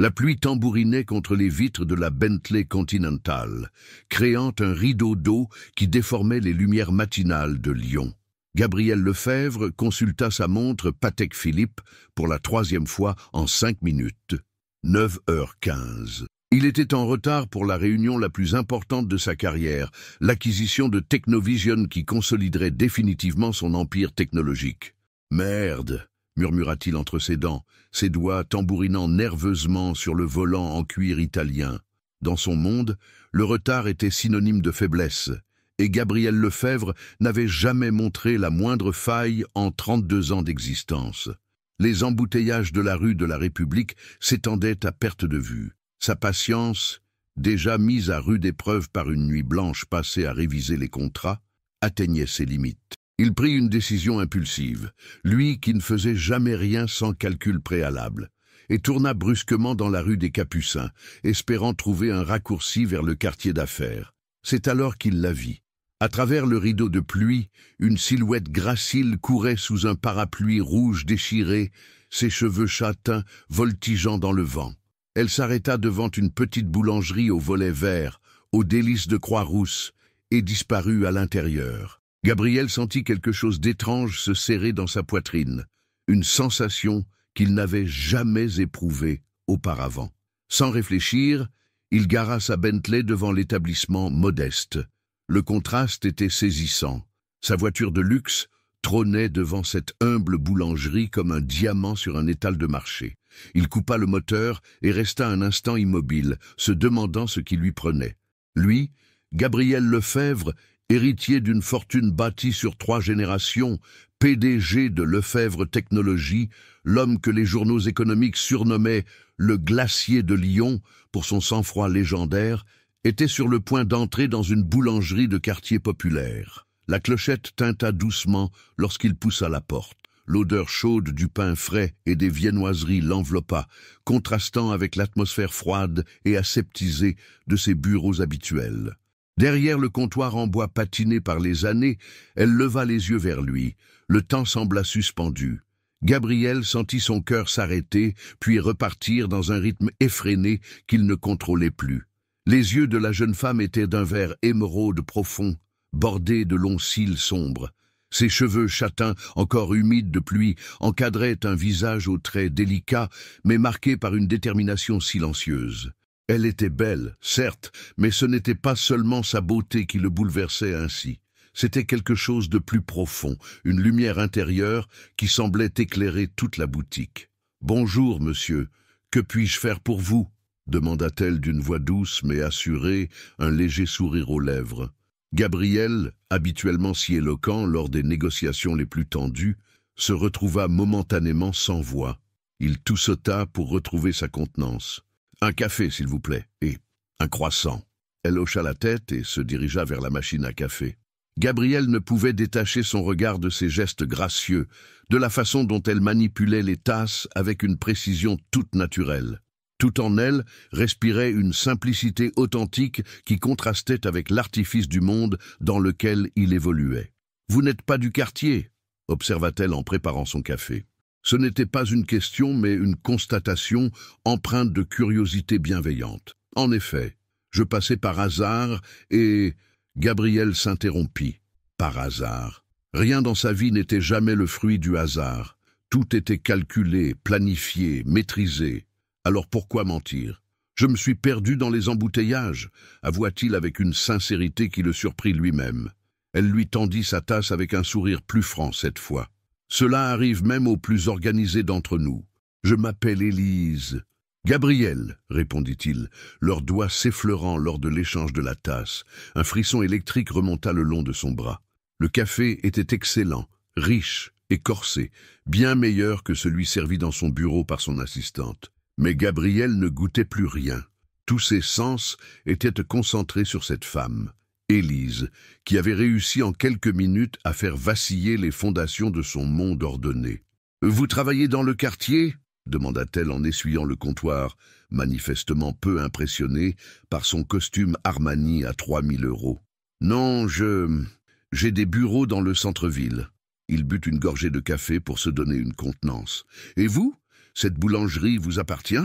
La pluie tambourinait contre les vitres de la Bentley Continental, créant un rideau d'eau qui déformait les lumières matinales de Lyon. Gabriel Lefebvre consulta sa montre Patek Philippe pour la 3e fois en 5 minutes. 9h15. Il était en retard pour la réunion la plus importante de sa carrière, l'acquisition de Technovision qui consoliderait définitivement son empire technologique. « Merde !» murmura-t-il entre ses dents, ses doigts tambourinant nerveusement sur le volant en cuir italien. Dans son monde, le retard était synonyme de faiblesse, et Gabriel Lefebvre n'avait jamais montré la moindre faille en 32 ans d'existence. Les embouteillages de la rue de la République s'étendaient à perte de vue. Sa patience, déjà mise à rude épreuve par une nuit blanche passée à réviser les contrats, atteignait ses limites. Il prit une décision impulsive, lui qui ne faisait jamais rien sans calcul préalable, et tourna brusquement dans la rue des Capucins, espérant trouver un raccourci vers le quartier d'affaires. C'est alors qu'il la vit. À travers le rideau de pluie, une silhouette gracile courait sous un parapluie rouge déchiré, ses cheveux châtains voltigeant dans le vent. Elle s'arrêta devant une petite boulangerie au volet vert, aux délices de Croix-Rousse, et disparut à l'intérieur. Gabriel sentit quelque chose d'étrange se serrer dans sa poitrine, une sensation qu'il n'avait jamais éprouvée auparavant. Sans réfléchir, il gara sa Bentley devant l'établissement modeste. Le contraste était saisissant. Sa voiture de luxe trônait devant cette humble boulangerie comme un diamant sur un étal de marché. Il coupa le moteur et resta un instant immobile, se demandant ce qui lui prenait. Lui, Gabriel Lefebvre, héritier d'une fortune bâtie sur 3 générations, PDG de Lefebvre Technologies, l'homme que les journaux économiques surnommaient le glacier de Lyon pour son sang-froid légendaire, était sur le point d'entrer dans une boulangerie de quartier populaire. La clochette tinta doucement lorsqu'il poussa la porte. L'odeur chaude du pain frais et des viennoiseries l'enveloppa, contrastant avec l'atmosphère froide et aseptisée de ses bureaux habituels. Derrière le comptoir en bois patiné par les années, elle leva les yeux vers lui. Le temps sembla suspendu. Gabriel sentit son cœur s'arrêter, puis repartir dans un rythme effréné qu'il ne contrôlait plus. Les yeux de la jeune femme étaient d'un vert émeraude profond, bordés de longs cils sombres. Ses cheveux châtains, encore humides de pluie, encadraient un visage aux traits délicats, mais marqué par une détermination silencieuse. Elle était belle, certes, mais ce n'était pas seulement sa beauté qui le bouleversait ainsi. C'était quelque chose de plus profond, une lumière intérieure qui semblait éclairer toute la boutique. « Bonjour, monsieur, que puis-je faire pour vous ?» demanda-t-elle d'une voix douce mais assurée, un léger sourire aux lèvres. Gabriel, habituellement si éloquent lors des négociations les plus tendues, se retrouva momentanément sans voix. Il toussota pour retrouver sa contenance. « Un café, s'il vous plaît, et un croissant. » Elle hocha la tête et se dirigea vers la machine à café. Gabriel ne pouvait détacher son regard de ses gestes gracieux, de la façon dont elle manipulait les tasses avec une précision toute naturelle. Tout en elle respirait une simplicité authentique qui contrastait avec l'artifice du monde dans lequel il évoluait. « Vous n'êtes pas du quartier ?» observa-t-elle en préparant son café. Ce n'était pas une question, mais une constatation empreinte de curiosité bienveillante. En effet, je passais par hasard et... Gabriel s'interrompit. Par hasard. Rien dans sa vie n'était jamais le fruit du hasard. Tout était calculé, planifié, maîtrisé. Alors pourquoi mentir? Je me suis perdu dans les embouteillages, avoua-t-il avec une sincérité qui le surprit lui-même. Elle lui tendit sa tasse avec un sourire plus franc cette fois. Cela arrive même aux plus organisés d'entre nous. Je m'appelle Élise. Gabriel, répondit-il, leurs doigts s'effleurant lors de l'échange de la tasse. Un frisson électrique remonta le long de son bras. Le café était excellent, riche et corsé, bien meilleur que celui servi dans son bureau par son assistante. Mais Gabriel ne goûtait plus rien. Tous ses sens étaient concentrés sur cette femme, Élise, qui avait réussi en quelques minutes à faire vaciller les fondations de son monde ordonné. « Vous travaillez dans le quartier ?» demanda-t-elle en essuyant le comptoir, manifestement peu impressionnée par son costume Armani à 3000 €. « Non, j'ai des bureaux dans le centre-ville. » Il but une gorgée de café pour se donner une contenance. « Et vous? Cette boulangerie vous appartient ?»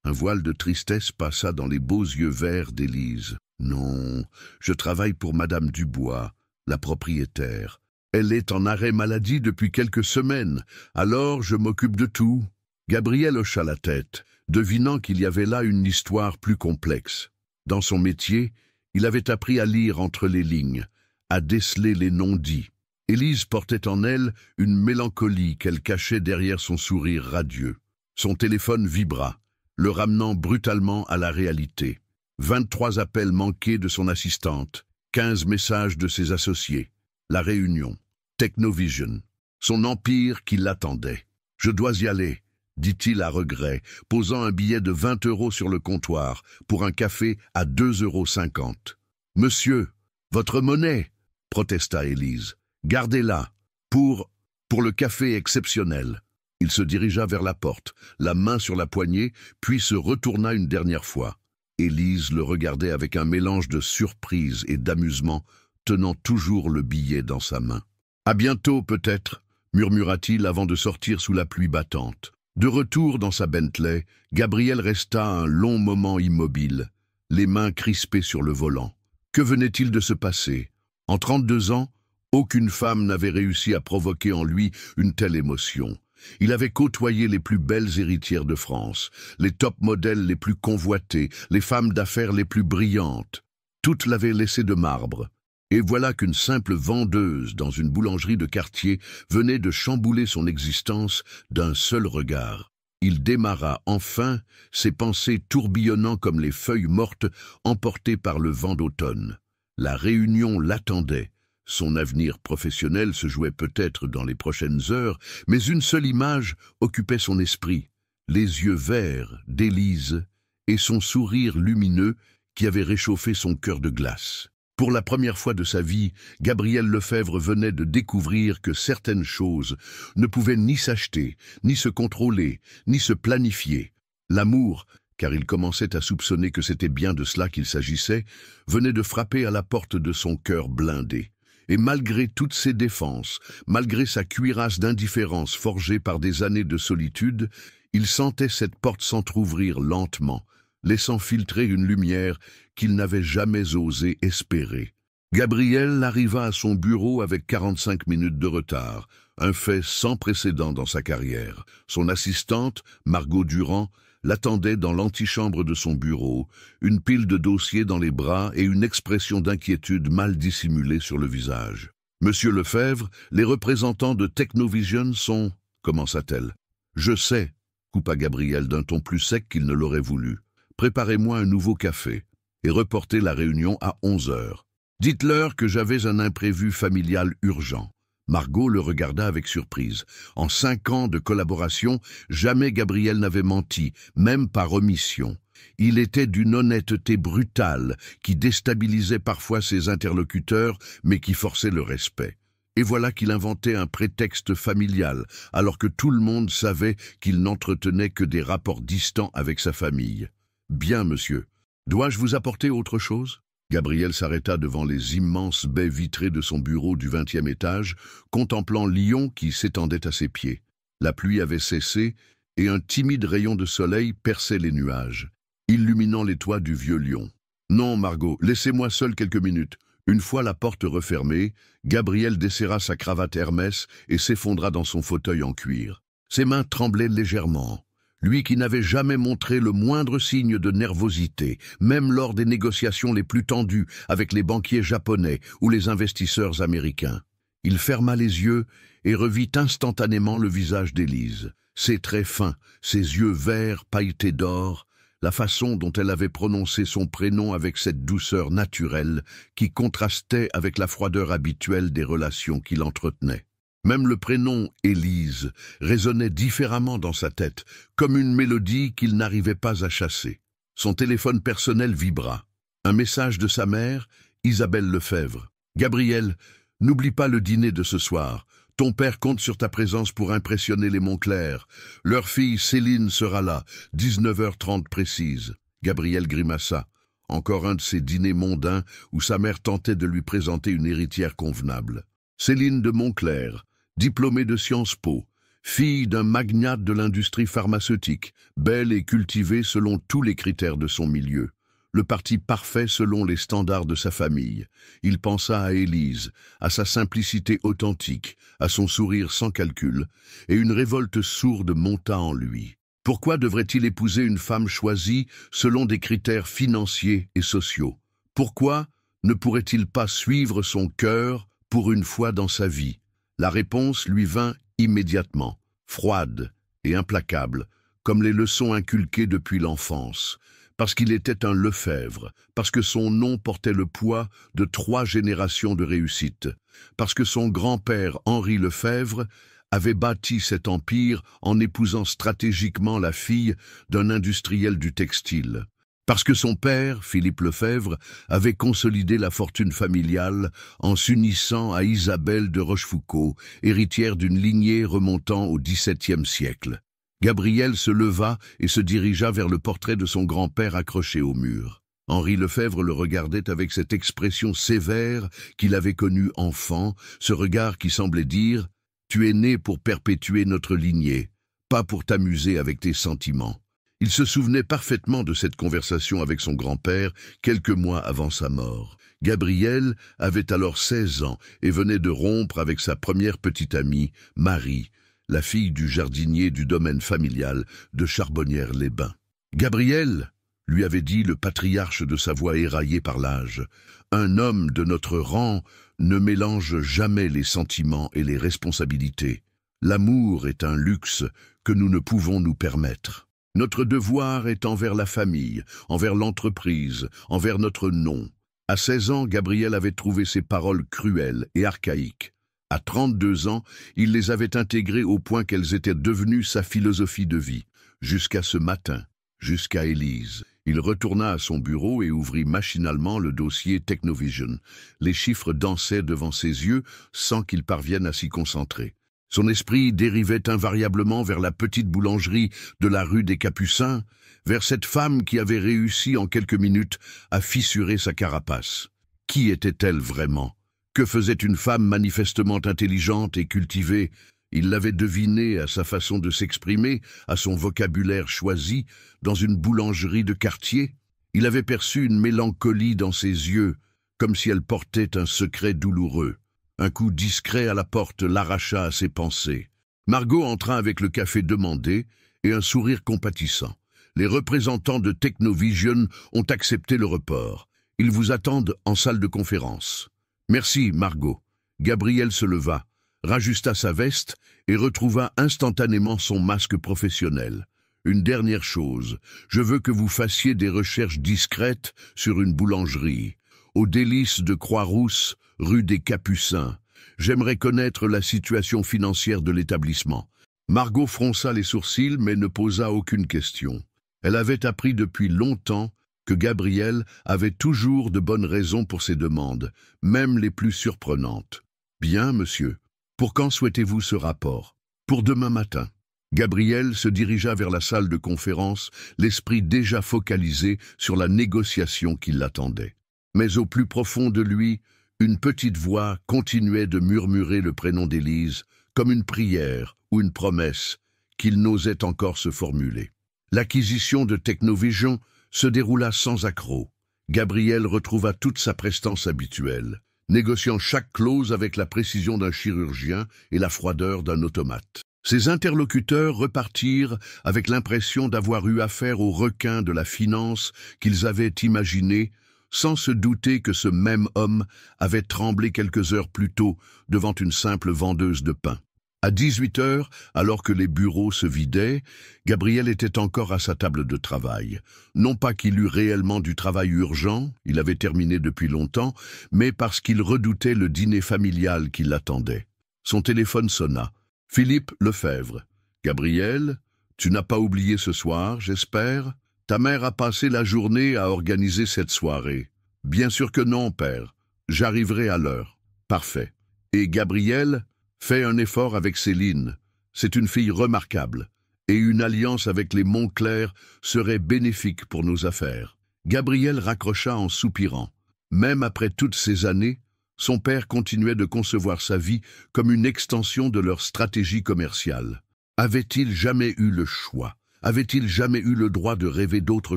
Un voile de tristesse passa dans les beaux yeux verts d'Élise. « Non, je travaille pour Madame Dubois, la propriétaire. Elle est en arrêt maladie depuis quelques semaines, alors je m'occupe de tout. » Gabriel hocha la tête, devinant qu'il y avait là une histoire plus complexe. Dans son métier, il avait appris à lire entre les lignes, à déceler les non-dits. Élise portait en elle une mélancolie qu'elle cachait derrière son sourire radieux. Son téléphone vibra, le ramenant brutalement à la réalité. 23 appels manqués de son assistante, 15 messages de ses associés. La réunion, Technovision, son empire qui l'attendait. « Je dois y aller », dit-il à regret, posant un billet de 20 € sur le comptoir pour un café à 2,50 €. « Monsieur, votre monnaie !» protesta Élise. « Gardez-la, pour le café exceptionnel. » Il se dirigea vers la porte, la main sur la poignée, puis se retourna une dernière fois. Élise le regardait avec un mélange de surprise et d'amusement, tenant toujours le billet dans sa main. « À bientôt, peut-être », murmura-t-il avant de sortir sous la pluie battante. De retour dans sa Bentley, Gabriel resta un long moment immobile, les mains crispées sur le volant. Que venait-il de se passer? En 32 ans, aucune femme n'avait réussi à provoquer en lui une telle émotion. Il avait côtoyé les plus belles héritières de France, les top modèles les plus convoités, les femmes d'affaires les plus brillantes. Toutes l'avaient laissé de marbre. Et voilà qu'une simple vendeuse dans une boulangerie de quartier venait de chambouler son existence d'un seul regard. Il démarra enfin, ses pensées tourbillonnant comme les feuilles mortes emportées par le vent d'automne. La réunion l'attendait. Son avenir professionnel se jouait peut-être dans les prochaines heures, mais une seule image occupait son esprit, les yeux verts d'Élise et son sourire lumineux qui avait réchauffé son cœur de glace. Pour la première fois de sa vie, Gabriel Lefebvre venait de découvrir que certaines choses ne pouvaient ni s'acheter, ni se contrôler, ni se planifier. L'amour, car il commençait à soupçonner que c'était bien de cela qu'il s'agissait, venait de frapper à la porte de son cœur blindé. Et malgré toutes ses défenses, malgré sa cuirasse d'indifférence forgée par des années de solitude, il sentait cette porte s'entr'ouvrir lentement, laissant filtrer une lumière qu'il n'avait jamais osé espérer. Gabriel arriva à son bureau avec 45 minutes de retard, un fait sans précédent dans sa carrière. Son assistante, Margot Durand, l'attendait dans l'antichambre de son bureau, une pile de dossiers dans les bras et une expression d'inquiétude mal dissimulée sur le visage. « Monsieur Lefebvre, les représentants de Technovision sont... » commença-t-elle. « Je sais, » coupa Gabriel d'un ton plus sec qu'il ne l'aurait voulu. « Préparez-moi un nouveau café et reportez la réunion à 11 h. Dites-leur que j'avais un imprévu familial urgent. » Margot le regarda avec surprise. En 5 ans de collaboration, jamais Gabriel n'avait menti, même par omission. Il était d'une honnêteté brutale qui déstabilisait parfois ses interlocuteurs, mais qui forçait le respect. Et voilà qu'il inventait un prétexte familial, alors que tout le monde savait qu'il n'entretenait que des rapports distants avec sa famille. « Bien, monsieur. Dois-je vous apporter autre chose ?» Gabriel s'arrêta devant les immenses baies vitrées de son bureau du 20e étage, contemplant Lyon qui s'étendait à ses pieds. La pluie avait cessé et un timide rayon de soleil perçait les nuages, illuminant les toits du vieux Lyon. « Non, Margot, laissez-moi seul quelques minutes. » Une fois la porte refermée, Gabriel desserra sa cravate Hermès et s'effondra dans son fauteuil en cuir. Ses mains tremblaient légèrement. Lui qui n'avait jamais montré le moindre signe de nervosité, même lors des négociations les plus tendues avec les banquiers japonais ou les investisseurs américains. Il ferma les yeux et revit instantanément le visage d'Élise. Ses traits fins, ses yeux verts pailletés d'or, la façon dont elle avait prononcé son prénom avec cette douceur naturelle qui contrastait avec la froideur habituelle des relations qu'il entretenait. Même le prénom Élise résonnait différemment dans sa tête, comme une mélodie qu'il n'arrivait pas à chasser. Son téléphone personnel vibra. Un message de sa mère, Isabelle Lefebvre. « Gabriel, n'oublie pas le dîner de ce soir. Ton père compte sur ta présence pour impressionner les Montclair. Leur fille Céline sera là, 19h30 précise. » Gabriel grimaça. Encore un de ces dîners mondains où sa mère tentait de lui présenter une héritière convenable. Céline de Montclair, diplômée de Sciences Po, Fille d'un magnate de l'industrie pharmaceutique, belle et cultivée selon tous les critères de son milieu. Le parti parfait selon les standards de sa famille. Il pensa à Élise, à sa simplicité authentique, à son sourire sans calcul, et une révolte sourde monta en lui. Pourquoi devrait-il épouser une femme choisie selon des critères financiers et sociaux? Pourquoi ne pourrait-il pas suivre son cœur pour une fois dans sa vie? La réponse lui vint immédiatement, froide et implacable, comme les leçons inculquées depuis l'enfance. Parce qu'il était un Lefebvre, parce que son nom portait le poids de 3 générations de réussite, parce que son grand-père Henri Lefebvre avait bâti cet empire en épousant stratégiquement la fille d'un industriel du textile, parce que son père, Philippe Lefebvre, avait consolidé la fortune familiale en s'unissant à Isabelle de Rochefoucauld, héritière d'une lignée remontant au XVIIe siècle. Gabriel se leva et se dirigea vers le portrait de son grand-père accroché au mur. Henri Lefebvre le regardait avec cette expression sévère qu'il avait connue enfant, ce regard qui semblait dire « Tu es né pour perpétuer notre lignée, pas pour t'amuser avec tes sentiments ». Il se souvenait parfaitement de cette conversation avec son grand-père quelques mois avant sa mort. Gabriel avait alors 16 ans et venait de rompre avec sa première petite amie, Marie, la fille du jardinier du domaine familial de Charbonnières-les-Bains. « Gabriel, lui avait dit le patriarche de sa voix éraillée par l'âge, un homme de notre rang ne mélange jamais les sentiments et les responsabilités. L'amour est un luxe que nous ne pouvons nous permettre. Notre devoir est envers la famille, envers l'entreprise, envers notre nom. » À 16 ans, Gabriel avait trouvé ces paroles cruelles et archaïques. À 32 ans, il les avait intégrées au point qu'elles étaient devenues sa philosophie de vie. Jusqu'à ce matin, jusqu'à Élise. Il retourna à son bureau et ouvrit machinalement le dossier Technovision. Les chiffres dansaient devant ses yeux sans qu'il parvienne à s'y concentrer. Son esprit dérivait invariablement vers la petite boulangerie de la rue des Capucins, vers cette femme qui avait réussi en quelques minutes à fissurer sa carapace. Qui était-elle vraiment ? Que faisait une femme manifestement intelligente et cultivée? Il l'avait devinée à sa façon de s'exprimer, à son vocabulaire choisi, dans une boulangerie de quartier. Il avait perçu une mélancolie dans ses yeux, comme si elle portait un secret douloureux. Un coup discret à la porte l'arracha à ses pensées. Margot entra avec le café demandé et un sourire compatissant. Les représentants de Technovision ont accepté le report. Ils vous attendent en salle de conférence. Merci, Margot. Gabriel se leva, rajusta sa veste et retrouva instantanément son masque professionnel. Une dernière chose, je veux que vous fassiez des recherches discrètes sur une boulangerie. Aux délices de Croix-Rousse, rue des Capucins. J'aimerais connaître la situation financière de l'établissement. Margot fronça les sourcils mais ne posa aucune question. Elle avait appris depuis longtemps que Gabriel avait toujours de bonnes raisons pour ses demandes, même les plus surprenantes. « Bien, monsieur. Pour quand souhaitez-vous ce rapport ?»« Pour demain matin. » Gabriel se dirigea vers la salle de conférence, l'esprit déjà focalisé sur la négociation qui l'attendait. Mais au plus profond de lui, une petite voix continuait de murmurer le prénom d'Élise, comme une prière ou une promesse qu'il n'osait encore se formuler. L'acquisition de Technovision se déroula sans accroc. Gabriel retrouva toute sa prestance habituelle, négociant chaque clause avec la précision d'un chirurgien et la froideur d'un automate. Ses interlocuteurs repartirent avec l'impression d'avoir eu affaire aux requins de la finance qu'ils avaient imaginés, sans se douter que ce même homme avait tremblé quelques heures plus tôt devant une simple vendeuse de pain. À 18 heures, alors que les bureaux se vidaient, Gabriel était encore à sa table de travail. Non pas qu'il eût réellement du travail urgent, il avait terminé depuis longtemps, mais parce qu'il redoutait le dîner familial qui l'attendait. Son téléphone sonna. Philippe Lefebvre. « Gabriel, tu n'as pas oublié ce soir, j'espère ? Ta mère a passé la journée à organiser cette soirée. »« Bien sûr que non, père. J'arriverai à l'heure. »« Parfait. Et Gabriel, fais un effort avec Céline. C'est une fille remarquable. Et une alliance avec les Montclair serait bénéfique pour nos affaires. » Gabriel raccrocha en soupirant. Même après toutes ces années, son père continuait de concevoir sa vie comme une extension de leur stratégie commerciale. Avait-il jamais eu le choix? Avait-il jamais eu le droit de rêver d'autre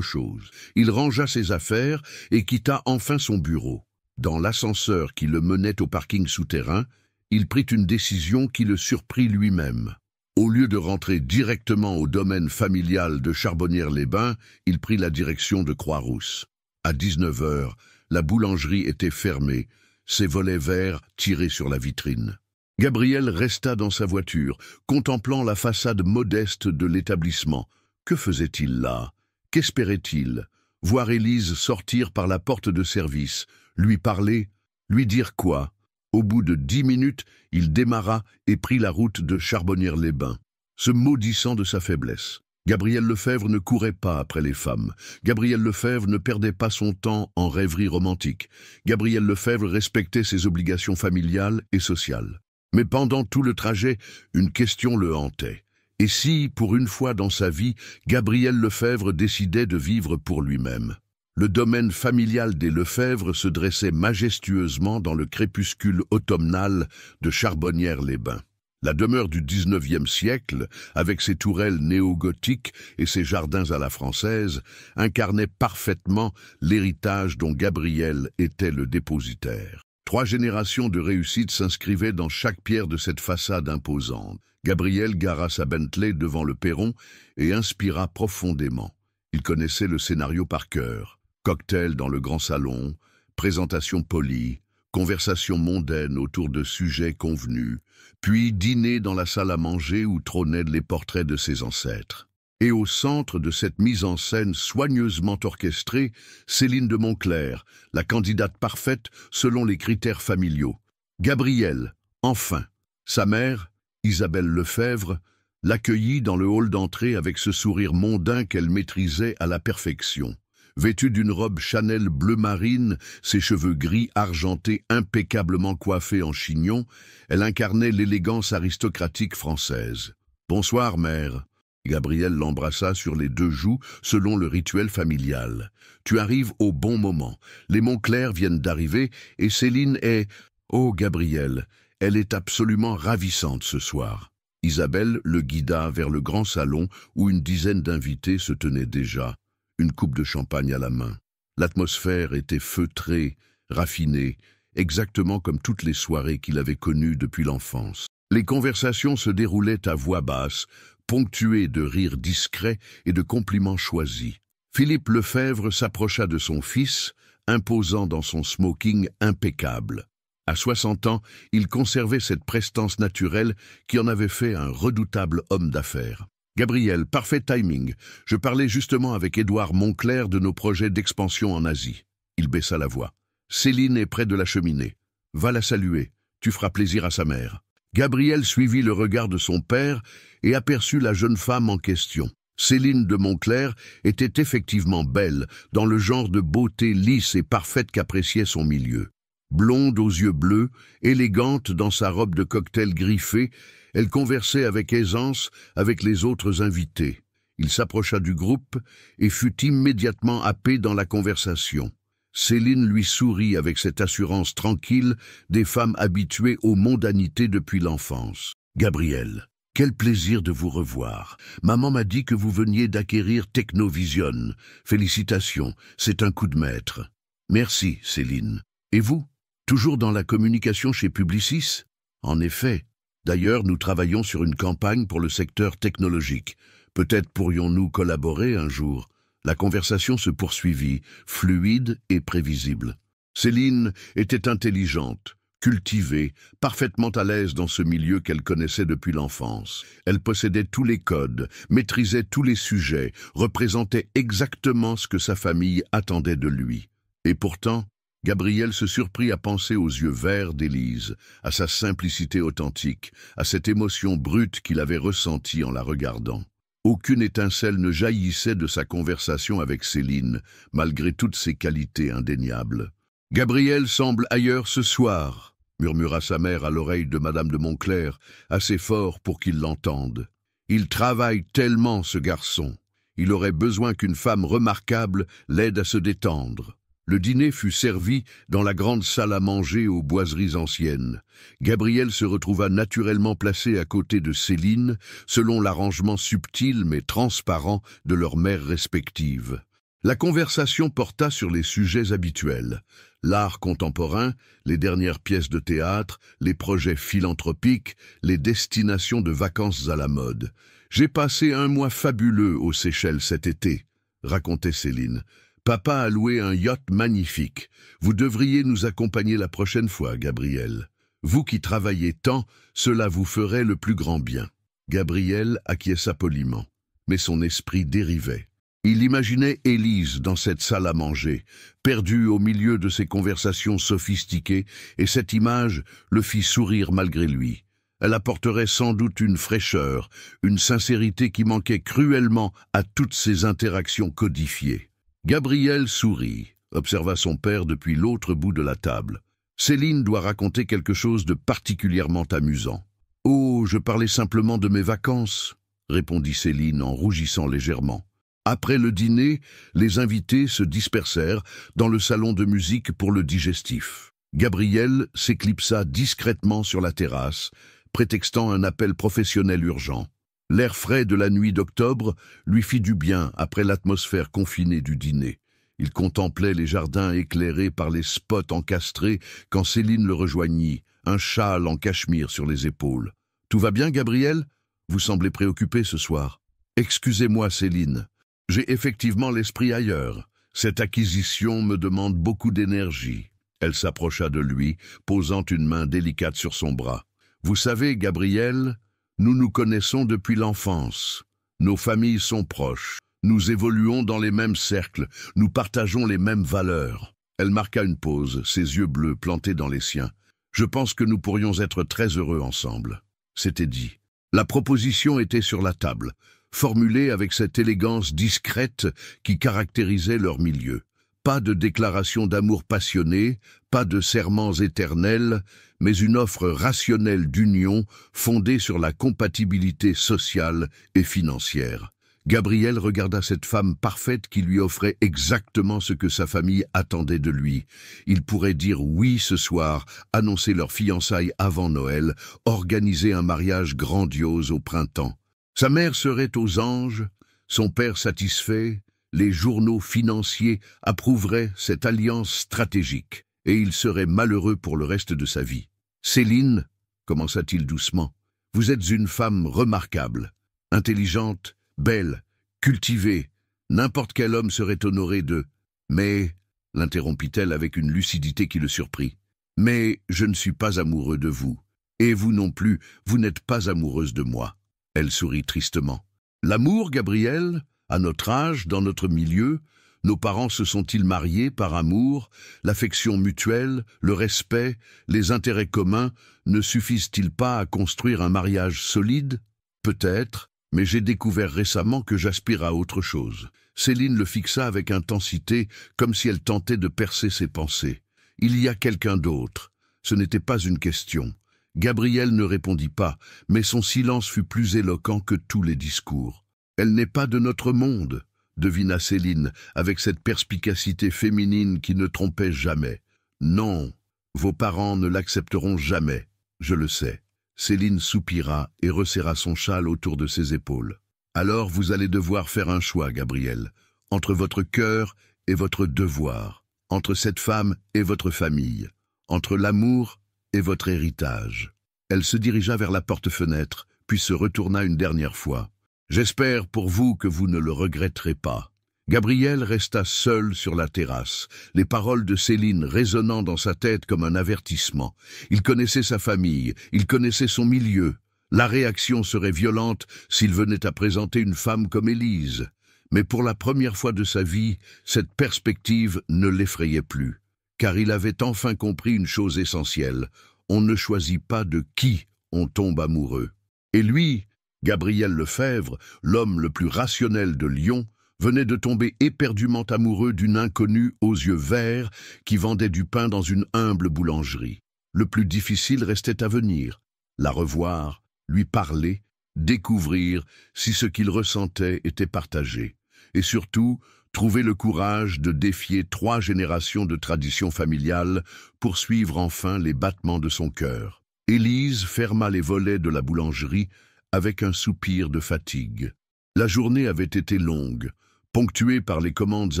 chose? Il rangea ses affaires et quitta enfin son bureau. Dans l'ascenseur qui le menait au parking souterrain, il prit une décision qui le surprit lui-même. Au lieu de rentrer directement au domaine familial de Charbonnières-les-Bains, il prit la direction de Croix-Rousse. À 19 heures, la boulangerie était fermée, ses volets verts tirés sur la vitrine. Gabriel resta dans sa voiture, contemplant la façade modeste de l'établissement. Que faisait-il là? Qu'espérait-il? Voir Élise sortir par la porte de service, lui parler, lui dire quoi? Au bout de 10 minutes, il démarra et prit la route de Charbonnières-les-Bains, se maudissant de sa faiblesse. Gabriel Lefebvre ne courait pas après les femmes. Gabriel Lefebvre ne perdait pas son temps en rêveries romantiques. Gabriel Lefebvre respectait ses obligations familiales et sociales. Mais pendant tout le trajet, une question le hantait. Et si, pour une fois dans sa vie, Gabriel Lefebvre décidait de vivre pour lui-même? Le domaine familial des Lefebvre se dressait majestueusement dans le crépuscule automnal de Charbonnières-les-Bains. La demeure du XIXe siècle, avec ses tourelles néo-gothiques et ses jardins à la française, incarnait parfaitement l'héritage dont Gabriel était le dépositaire. 3 générations de réussite s'inscrivaient dans chaque pierre de cette façade imposante. Gabriel gara sa Bentley devant le perron et inspira profondément. Il connaissait le scénario par cœur. Cocktail dans le grand salon, présentation polie, conversation mondaine autour de sujets convenus, puis dîner dans la salle à manger où trônaient les portraits de ses ancêtres. Et au centre de cette mise en scène soigneusement orchestrée, Céline de Montclerc, la candidate parfaite selon les critères familiaux. Gabriel, enfin, sa mère, Isabelle Lefebvre, l'accueillit dans le hall d'entrée avec ce sourire mondain qu'elle maîtrisait à la perfection. Vêtue d'une robe Chanel bleu marine, ses cheveux gris argentés impeccablement coiffés en chignon, elle incarnait l'élégance aristocratique française. « Bonsoir, mère ». Gabriel l'embrassa sur les 2 joues selon le rituel familial. « Tu arrives au bon moment. Les Montclerc viennent d'arriver et Céline est... Oh, Gabriel, elle est absolument ravissante ce soir. » Isabelle le guida vers le grand salon où une dizaine d'invités se tenaient déjà, une coupe de champagne à la main. L'atmosphère était feutrée, raffinée, exactement comme toutes les soirées qu'il avait connues depuis l'enfance. Les conversations se déroulaient à voix basse, ponctuées de rires discrets et de compliments choisis. Philippe Lefebvre s'approcha de son fils, imposant dans son smoking impeccable. À 60 ans, il conservait cette prestance naturelle qui en avait fait un redoutable homme d'affaires. « Gabriel, parfait timing. Je parlais justement avec Édouard Montclerc de nos projets d'expansion en Asie. » Il baissa la voix. « Céline est près de la cheminée. Va la saluer. Tu feras plaisir à sa mère. » Gabriel suivit le regard de son père et aperçut la jeune femme en question. Céline de Montclerc était effectivement belle, dans le genre de beauté lisse et parfaite qu'appréciait son milieu. Blonde aux yeux bleus, élégante dans sa robe de cocktail griffée, elle conversait avec aisance avec les autres invités. Il s'approcha du groupe et fut immédiatement happé dans la conversation. Céline lui sourit avec cette assurance tranquille des femmes habituées aux mondanités depuis l'enfance. « Gabriel, quel plaisir de vous revoir. Maman m'a dit que vous veniez d'acquérir Technovision. Félicitations, c'est un coup de maître. » « Merci, Céline. Et vous? Toujours dans la communication chez Publicis? » « En effet. D'ailleurs, nous travaillons sur une campagne pour le secteur technologique. Peut-être pourrions-nous collaborer un jour. » La conversation se poursuivit, fluide et prévisible. Céline était intelligente, cultivée, parfaitement à l'aise dans ce milieu qu'elle connaissait depuis l'enfance. Elle possédait tous les codes, maîtrisait tous les sujets, représentait exactement ce que sa famille attendait de lui. Et pourtant, Gabriel se surprit à penser aux yeux verts d'Élise, à sa simplicité authentique, à cette émotion brute qu'il avait ressentie en la regardant. Aucune étincelle ne jaillissait de sa conversation avec Céline, malgré toutes ses qualités indéniables. « Gabriel semble ailleurs ce soir », murmura sa mère à l'oreille de Madame de Montclerc, assez fort pour qu'il l'entende. « Il travaille tellement, ce garçon. Il aurait besoin qu'une femme remarquable l'aide à se détendre. » Le dîner fut servi dans la grande salle à manger aux boiseries anciennes. Gabriel se retrouva naturellement placé à côté de Céline, selon l'arrangement subtil mais transparent de leurs mères respectives. La conversation porta sur les sujets habituels. L'art contemporain, les dernières pièces de théâtre, les projets philanthropiques, les destinations de vacances à la mode. « J'ai passé un mois fabuleux aux Seychelles cet été », racontait Céline. Papa a loué un yacht magnifique. Vous devriez nous accompagner la prochaine fois, Gabriel. Vous qui travaillez tant, cela vous ferait le plus grand bien. Gabriel acquiesça poliment, mais son esprit dérivait. Il imaginait Élise dans cette salle à manger, perdue au milieu de ces conversations sophistiquées, et cette image le fit sourire malgré lui. Elle apporterait sans doute une fraîcheur, une sincérité qui manquait cruellement à toutes ces interactions codifiées. Gabriel sourit, observa son père depuis l'autre bout de la table. Céline doit raconter quelque chose de particulièrement amusant. « Oh, je parlais simplement de mes vacances », répondit Céline en rougissant légèrement. Après le dîner, les invités se dispersèrent dans le salon de musique pour le digestif. Gabriel s'éclipsa discrètement sur la terrasse, prétextant un appel professionnel urgent. L'air frais de la nuit d'octobre lui fit du bien après l'atmosphère confinée du dîner. Il contemplait les jardins éclairés par les spots encastrés quand Céline le rejoignit, un châle en cachemire sur les épaules. « Tout va bien, Gabriel ? Vous semblez préoccupé ce soir. »« Excusez-moi, Céline. J'ai effectivement l'esprit ailleurs. Cette acquisition me demande beaucoup d'énergie. » Elle s'approcha de lui, posant une main délicate sur son bras. « Vous savez, Gabriel, nous nous connaissons depuis l'enfance. Nos familles sont proches. Nous évoluons dans les mêmes cercles. Nous partageons les mêmes valeurs. » Elle marqua une pause, ses yeux bleus plantés dans les siens. « Je pense que nous pourrions être très heureux ensemble. » C'était dit. La proposition était sur la table, formulée avec cette élégance discrète qui caractérisait leur milieu. Pas de déclaration d'amour passionné, pas de serments éternels, mais une offre rationnelle d'union fondée sur la compatibilité sociale et financière. Gabriel regarda cette femme parfaite qui lui offrait exactement ce que sa famille attendait de lui. Il pourrait dire oui ce soir, annoncer leur fiançailles avant Noël, organiser un mariage grandiose au printemps. Sa mère serait aux anges, son père satisfait, les journaux financiers approuveraient cette alliance stratégique, et il serait malheureux pour le reste de sa vie. « Céline, » commença-t-il doucement, « vous êtes une femme remarquable, intelligente, belle, cultivée. N'importe quel homme serait honoré de... » « Mais, » l'interrompit-elle avec une lucidité qui le surprit, « mais je ne suis pas amoureux de vous. Et vous non plus, vous n'êtes pas amoureuse de moi. » Elle sourit tristement. « L'amour, Gabriel, à notre âge, dans notre milieu, nos parents se sont-ils mariés par amour? L'affection mutuelle, le respect, les intérêts communs ne suffisent-ils pas à construire un mariage solide? Peut-être, mais j'ai découvert récemment que j'aspire à autre chose. » Céline le fixa avec intensité, comme si elle tentait de percer ses pensées. « Il y a quelqu'un d'autre. Ce n'était pas une question. » Gabriel ne répondit pas, mais son silence fut plus éloquent que tous les discours. « Elle n'est pas de notre monde, » devina Céline, avec cette perspicacité féminine qui ne trompait jamais. « Non, vos parents ne l'accepteront jamais, je le sais. » Céline soupira et resserra son châle autour de ses épaules. « Alors vous allez devoir faire un choix, Gabriel, entre votre cœur et votre devoir, entre cette femme et votre famille, entre l'amour et votre héritage. » Elle se dirigea vers la porte-fenêtre, puis se retourna une dernière fois. « J'espère pour vous que vous ne le regretterez pas. » Gabriel resta seul sur la terrasse, les paroles de Céline résonnant dans sa tête comme un avertissement. Il connaissait sa famille, il connaissait son milieu. La réaction serait violente s'il venait à présenter une femme comme Élise. Mais pour la première fois de sa vie, cette perspective ne l'effrayait plus. Car il avait enfin compris une chose essentielle. On ne choisit pas de qui on tombe amoureux. Et lui, Gabriel Lefebvre, l'homme le plus rationnel de Lyon, venait de tomber éperdument amoureux d'une inconnue aux yeux verts qui vendait du pain dans une humble boulangerie. Le plus difficile restait à venir, la revoir, lui parler, découvrir si ce qu'il ressentait était partagé, et surtout trouver le courage de défier 3 générations de traditions familiales pour suivre enfin les battements de son cœur. Élise ferma les volets de la boulangerie avec un soupir de fatigue. La journée avait été longue, ponctuée par les commandes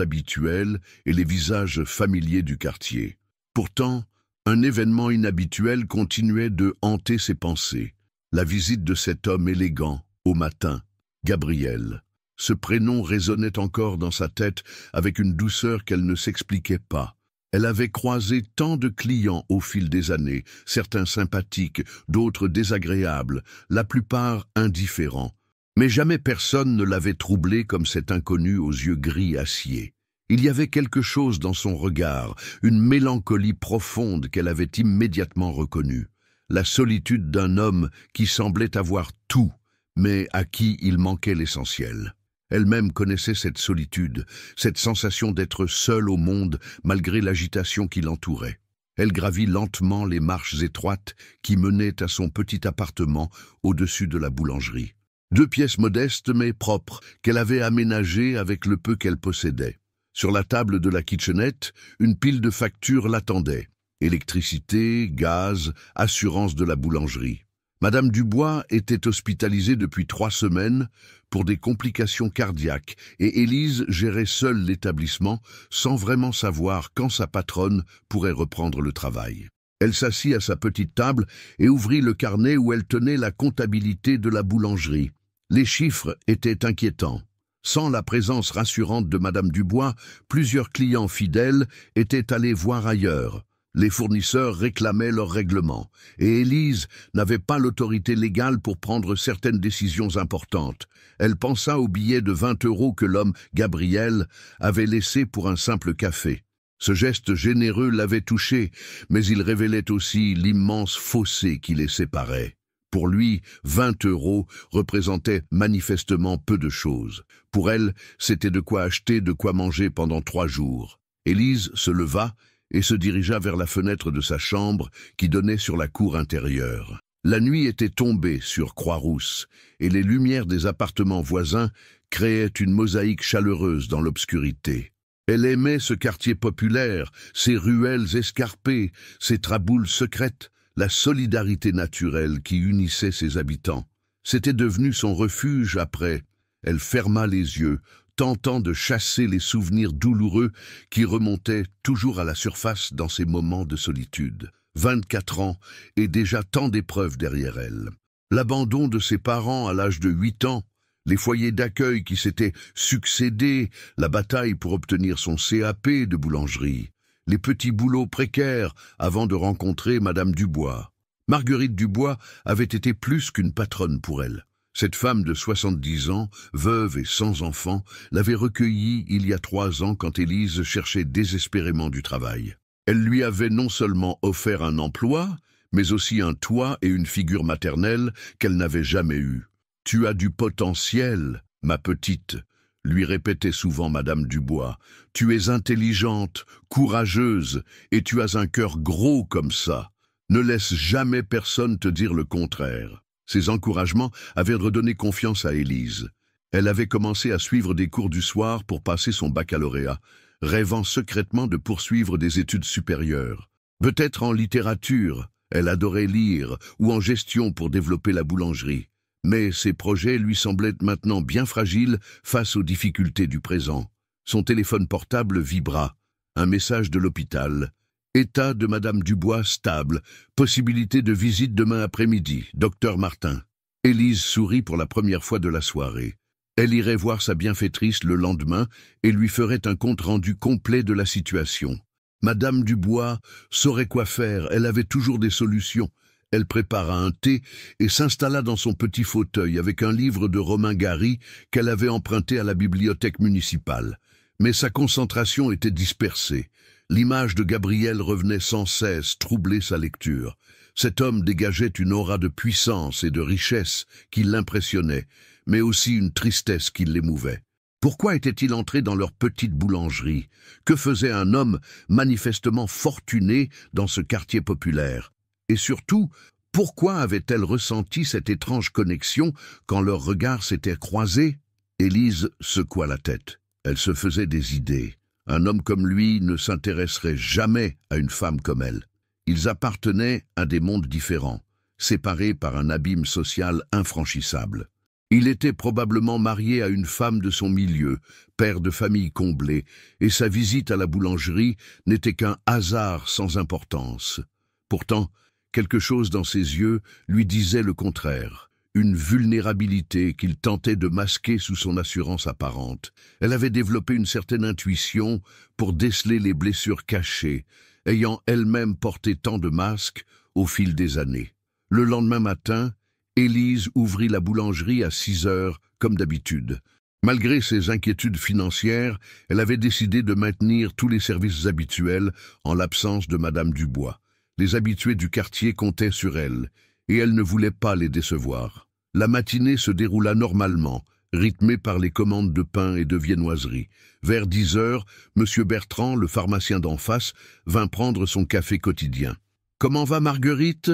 habituelles et les visages familiers du quartier. Pourtant, un événement inhabituel continuait de hanter ses pensées. La visite de cet homme élégant, au matin, Gabriel. Ce prénom résonnait encore dans sa tête avec une douceur qu'elle ne s'expliquait pas. Elle avait croisé tant de clients au fil des années, certains sympathiques, d'autres désagréables, la plupart indifférents. Mais jamais personne ne l'avait troublée comme cet inconnu aux yeux gris acier. Il y avait quelque chose dans son regard, une mélancolie profonde qu'elle avait immédiatement reconnue. La solitude d'un homme qui semblait avoir tout, mais à qui il manquait l'essentiel. Elle-même connaissait cette solitude, cette sensation d'être seule au monde malgré l'agitation qui l'entourait. Elle gravit lentement les marches étroites qui menaient à son petit appartement au-dessus de la boulangerie. 2 pièces modestes mais propres qu'elle avait aménagées avec le peu qu'elle possédait. Sur la table de la kitchenette, une pile de factures l'attendait. Électricité, gaz, assurance de la boulangerie. Madame Dubois était hospitalisée depuis 3 semaines pour des complications cardiaques et Élise gérait seule l'établissement sans vraiment savoir quand sa patronne pourrait reprendre le travail. Elle s'assit à sa petite table et ouvrit le carnet où elle tenait la comptabilité de la boulangerie. Les chiffres étaient inquiétants. Sans la présence rassurante de Madame Dubois, plusieurs clients fidèles étaient allés voir ailleurs. Les fournisseurs réclamaient leur règlement, et Élise n'avait pas l'autorité légale pour prendre certaines décisions importantes. Elle pensa au billet de 20 € que l'homme, Gabriel, avait laissé pour un simple café. Ce geste généreux l'avait touchée, mais il révélait aussi l'immense fossé qui les séparait. Pour lui, 20 € représentaient manifestement peu de choses. Pour elle, c'était de quoi acheter, de quoi manger pendant 3 jours. Élise se leva et se dirigea vers la fenêtre de sa chambre qui donnait sur la cour intérieure. La nuit était tombée sur Croix-Rousse et les lumières des appartements voisins créaient une mosaïque chaleureuse dans l'obscurité. Elle aimait ce quartier populaire, ses ruelles escarpées, ses traboules secrètes, la solidarité naturelle qui unissait ses habitants. C'était devenu son refuge après. Elle ferma les yeux, tentant de chasser les souvenirs douloureux qui remontaient toujours à la surface dans ces moments de solitude. 24 ans et déjà tant d'épreuves derrière elle. L'abandon de ses parents à l'âge de 8 ans, les foyers d'accueil qui s'étaient succédés, la bataille pour obtenir son CAP de boulangerie, les petits boulots précaires avant de rencontrer Madame Dubois. Marguerite Dubois avait été plus qu'une patronne pour elle. Cette femme de 70 ans, veuve et sans enfant, l'avait recueillie il y a 3 ans quand Élise cherchait désespérément du travail. Elle lui avait non seulement offert un emploi, mais aussi un toit et une figure maternelle qu'elle n'avait jamais eue. « Tu as du potentiel, ma petite », lui répétait souvent Madame Dubois. « Tu es intelligente, courageuse, et tu as un cœur gros comme ça. Ne laisse jamais personne te dire le contraire. » Ces encouragements avaient redonné confiance à Élise. Elle avait commencé à suivre des cours du soir pour passer son baccalauréat, rêvant secrètement de poursuivre des études supérieures. Peut-être en littérature, elle adorait lire, ou en gestion pour développer la boulangerie. Mais ses projets lui semblaient maintenant bien fragiles face aux difficultés du présent. Son téléphone portable vibra. Un message de l'hôpital. État de Madame Dubois stable. Possibilité de visite demain après-midi. Docteur Martin. Élise sourit pour la première fois de la soirée. Elle irait voir sa bienfaitrice le lendemain et lui ferait un compte-rendu complet de la situation. Madame Dubois saurait quoi faire, elle avait toujours des solutions. Elle prépara un thé et s'installa dans son petit fauteuil avec un livre de Romain Gary qu'elle avait emprunté à la bibliothèque municipale. Mais sa concentration était dispersée. L'image de Gabriel revenait sans cesse troubler sa lecture. Cet homme dégageait une aura de puissance et de richesse qui l'impressionnait, mais aussi une tristesse qui l'émouvait. Pourquoi était-il entré dans leur petite boulangerie? Que faisait un homme manifestement fortuné dans ce quartier populaire? Et surtout, pourquoi avait-elle ressenti cette étrange connexion quand leurs regards s'étaient croisés? Élise secoua la tête. Elle se faisait des idées. Un homme comme lui ne s'intéresserait jamais à une femme comme elle. Ils appartenaient à des mondes différents, séparés par un abîme social infranchissable. Il était probablement marié à une femme de son milieu, père de famille comblé, et sa visite à la boulangerie n'était qu'un hasard sans importance. Pourtant, quelque chose dans ses yeux lui disait le contraire, une vulnérabilité qu'il tentait de masquer sous son assurance apparente. Elle avait développé une certaine intuition pour déceler les blessures cachées, ayant elle-même porté tant de masques au fil des années. Le lendemain matin, Élise ouvrit la boulangerie à 6 heures, comme d'habitude. Malgré ses inquiétudes financières, elle avait décidé de maintenir tous les services habituels en l'absence de Madame Dubois. Les habitués du quartier comptaient sur elle, et elle ne voulait pas les décevoir. La matinée se déroula normalement, rythmée par les commandes de pain et de viennoiserie. Vers 10 heures, M. Bertrand, le pharmacien d'en face, vint prendre son café quotidien. « Comment va Marguerite »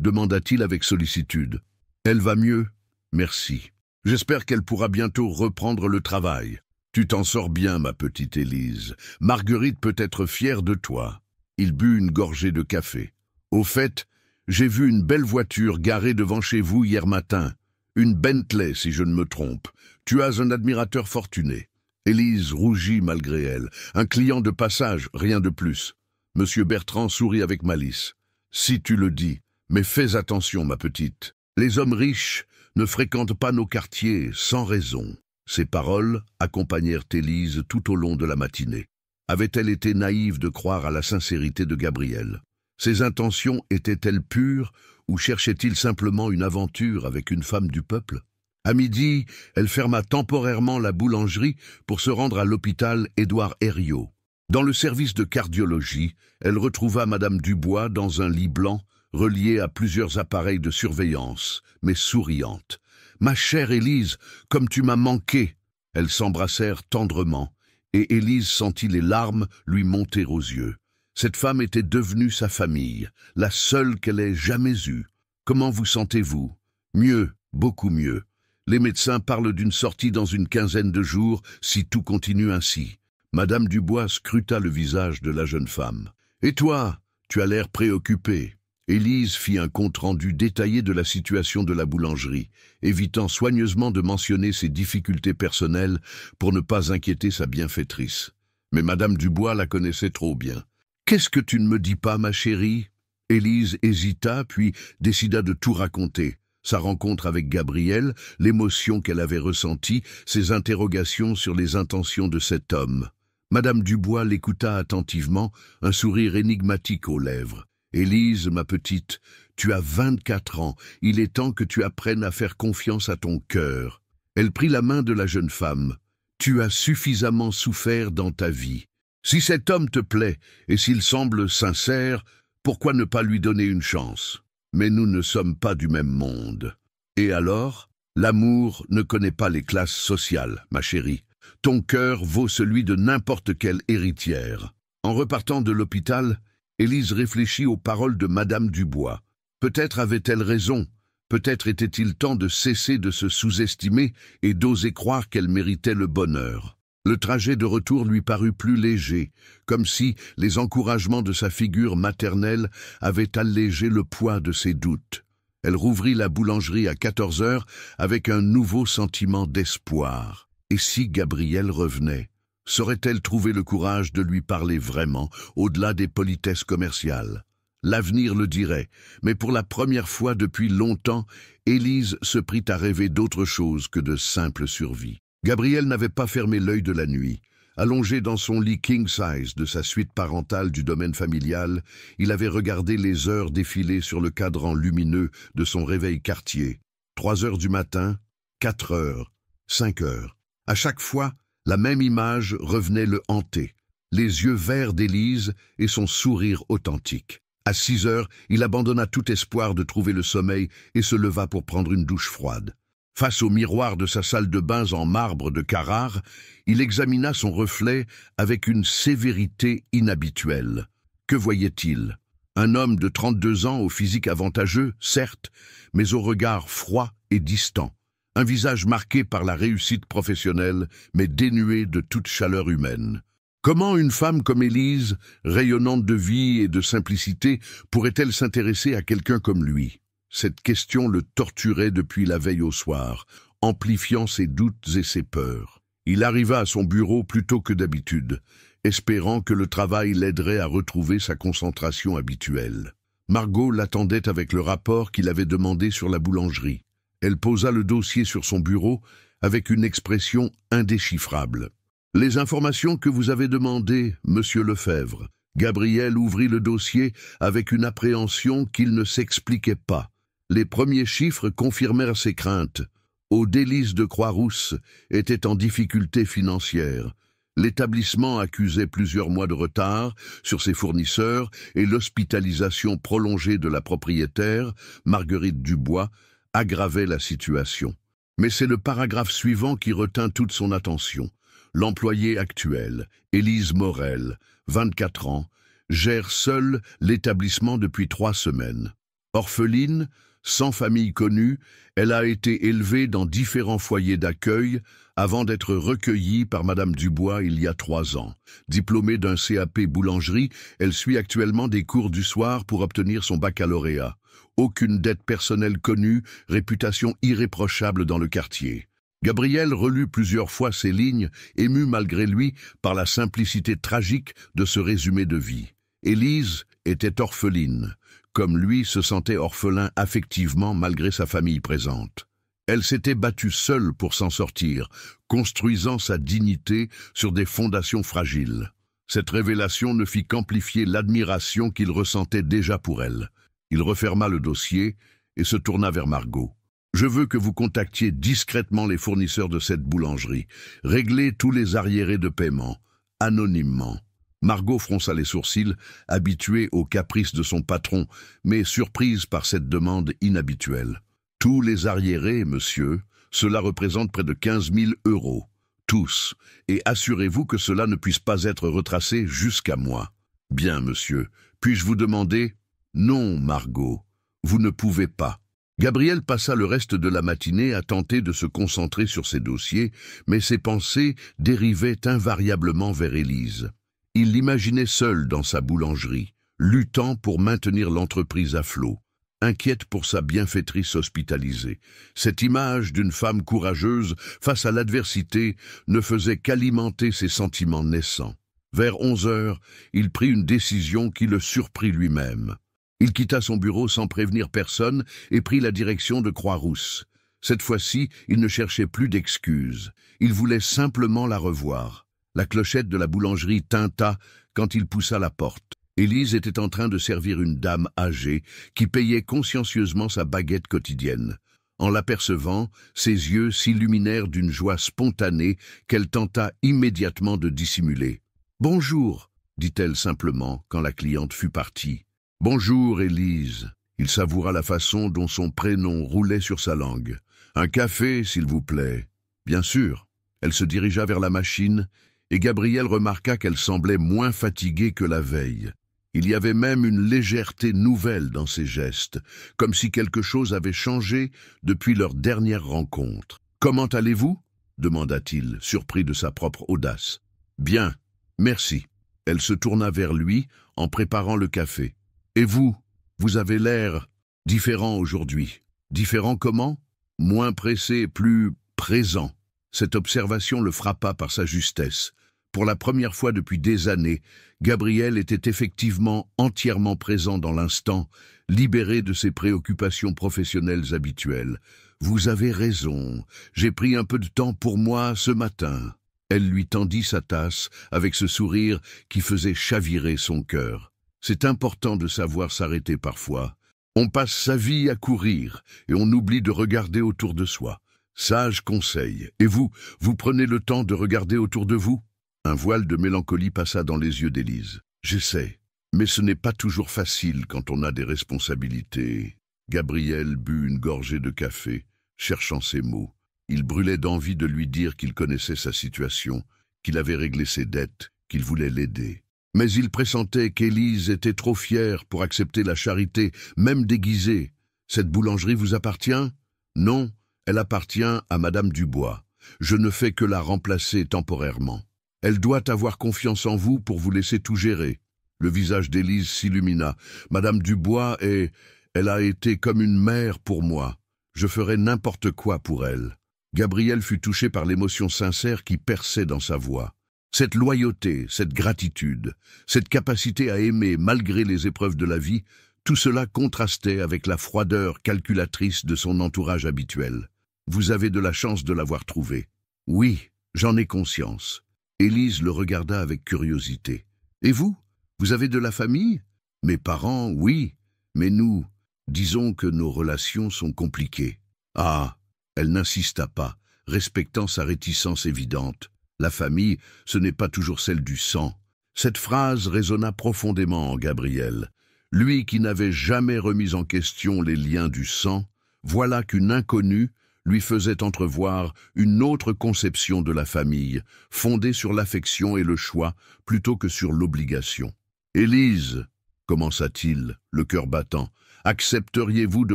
demanda-t-il avec sollicitude. « Elle va mieux, merci. J'espère qu'elle pourra bientôt reprendre le travail. Tu t'en sors bien, ma petite Élise. Marguerite peut être fière de toi. » Il but une gorgée de café. « Au fait, j'ai vu une belle voiture garée devant chez vous hier matin. Une Bentley, si je ne me trompe. Tu as un admirateur fortuné. » Élise rougit malgré elle. Un client de passage, rien de plus. Monsieur Bertrand sourit avec malice. « Si tu le dis, mais fais attention, ma petite. Les hommes riches ne fréquentent pas nos quartiers sans raison. » Ces paroles accompagnèrent Élise tout au long de la matinée. Avait-elle été naïve de croire à la sincérité de Gabriel? Ses intentions étaient-elles pures ou cherchait-il simplement une aventure avec une femme du peuple? À midi, elle ferma temporairement la boulangerie pour se rendre à l'hôpital Édouard Herriot. Dans le service de cardiologie, elle retrouva Madame Dubois dans un lit blanc, relié à plusieurs appareils de surveillance, mais souriante. « Ma chère Élise, comme tu m'as manqué !» Elles s'embrassèrent tendrement, et Élise sentit les larmes lui monter aux yeux. Cette femme était devenue sa famille, la seule qu'elle ait jamais eue. « Comment vous sentez-vous ?»« Mieux, beaucoup mieux. Les médecins parlent d'une sortie dans une quinzaine de jours, si tout continue ainsi. » Madame Dubois scruta le visage de la jeune femme. « Et toi, tu as l'air préoccupée. » Élise fit un compte-rendu détaillé de la situation de la boulangerie, évitant soigneusement de mentionner ses difficultés personnelles pour ne pas inquiéter sa bienfaitrice. Mais Madame Dubois la connaissait trop bien. « Qu'est-ce que tu ne me dis pas, ma chérie ?» Élise hésita, puis décida de tout raconter. Sa rencontre avec Gabriel, l'émotion qu'elle avait ressentie, ses interrogations sur les intentions de cet homme. Madame Dubois l'écouta attentivement, un sourire énigmatique aux lèvres. « Élise, ma petite, tu as 24 ans, il est temps que tu apprennes à faire confiance à ton cœur. » Elle prit la main de la jeune femme. « Tu as suffisamment souffert dans ta vie. Si cet homme te plaît, et s'il semble sincère, pourquoi ne pas lui donner une chance? Mais nous ne sommes pas du même monde. Et alors, l'amour ne connaît pas les classes sociales, ma chérie. Ton cœur vaut celui de n'importe quelle héritière. » En repartant de l'hôpital, Élise réfléchit aux paroles de Madame Dubois. Peut-être avait-elle raison, peut-être était-il temps de cesser de se sous-estimer et d'oser croire qu'elle méritait le bonheur. Le trajet de retour lui parut plus léger, comme si les encouragements de sa figure maternelle avaient allégé le poids de ses doutes. Elle rouvrit la boulangerie à 14 heures avec un nouveau sentiment d'espoir. Et si Gabriel revenait? Saurait-elle trouver le courage de lui parler vraiment, au-delà des politesses commerciales? L'avenir le dirait, mais pour la première fois depuis longtemps, Élise se prit à rêver d'autre chose que de simple survie. Gabriel n'avait pas fermé l'œil de la nuit. Allongé dans son lit king-size de sa suite parentale du domaine familial, il avait regardé les heures défiler sur le cadran lumineux de son réveil quartier. 3 heures du matin, 4 heures, 5 heures. À chaque fois, la même image revenait le hanter, les yeux verts d'Élise et son sourire authentique. À 6 heures, il abandonna tout espoir de trouver le sommeil et se leva pour prendre une douche froide. Face au miroir de sa salle de bains en marbre de Carrare, il examina son reflet avec une sévérité inhabituelle. Que voyait-il? Un homme de 32 ans au physique avantageux, certes, mais au regard froid et distant. un visage marqué par la réussite professionnelle, mais dénué de toute chaleur humaine. Comment une femme comme Élise, rayonnante de vie et de simplicité, pourrait-elle s'intéresser à quelqu'un comme lui? Cette question le torturait depuis la veille au soir, amplifiant ses doutes et ses peurs. Il arriva à son bureau plus tôt que d'habitude, espérant que le travail l'aiderait à retrouver sa concentration habituelle. Margot l'attendait avec le rapport qu'il avait demandé sur la boulangerie. Elle posa le dossier sur son bureau avec une expression indéchiffrable. « Les informations que vous avez demandées, monsieur Lefebvre. » Gabriel ouvrit le dossier avec une appréhension qu'il ne s'expliquait pas. Les premiers chiffres confirmèrent ses craintes. Odélis de Croix-Rousse était en difficulté financière. L'établissement accusait plusieurs mois de retard sur ses fournisseurs et l'hospitalisation prolongée de la propriétaire, Marguerite Dubois, aggravait la situation. Mais c'est le paragraphe suivant qui retint toute son attention. L'employée actuelle, Élise Morel, 24 ans, gère seule l'établissement depuis 3 semaines. Orpheline, sans famille connue, elle a été élevée dans différents foyers d'accueil avant d'être recueillie par Madame Dubois il y a 3 ans. Diplômée d'un CAP boulangerie, elle suit actuellement des cours du soir pour obtenir son baccalauréat. Aucune dette personnelle connue, réputation irréprochable dans le quartier. Gabriel relut plusieurs fois ces lignes, ému malgré lui par la simplicité tragique de ce résumé de vie. Élise était orpheline, comme lui se sentait orphelin affectivement malgré sa famille présente. Elle s'était battue seule pour s'en sortir, construisant sa dignité sur des fondations fragiles. Cette révélation ne fit qu'amplifier l'admiration qu'il ressentait déjà pour elle. Il referma le dossier et se tourna vers Margot. « Je veux que vous contactiez discrètement les fournisseurs de cette boulangerie. Réglez tous les arriérés de paiement, anonymement. » Margot fronça les sourcils, habituée aux caprices de son patron, mais surprise par cette demande inhabituelle. « Tous les arriérés, monsieur, cela représente près de 15 000 €. Tous. Et assurez-vous que cela ne puisse pas être retracé jusqu'à moi. »« Bien, monsieur. Puis-je vous demander ?»« Non, Margot. Vous ne pouvez pas. » Gabriel passa le reste de la matinée à tenter de se concentrer sur ses dossiers, mais ses pensées dérivaient invariablement vers Élise. Il l'imaginait seul dans sa boulangerie, luttant pour maintenir l'entreprise à flot, inquiète pour sa bienfaitrice hospitalisée. Cette image d'une femme courageuse face à l'adversité ne faisait qu'alimenter ses sentiments naissants. Vers 11 heures, il prit une décision qui le surprit lui-même. Il quitta son bureau sans prévenir personne et prit la direction de Croix-Rousse. Cette fois-ci, il ne cherchait plus d'excuses. Il voulait simplement la revoir. La clochette de la boulangerie tinta quand il poussa la porte. Élise était en train de servir une dame âgée qui payait consciencieusement sa baguette quotidienne. En l'apercevant, ses yeux s'illuminèrent d'une joie spontanée qu'elle tenta immédiatement de dissimuler. « Bonjour », dit-elle simplement quand la cliente fut partie. « Bonjour, Élise. » Il savoura la façon dont son prénom roulait sur sa langue. « Un café, s'il vous plaît. »« Bien sûr. » Elle se dirigea vers la machine et Gabriel remarqua qu'elle semblait moins fatiguée que la veille. Il y avait même une légèreté nouvelle dans ses gestes, comme si quelque chose avait changé depuis leur dernière rencontre. « Comment allez-vous » demanda-t-il, surpris de sa propre audace. « Bien, merci. » Elle se tourna vers lui en préparant le café. « Et vous, vous avez l'air différent aujourd'hui. » « Différent comment ?»« Moins pressé, plus présent. » Cette observation le frappa par sa justesse. Pour la première fois depuis des années, Gabriel était effectivement entièrement présent dans l'instant, libéré de ses préoccupations professionnelles habituelles. « Vous avez raison, j'ai pris un peu de temps pour moi ce matin. » Elle lui tendit sa tasse avec ce sourire qui faisait chavirer son cœur. C'est important de savoir s'arrêter parfois. On passe sa vie à courir et on oublie de regarder autour de soi. Sage conseil. Et vous, vous prenez le temps de regarder autour de vous ? Un voile de mélancolie passa dans les yeux d'Élise. J'essaie, mais ce n'est pas toujours facile quand on a des responsabilités. Gabriel but une gorgée de café, cherchant ses mots. Il brûlait d'envie de lui dire qu'il connaissait sa situation, qu'il avait réglé ses dettes, qu'il voulait l'aider. Mais il pressentait qu'Élise était trop fière pour accepter la charité, même déguisée. « Cette boulangerie vous appartient ?»« Non, Elle appartient à Madame Dubois. Je ne fais que la remplacer temporairement. Elle doit avoir confiance en vous pour vous laisser tout gérer. Le visage d'Élise s'illumina. Madame Dubois elle a été comme une mère pour moi. Je ferai n'importe quoi pour elle. Gabriel fut touché par l'émotion sincère qui perçait dans sa voix. Cette loyauté, cette gratitude, cette capacité à aimer malgré les épreuves de la vie, tout cela contrastait avec la froideur calculatrice de son entourage habituel. Vous avez de la chance de l'avoir trouvé. Oui, j'en ai conscience. Élise le regarda avec curiosité. Et vous? Vous avez de la famille? Mes parents, oui, mais nous, disons que nos relations sont compliquées. Ah, elle n'insista pas, respectant sa réticence évidente. La famille, ce n'est pas toujours celle du sang. Cette phrase résonna profondément en Gabriel. Lui qui n'avait jamais remis en question les liens du sang, voilà qu'une inconnue lui faisait entrevoir une autre conception de la famille, fondée sur l'affection et le choix plutôt que sur l'obligation. « Élise, commença-t-il, le cœur battant, accepteriez-vous de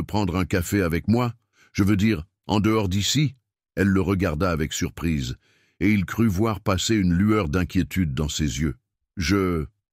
prendre un café avec moi? Je veux dire, en dehors d'ici ?» Elle le regarda avec surprise, et il crut voir passer une lueur d'inquiétude dans ses yeux.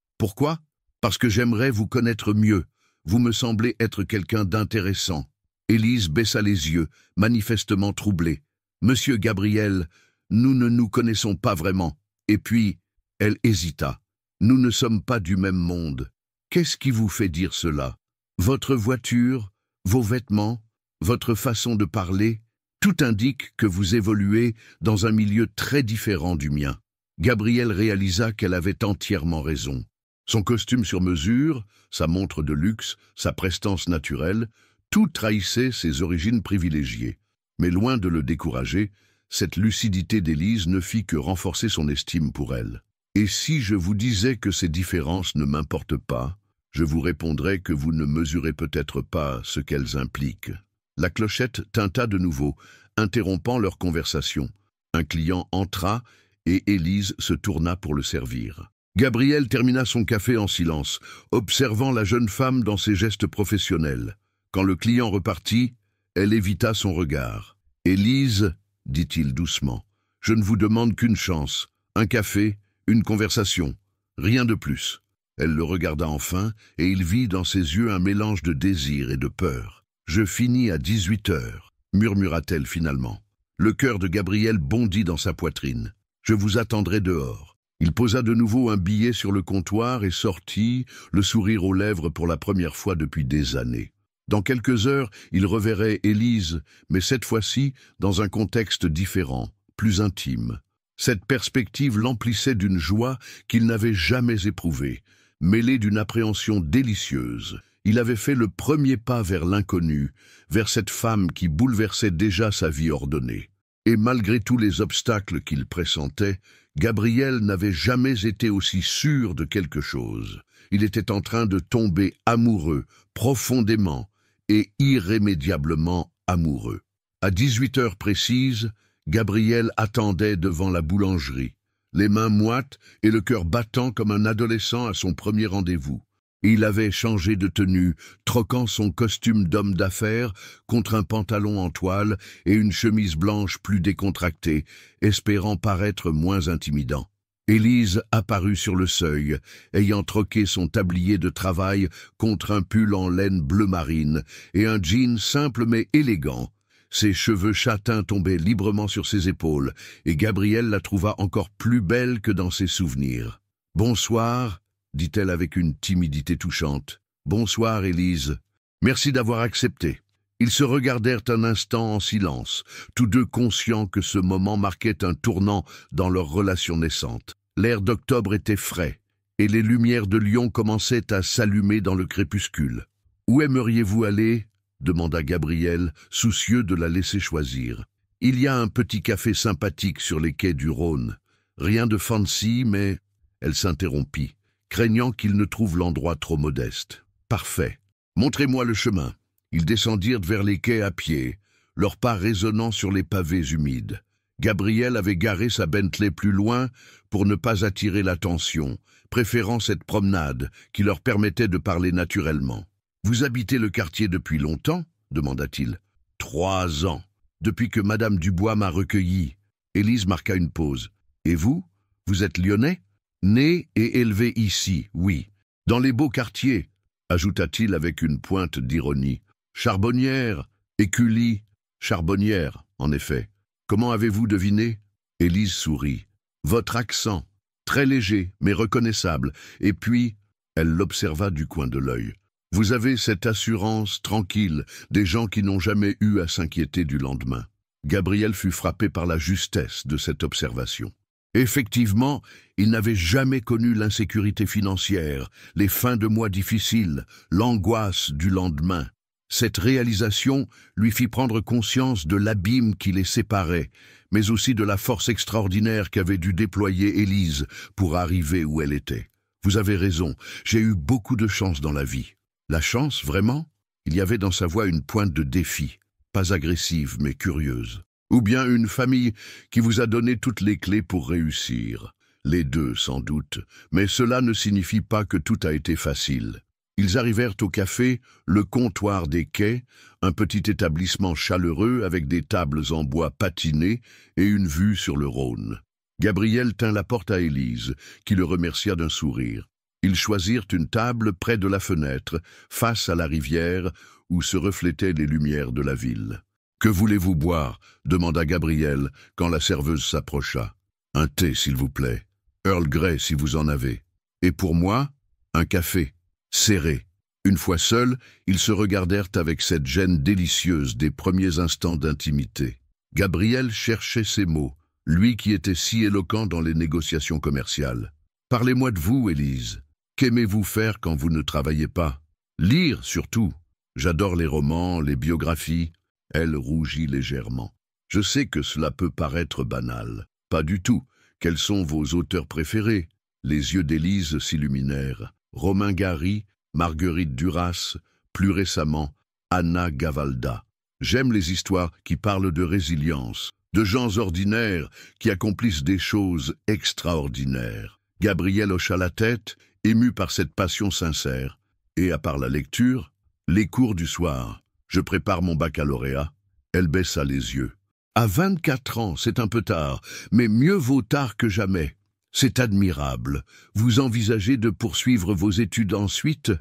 « Pourquoi? Parce que j'aimerais vous connaître mieux. Vous me semblez être quelqu'un d'intéressant. » Élise baissa les yeux, manifestement troublée. « Monsieur Gabriel, nous ne nous connaissons pas vraiment. » Et puis, elle hésita. « Nous ne sommes pas du même monde. Qu'est-ce qui vous fait dire cela? Votre voiture, vos vêtements, votre façon de parler, tout indique que vous évoluez dans un milieu très différent du mien. » Gabriel réalisa qu'elle avait entièrement raison. Son costume sur mesure, sa montre de luxe, sa prestance naturelle, tout trahissait ses origines privilégiées. Mais loin de le décourager, cette lucidité d'Élise ne fit que renforcer son estime pour elle. Et si je vous disais que ces différences ne m'importent pas, je vous répondrais que vous ne mesurez peut-être pas ce qu'elles impliquent. La clochette tinta de nouveau, interrompant leur conversation. Un client entra et Élise se tourna pour le servir. Gabriel termina son café en silence, observant la jeune femme dans ses gestes professionnels. Quand le client repartit, elle évita son regard. « Élise, dit-il doucement, je ne vous demande qu'une chance, un café, une conversation, rien de plus. » Elle le regarda enfin, et il vit dans ses yeux un mélange de désir et de peur. « Je finis à 18 heures, murmura-t-elle finalement. Le cœur de Gabriel bondit dans sa poitrine. « Je vous attendrai dehors. » Il posa de nouveau un billet sur le comptoir et sortit, le sourire aux lèvres pour la première fois depuis des années. Dans quelques heures, il reverrait Élise, mais cette fois-ci dans un contexte différent, plus intime. Cette perspective l'emplissait d'une joie qu'il n'avait jamais éprouvée, mêlée d'une appréhension délicieuse. Il avait fait le premier pas vers l'inconnu, vers cette femme qui bouleversait déjà sa vie ordonnée. Et malgré tous les obstacles qu'il pressentait, Gabriel n'avait jamais été aussi sûr de quelque chose. Il était en train de tomber amoureux, profondément et irrémédiablement amoureux. À 18 heures précises, Gabriel attendait devant la boulangerie, les mains moites et le cœur battant comme un adolescent à son premier rendez-vous. Il avait changé de tenue, troquant son costume d'homme d'affaires contre un pantalon en toile et une chemise blanche plus décontractée, espérant paraître moins intimidant. Élise apparut sur le seuil, ayant troqué son tablier de travail contre un pull en laine bleu marine et un jean simple mais élégant. Ses cheveux châtains tombaient librement sur ses épaules, et Gabriel la trouva encore plus belle que dans ses souvenirs. « Bonsoir », dit-elle avec une timidité touchante. « Bonsoir, Élise. Merci d'avoir accepté. » Ils se regardèrent un instant en silence, tous deux conscients que ce moment marquait un tournant dans leur relation naissante. L'air d'octobre était frais, et les lumières de Lyon commençaient à s'allumer dans le crépuscule. « Où aimeriez-vous aller ?» demanda Gabriel, soucieux de la laisser choisir. « Il y a un petit café sympathique sur les quais du Rhône. Rien de fancy, mais... » Elle s'interrompit, craignant qu'il ne trouve l'endroit trop modeste. « Parfait. Montrez-moi le chemin. » Ils descendirent vers les quais à pied, leurs pas résonnant sur les pavés humides. Gabriel avait garé sa Bentley plus loin pour ne pas attirer l'attention, préférant cette promenade qui leur permettait de parler naturellement. « Vous habitez le quartier depuis longtemps ?» demanda-t-il. « 3 ans. depuis que Madame Dubois m'a recueilli. » Élise marqua une pause. « Et vous? Vous êtes lyonnais? »« Né et élevé ici, oui. Dans les beaux quartiers, » ajouta-t-il avec une pointe d'ironie. « Charbonnière, Écully, Charbonnière, en effet. Comment avez-vous deviné ?» Élise sourit. « Votre accent, très léger, mais reconnaissable. Et puis, » elle l'observa du coin de l'œil. « Vous avez cette assurance tranquille des gens qui n'ont jamais eu à s'inquiéter du lendemain. » Gabriel fut frappé par la justesse de cette observation. Effectivement, il n'avait jamais connu l'insécurité financière, les fins de mois difficiles, l'angoisse du lendemain. Cette réalisation lui fit prendre conscience de l'abîme qui les séparait, mais aussi de la force extraordinaire qu'avait dû déployer Élise pour arriver où elle était. Vous avez raison, j'ai eu beaucoup de chance dans la vie. La chance, vraiment? Il y avait dans sa voix une pointe de défi, pas agressive mais curieuse. Ou bien une famille qui vous a donné toutes les clés pour réussir. Les deux, sans doute, mais cela ne signifie pas que tout a été facile. Ils arrivèrent au café, le comptoir des quais, un petit établissement chaleureux avec des tables en bois patiné et une vue sur le Rhône. Gabriel tint la porte à Élise, qui le remercia d'un sourire. Ils choisirent une table près de la fenêtre, face à la rivière, où se reflétaient les lumières de la ville. « Que voulez-vous boire » demanda Gabriel, quand la serveuse s'approcha. « Un thé, s'il vous plaît. Earl Grey, si vous en avez. Et pour moi, un café. Serré. » Une fois seuls, ils se regardèrent avec cette gêne délicieuse des premiers instants d'intimité. Gabriel cherchait ses mots, lui qui était si éloquent dans les négociations commerciales. « Parlez-moi de vous, Élise. Qu'aimez-vous faire quand vous ne travaillez pas? » « Lire, surtout. J'adore les romans, les biographies. » Elle rougit légèrement. « Je sais que cela peut paraître banal. Pas du tout. Quels sont vos auteurs préférés ?» Les yeux d'Élise s'illuminèrent. Romain Gary, Marguerite Duras, plus récemment, Anna Gavalda. J'aime les histoires qui parlent de résilience, de gens ordinaires qui accomplissent des choses extraordinaires. Gabriel hocha la tête, ému par cette passion sincère. Et à part la lecture, les cours du soir. Je prépare mon baccalauréat. Elle baissa les yeux. À 24 ans, c'est un peu tard, mais mieux vaut tard que jamais. C'est admirable. Vous envisagez de poursuivre vos études ensuite?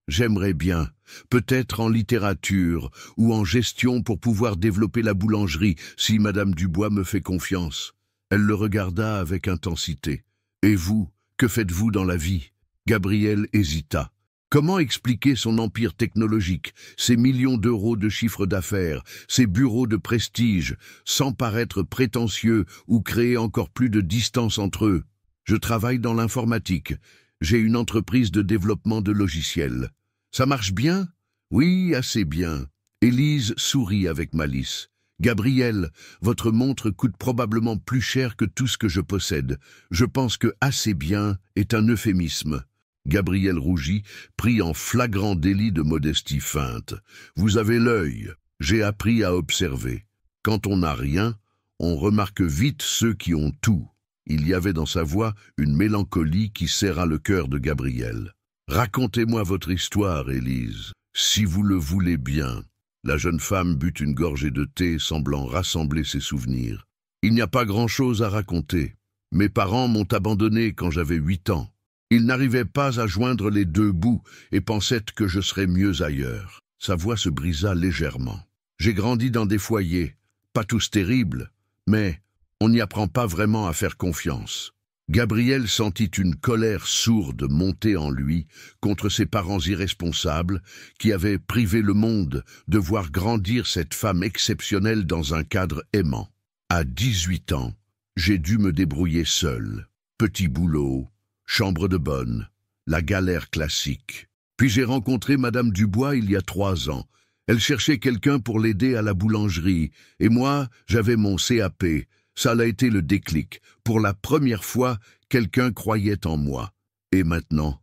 J'aimerais bien, peut-être en littérature ou en gestion pour pouvoir développer la boulangerie, si Madame Dubois me fait confiance. Elle le regarda avec intensité. Et vous, que faites-vous dans la vie? Gabriel hésita. Comment expliquer son empire technologique, ses millions d'euros de chiffre d'affaires, ses bureaux de prestige, sans paraître prétentieux ou créer encore plus de distance entre eux? Je travaille dans l'informatique. J'ai une entreprise de développement de logiciels. Ça marche bien? Oui, assez bien. Élise sourit avec malice. Gabriel, votre montre coûte probablement plus cher que tout ce que je possède. Je pense que assez bien est un euphémisme. Gabriel rougit, pris en flagrant délit de modestie feinte. Vous avez l'œil. J'ai appris à observer. Quand on n'a rien, on remarque vite ceux qui ont tout. Il y avait dans sa voix une mélancolie qui serra le cœur de Gabriel. « Racontez-moi votre histoire, Élise, si vous le voulez bien. » La jeune femme but une gorgée de thé, semblant rassembler ses souvenirs. « Il n'y a pas grand-chose à raconter. Mes parents m'ont abandonné quand j'avais 8 ans. Ils n'arrivaient pas à joindre les deux bouts et pensaient que je serais mieux ailleurs. » Sa voix se brisa légèrement. « J'ai grandi dans des foyers, pas tous terribles, mais on n'y apprend pas vraiment à faire confiance. » Gabriel sentit une colère sourde monter en lui contre ses parents irresponsables qui avaient privé le monde de voir grandir cette femme exceptionnelle dans un cadre aimant. À 18 ans, j'ai dû me débrouiller seul. Petit boulot, chambre de bonne, la galère classique. Puis j'ai rencontré Madame Dubois il y a 3 ans. Elle cherchait quelqu'un pour l'aider à la boulangerie, et moi, j'avais mon CAP. Ça a été le déclic. Pour la première fois, quelqu'un croyait en moi. Et maintenant,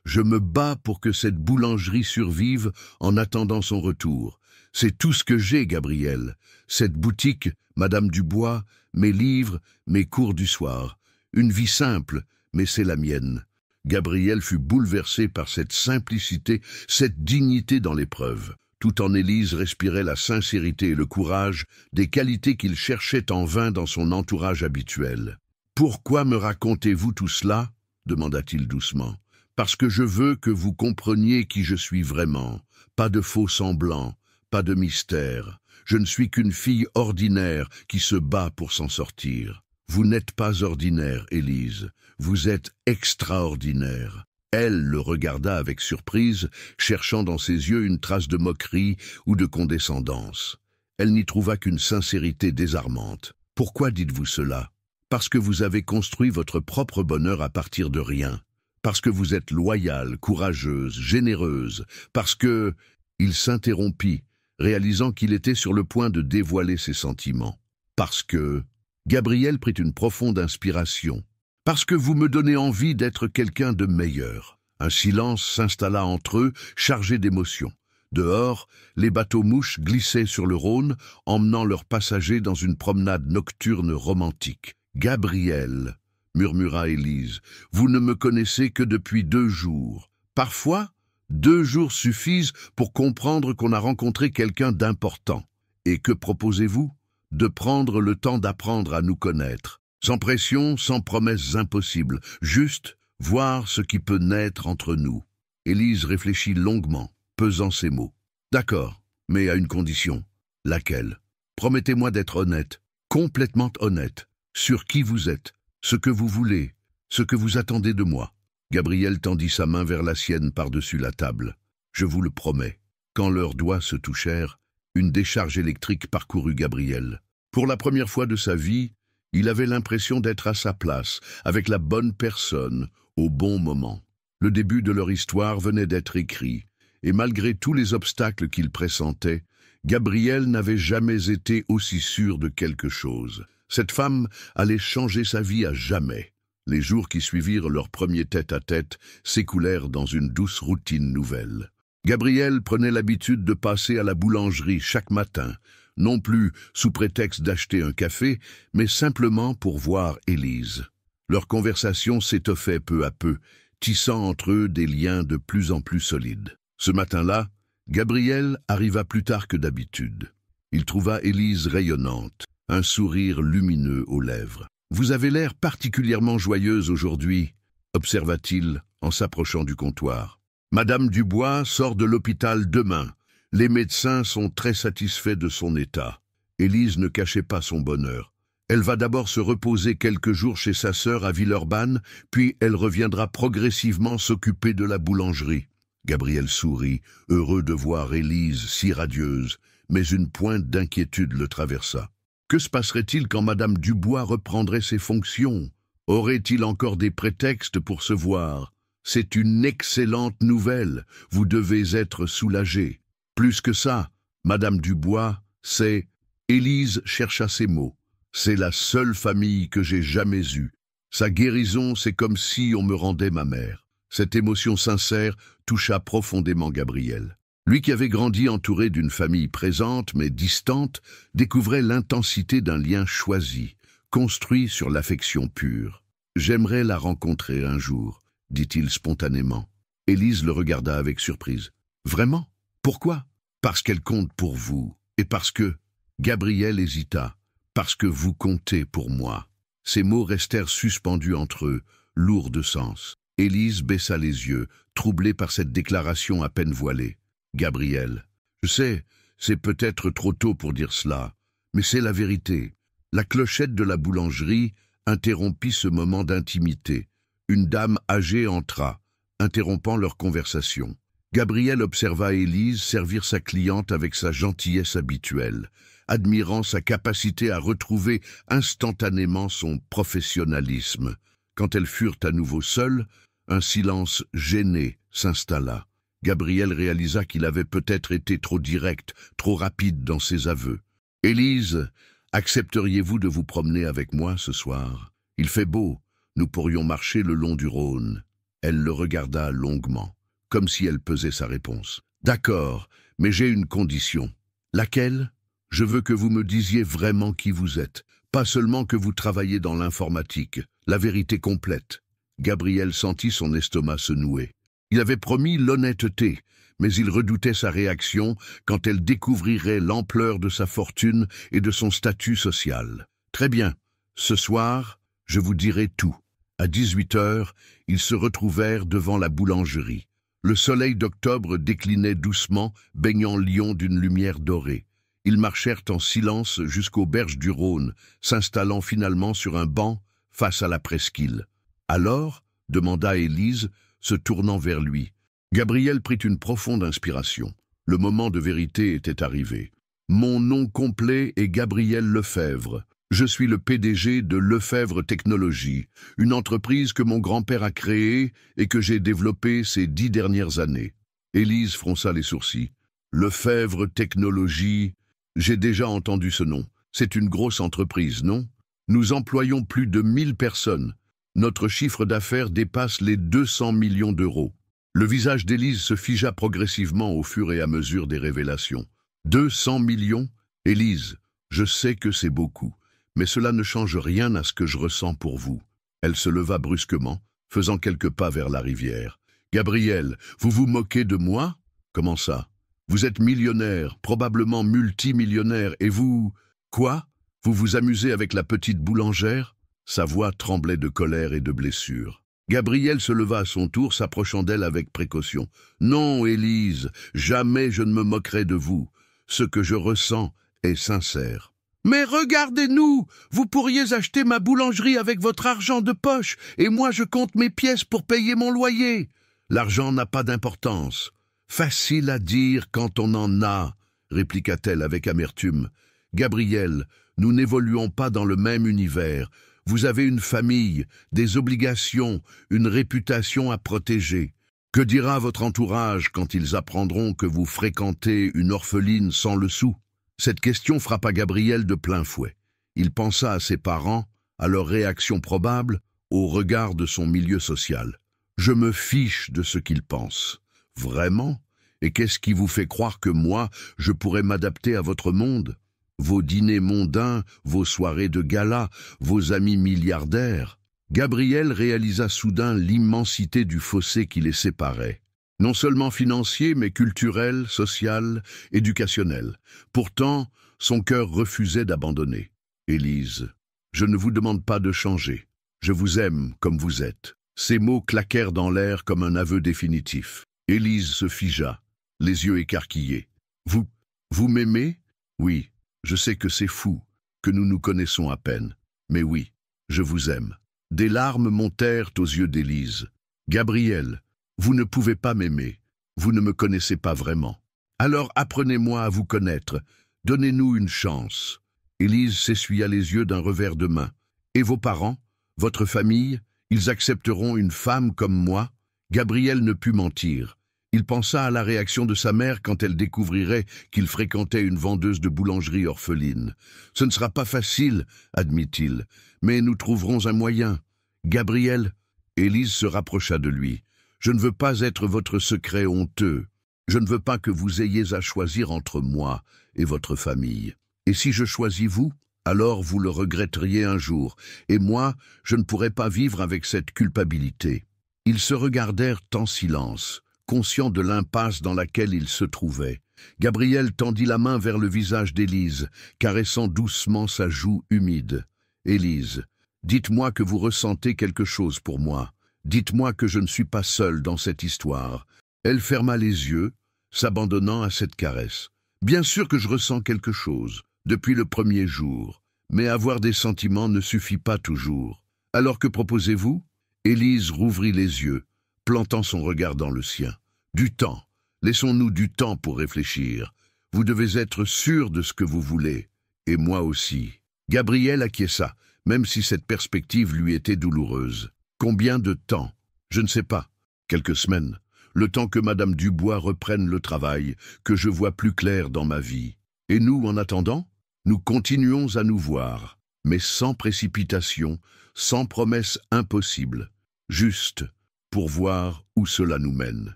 je me bats pour que cette boulangerie survive en attendant son retour. C'est tout ce que j'ai, Gabriel. Cette boutique, Madame Dubois, mes livres, mes cours du soir. Une vie simple, mais c'est la mienne. Gabriel fut bouleversé par cette simplicité, cette dignité dans l'épreuve. Tout en Élise respirait la sincérité et le courage, des qualités qu'il cherchait en vain dans son entourage habituel. « Pourquoi me racontez-vous tout cela ?» demanda-t-il doucement. « Parce que je veux que vous compreniez qui je suis vraiment. Pas de faux semblants, pas de mystère. Je ne suis qu'une fille ordinaire qui se bat pour s'en sortir. Vous n'êtes pas ordinaire, Élise. Vous êtes extraordinaire. » Elle le regarda avec surprise, cherchant dans ses yeux une trace de moquerie ou de condescendance. Elle n'y trouva qu'une sincérité désarmante. « Pourquoi dites-vous cela ? Parce que vous avez construit votre propre bonheur à partir de rien. Parce que vous êtes loyale, courageuse, généreuse. Parce que... » Il s'interrompit, réalisant qu'il était sur le point de dévoiler ses sentiments. « Parce que... » Gabrielle prit une profonde inspiration. « Parce que vous me donnez envie d'être quelqu'un de meilleur. » Un silence s'installa entre eux, chargé d'émotions. Dehors, les bateaux-mouches glissaient sur le Rhône, emmenant leurs passagers dans une promenade nocturne romantique. « Gabrielle, » murmura Élise, « vous ne me connaissez que depuis 2 jours. Parfois, 2 jours suffisent pour comprendre qu'on a rencontré quelqu'un d'important. Et que proposez-vous ? De prendre le temps d'apprendre à nous connaître. Sans pression, sans promesses impossibles, juste voir ce qui peut naître entre nous. » Élise réfléchit longuement, pesant ses mots. « D'accord, mais à une condition. Laquelle ? Promettez-moi d'être honnête, complètement honnête, sur qui vous êtes, ce que vous voulez, ce que vous attendez de moi. » Gabrielle tendit sa main vers la sienne par-dessus la table. « Je vous le promets. » Quand leurs doigts se touchèrent, une décharge électrique parcourut Gabrielle. Pour la première fois de sa vie, il avait l'impression d'être à sa place, avec la bonne personne, au bon moment. Le début de leur histoire venait d'être écrit, et malgré tous les obstacles qu'il pressentait, Gabrielle n'avait jamais été aussi sûre de quelque chose. Cette femme allait changer sa vie à jamais. Les jours qui suivirent leur premier tête-à-tête s'écoulèrent dans une douce routine nouvelle. Gabrielle prenait l'habitude de passer à la boulangerie chaque matin, non plus sous prétexte d'acheter un café, mais simplement pour voir Élise. Leur conversation s'étoffait peu à peu, tissant entre eux des liens de plus en plus solides. Ce matin-là, Gabrielle arriva plus tard que d'habitude. Il trouva Élise rayonnante, un sourire lumineux aux lèvres. « Vous avez l'air particulièrement joyeuse aujourd'hui, » observa-t-il en s'approchant du comptoir. « Madame Dubois sort de l'hôpital demain. Les médecins sont très satisfaits de son état. » Élise ne cachait pas son bonheur. Elle va d'abord se reposer quelques jours chez sa sœur à Villeurbanne, puis elle reviendra progressivement s'occuper de la boulangerie. Gabriel sourit, heureux de voir Élise si radieuse, mais une pointe d'inquiétude le traversa. Que se passerait-il quand Madame Dubois reprendrait ses fonctions? Aurait-il encore des prétextes pour se voir? C'est une excellente nouvelle, vous devez être soulagé. Plus que ça, Madame Dubois, c'est... Élise chercha ses mots. C'est la seule famille que j'ai jamais eue. Sa guérison, c'est comme si on me rendait ma mère. Cette émotion sincère toucha profondément Gabriel. Lui qui avait grandi entouré d'une famille présente mais distante, découvrait l'intensité d'un lien choisi, construit sur l'affection pure. « J'aimerais la rencontrer un jour », dit-il spontanément. Élise le regarda avec surprise. « Vraiment ? Pourquoi ? » « Parce qu'elle compte pour vous, et parce que... » Gabriel hésita. « Parce que vous comptez pour moi. » Ces mots restèrent suspendus entre eux, lourds de sens. Élise baissa les yeux, troublée par cette déclaration à peine voilée. « Gabriel, je sais, c'est peut-être trop tôt pour dire cela, mais c'est la vérité. » La clochette de la boulangerie interrompit ce moment d'intimité. Une dame âgée entra, interrompant leur conversation. Gabriel observa Élise servir sa cliente avec sa gentillesse habituelle, admirant sa capacité à retrouver instantanément son professionnalisme. Quand elles furent à nouveau seules, un silence gêné s'installa. Gabriel réalisa qu'il avait peut-être été trop direct, trop rapide dans ses aveux. « Élise, accepteriez-vous de vous promener avec moi ce soir? Il fait beau, nous pourrions marcher le long du Rhône. » Elle le regarda longuement, comme si elle pesait sa réponse. « D'accord, mais j'ai une condition. » « Laquelle ? Je veux que vous me disiez vraiment qui vous êtes, pas seulement que vous travaillez dans l'informatique, la vérité complète. » Gabriel sentit son estomac se nouer. Il avait promis l'honnêteté, mais il redoutait sa réaction quand elle découvrirait l'ampleur de sa fortune et de son statut social. Très bien, ce soir, je vous dirai tout. À 18 heures, ils se retrouvèrent devant la boulangerie. Le soleil d'octobre déclinait doucement, baignant Lyon d'une lumière dorée. Ils marchèrent en silence jusqu'aux berges du Rhône, s'installant finalement sur un banc face à la presqu'île. « Alors ?» demanda Élise, se tournant vers lui. Gabriel prit une profonde inspiration. Le moment de vérité était arrivé. « Mon nom complet est Gabriel Lefebvre. Je suis le PDG de Lefebvre Technologies, une entreprise que mon grand-père a créée et que j'ai développée ces 10 dernières années. » Élise fronça les sourcils. « Lefebvre Technologies, j'ai déjà entendu ce nom. C'est une grosse entreprise, non? Nous employons plus de 1000 personnes. Notre chiffre d'affaires dépasse les 200 millions d'euros. » Le visage d'Élise se figea progressivement au fur et à mesure des révélations. 200 millions? Élise, je sais que c'est beaucoup, mais cela ne change rien à ce que je ressens pour vous. Elle se leva brusquement, faisant quelques pas vers la rivière. Gabriel, vous vous moquez de moi? Comment ça? Vous êtes millionnaire, probablement multimillionnaire, et vous... Quoi? Vous vous amusez avec la petite boulangère? Sa voix tremblait de colère et de blessure. Gabriel se leva à son tour, s'approchant d'elle avec précaution. « Non, Élise, jamais je ne me moquerai de vous. Ce que je ressens est sincère. »« Mais regardez-nous! Vous pourriez acheter ma boulangerie avec votre argent de poche, et moi je compte mes pièces pour payer mon loyer. »« L'argent n'a pas d'importance. Facile à dire quand on en a, » répliqua-t-elle avec amertume. « Gabriel, nous n'évoluons pas dans le même univers. Vous avez une famille, des obligations, une réputation à protéger. Que dira votre entourage quand ils apprendront que vous fréquentez une orpheline sans le sou? » Cette question frappa Gabriel de plein fouet. Il pensa à ses parents, à leur réaction probable, au regard de son milieu social. « Je me fiche de ce qu'ils pensent. » Vraiment? Et qu'est-ce qui vous fait croire que moi, je pourrais m'adapter à votre monde? Vos dîners mondains, vos soirées de gala, vos amis milliardaires. Gabriel réalisa soudain l'immensité du fossé qui les séparait. Non seulement financier, mais culturel, social, éducationnel. Pourtant, son cœur refusait d'abandonner. « Élise, je ne vous demande pas de changer. Je vous aime comme vous êtes. » Ces mots claquèrent dans l'air comme un aveu définitif. Élise se figea, les yeux écarquillés. « Vous m'aimez? » ?»« Oui. Je sais que c'est fou, que nous nous connaissons à peine. Mais oui, je vous aime. » Des larmes montèrent aux yeux d'Élise. « Gabriel, vous ne pouvez pas m'aimer. Vous ne me connaissez pas vraiment. Alors apprenez-moi à vous connaître. Donnez-nous une chance. » Élise s'essuya les yeux d'un revers de main. « Et vos parents, votre famille, ils accepteront une femme comme moi ?» Gabriel ne put mentir. Il pensa à la réaction de sa mère quand elle découvrirait qu'il fréquentait une vendeuse de boulangerie orpheline. « Ce ne sera pas facile, » admit-il, « mais nous trouverons un moyen. » « Gabriel ?» Élise se rapprocha de lui. « Je ne veux pas être votre secret honteux. Je ne veux pas que vous ayez à choisir entre moi et votre famille. Et si je choisis vous, alors vous le regretteriez un jour, et moi, je ne pourrais pas vivre avec cette culpabilité. » Ils se regardèrent en silence, conscients de l'impasse dans laquelle ils se trouvaient. Gabriel tendit la main vers le visage d'Élise, caressant doucement sa joue humide. « Élise, dites-moi que vous ressentez quelque chose pour moi. Dites-moi que je ne suis pas seul dans cette histoire. » Elle ferma les yeux, s'abandonnant à cette caresse. « Bien sûr que je ressens quelque chose, depuis le premier jour. Mais avoir des sentiments ne suffit pas toujours. Alors que proposez-vous » Élise rouvrit les yeux, plantant son regard dans le sien. « Du temps. Laissons-nous du temps pour réfléchir. Vous devez être sûr de ce que vous voulez. Et moi aussi. » Gabriel acquiesça, même si cette perspective lui était douloureuse. « Combien de temps? Je ne sais pas. Quelques semaines. Le temps que Madame Dubois reprenne le travail, que je vois plus clair dans ma vie. Et nous, en attendant, nous continuons à nous voir, mais sans précipitation, sans promesse impossible. Juste pour voir où cela nous mène. »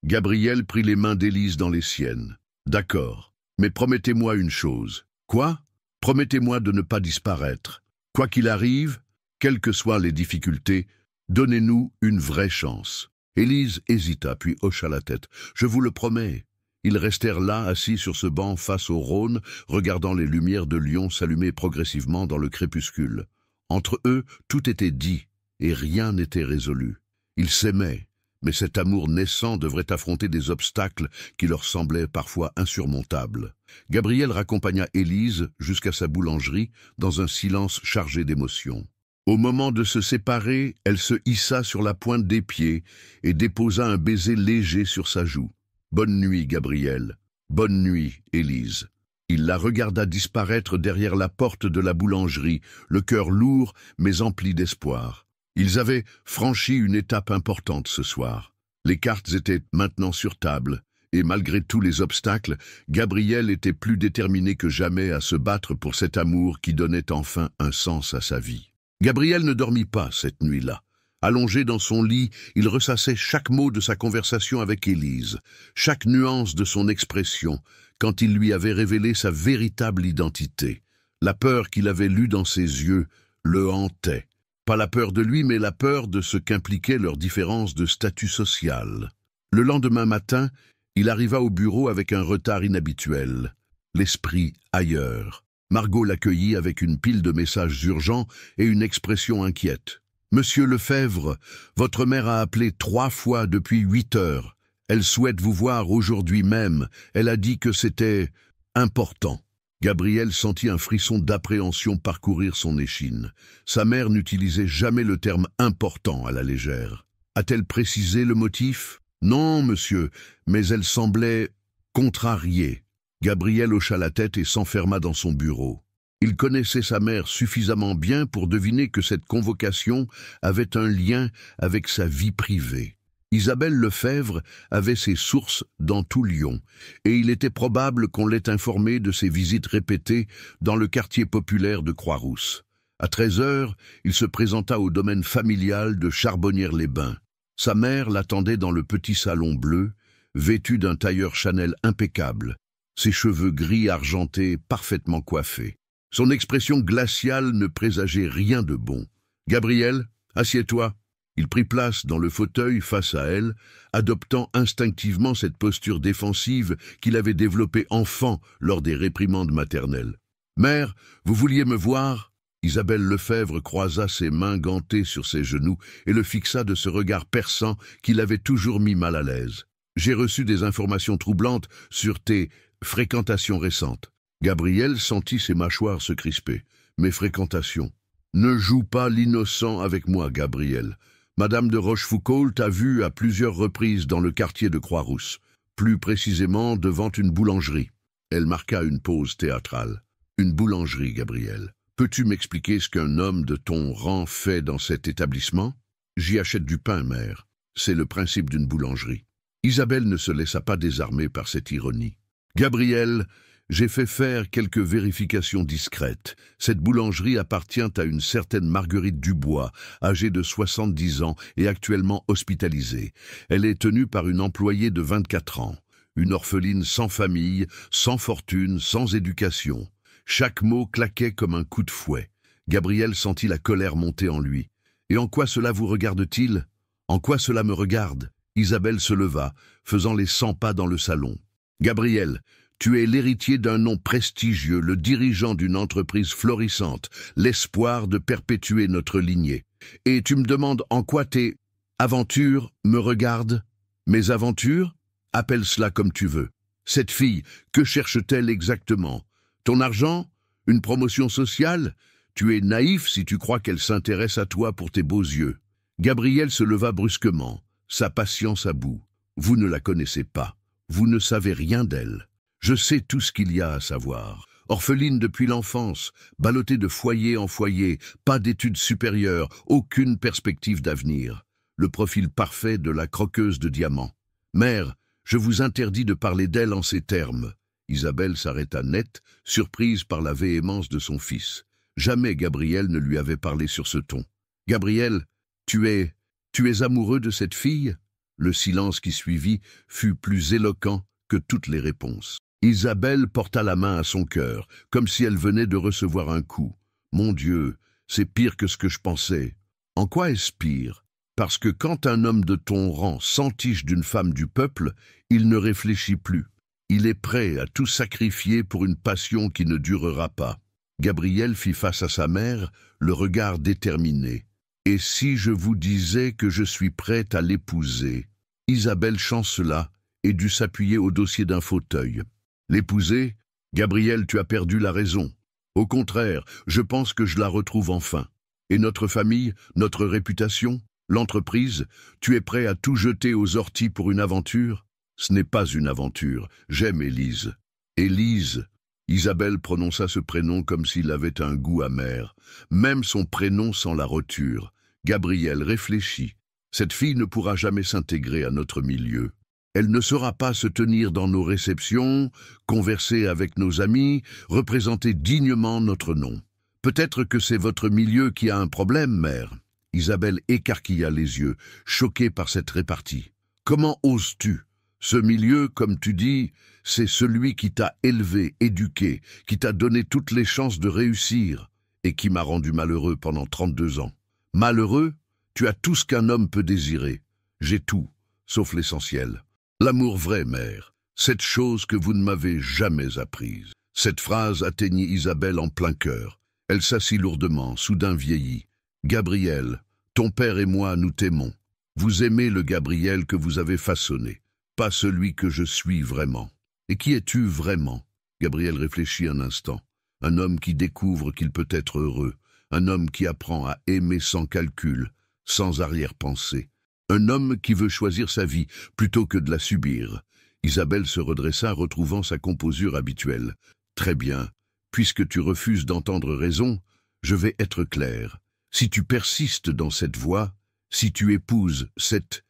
Gabriel prit les mains d'Élise dans les siennes. « D'accord, mais promettez-moi une chose. »« Quoi ? » ?»« Promettez-moi de ne pas disparaître. Quoi qu'il arrive, quelles que soient les difficultés, donnez-nous une vraie chance. » Élise hésita, puis hocha la tête. « Je vous le promets. » Ils restèrent là, assis sur ce banc face au Rhône, regardant les lumières de Lyon s'allumer progressivement dans le crépuscule. Entre eux, tout était dit, et rien n'était résolu. Ils s'aimaient, mais cet amour naissant devrait affronter des obstacles qui leur semblaient parfois insurmontables. Gabriel raccompagna Élise jusqu'à sa boulangerie, dans un silence chargé d'émotions. Au moment de se séparer, elle se hissa sur la pointe des pieds et déposa un baiser léger sur sa joue. « Bonne nuit, Gabriel. Bonne nuit, Élise. » Il la regarda disparaître derrière la porte de la boulangerie, le cœur lourd mais empli d'espoir. Ils avaient franchi une étape importante ce soir. Les cartes étaient maintenant sur table, et malgré tous les obstacles, Gabriel était plus déterminé que jamais à se battre pour cet amour qui donnait enfin un sens à sa vie. Gabriel ne dormit pas cette nuit-là. Allongé dans son lit, il ressassait chaque mot de sa conversation avec Élise, chaque nuance de son expression, quand il lui avait révélé sa véritable identité. La peur qu'il avait lue dans ses yeux le hantait. Pas la peur de lui, mais la peur de ce qu'impliquait leur différence de statut social. Le lendemain matin, il arriva au bureau avec un retard inhabituel, l'esprit ailleurs. Margot l'accueillit avec une pile de messages urgents et une expression inquiète. « Monsieur Lefebvre, votre mère a appelé 3 fois depuis 8 heures. Elle souhaite vous voir aujourd'hui même. Elle a dit que c'était important. » Gabriel sentit un frisson d'appréhension parcourir son échine. Sa mère n'utilisait jamais le terme « important » à la légère. A-t-elle précisé le motif? Non, monsieur, mais elle semblait contrariée. Gabriel hocha la tête et s'enferma dans son bureau. Il connaissait sa mère suffisamment bien pour deviner que cette convocation avait un lien avec sa vie privée. Isabelle Lefebvre avait ses sources dans tout Lyon, et il était probable qu'on l'ait informée de ses visites répétées dans le quartier populaire de Croix-Rousse. À 13 heures, il se présenta au domaine familial de Charbonnières-les-Bains. Sa mère l'attendait dans le petit salon bleu, vêtu d'un tailleur Chanel impeccable, ses cheveux gris argentés parfaitement coiffés. Son expression glaciale ne présageait rien de bon. « Gabriel, assieds-toi !» Il prit place dans le fauteuil face à elle, adoptant instinctivement cette posture défensive qu'il avait développée enfant lors des réprimandes maternelles. « Mère, vous vouliez me voir ?» Isabelle Lefebvre croisa ses mains gantées sur ses genoux et le fixa de ce regard perçant qui l'avait toujours mis mal à l'aise. « J'ai reçu des informations troublantes sur tes fréquentations récentes. » Gabriel sentit ses mâchoires se crisper. « Mes fréquentations. Ne joue pas l'innocent avec moi, Gabriel. Madame de Rochefoucauld t'a vu à plusieurs reprises dans le quartier de Croix-Rousse, plus précisément devant une boulangerie. » Elle marqua une pause théâtrale. « Une boulangerie, Gabriel. Peux-tu m'expliquer ce qu'un homme de ton rang fait dans cet établissement? »« J'y achète du pain, mère. C'est le principe d'une boulangerie. » Isabelle ne se laissa pas désarmer par cette ironie. « Gabriel, j'ai fait faire quelques vérifications discrètes. Cette boulangerie appartient à une certaine Marguerite Dubois, âgée de 70 ans et actuellement hospitalisée. Elle est tenue par une employée de 24 ans, une orpheline sans famille, sans fortune, sans éducation. » Chaque mot claquait comme un coup de fouet. Gabriel sentit la colère monter en lui. « Et en quoi cela vous regarde-t-il? En quoi cela me regarde ?» Isabelle se leva, faisant les 100 pas dans le salon. « Gabriel, tu es l'héritier d'un nom prestigieux, le dirigeant d'une entreprise florissante, l'espoir de perpétuer notre lignée. Et tu me demandes en quoi tes aventures me regardent? Mes aventures? Appelle cela comme tu veux. Cette fille, que cherche-t-elle exactement? Ton argent? Une promotion sociale? Tu es naïf si tu crois qu'elle s'intéresse à toi pour tes beaux yeux. » Gabriel se leva brusquement, sa patience à bout. « Vous ne la connaissez pas. Vous ne savez rien d'elle. Je sais tout ce qu'il y a à savoir. Orpheline depuis l'enfance, ballottée de foyer en foyer, pas d'études supérieures, aucune perspective d'avenir. Le profil parfait de la croqueuse de diamants. Mère, je vous interdis de parler d'elle en ces termes. » Isabelle s'arrêta net, surprise par la véhémence de son fils. Jamais Gabriel ne lui avait parlé sur ce ton. « Gabriel, tu es amoureux de cette fille ?» Le silence qui suivit fut plus éloquent que toutes les réponses. Isabelle porta la main à son cœur, comme si elle venait de recevoir un coup. « Mon Dieu, c'est pire que ce que je pensais. » « En quoi est-ce pire ?» Parce que quand un homme de ton rang s'entiche d'une femme du peuple, il ne réfléchit plus. Il est prêt à tout sacrifier pour une passion qui ne durera pas. Gabriel fit face à sa mère, le regard déterminé. « Et si je vous disais que je suis prête à l'épouser ?» Isabelle chancela et dut s'appuyer au dossier d'un fauteuil. « L'épouser? Gabriel, tu as perdu la raison. Au contraire, je pense que je la retrouve enfin. Et notre famille, notre réputation, l'entreprise, tu es prêt à tout jeter aux orties pour une aventure? Ce n'est pas une aventure, j'aime Élise. » Élise. Isabelle prononça ce prénom comme s'il avait un goût amer. Même son prénom sent la roture. Gabriel réfléchit. Cette fille ne pourra jamais s'intégrer à notre milieu. Elle ne saura pas se tenir dans nos réceptions, converser avec nos amis, représenter dignement notre nom. Peut-être que c'est votre milieu qui a un problème, mère. Isabelle écarquilla les yeux, choquée par cette répartie. Comment oses-tu? Ce milieu, comme tu dis, c'est celui qui t'a élevé, éduqué, qui t'a donné toutes les chances de réussir et qui m'a rendu malheureux pendant 32 ans. Malheureux? Tu as tout ce qu'un homme peut désirer. J'ai tout, sauf l'essentiel. L'amour vrai, mère, cette chose que vous ne m'avez jamais apprise. Cette phrase atteignit Isabelle en plein cœur. Elle s'assit lourdement, soudain vieillie. Gabriel, ton père et moi, nous t'aimons. Vous aimez le Gabriel que vous avez façonné, pas celui que je suis vraiment. Et qui es-tu vraiment? Gabriel réfléchit un instant. Un homme qui découvre qu'il peut être heureux. Un homme qui apprend à aimer sans calcul, sans arrière-pensée. Un homme qui veut choisir sa vie plutôt que de la subir. Isabelle se redressa, retrouvant sa composure habituelle. Très bien. Puisque tu refuses d'entendre raison, je vais être clair. Si tu persistes dans cette voie, si tu épouses cette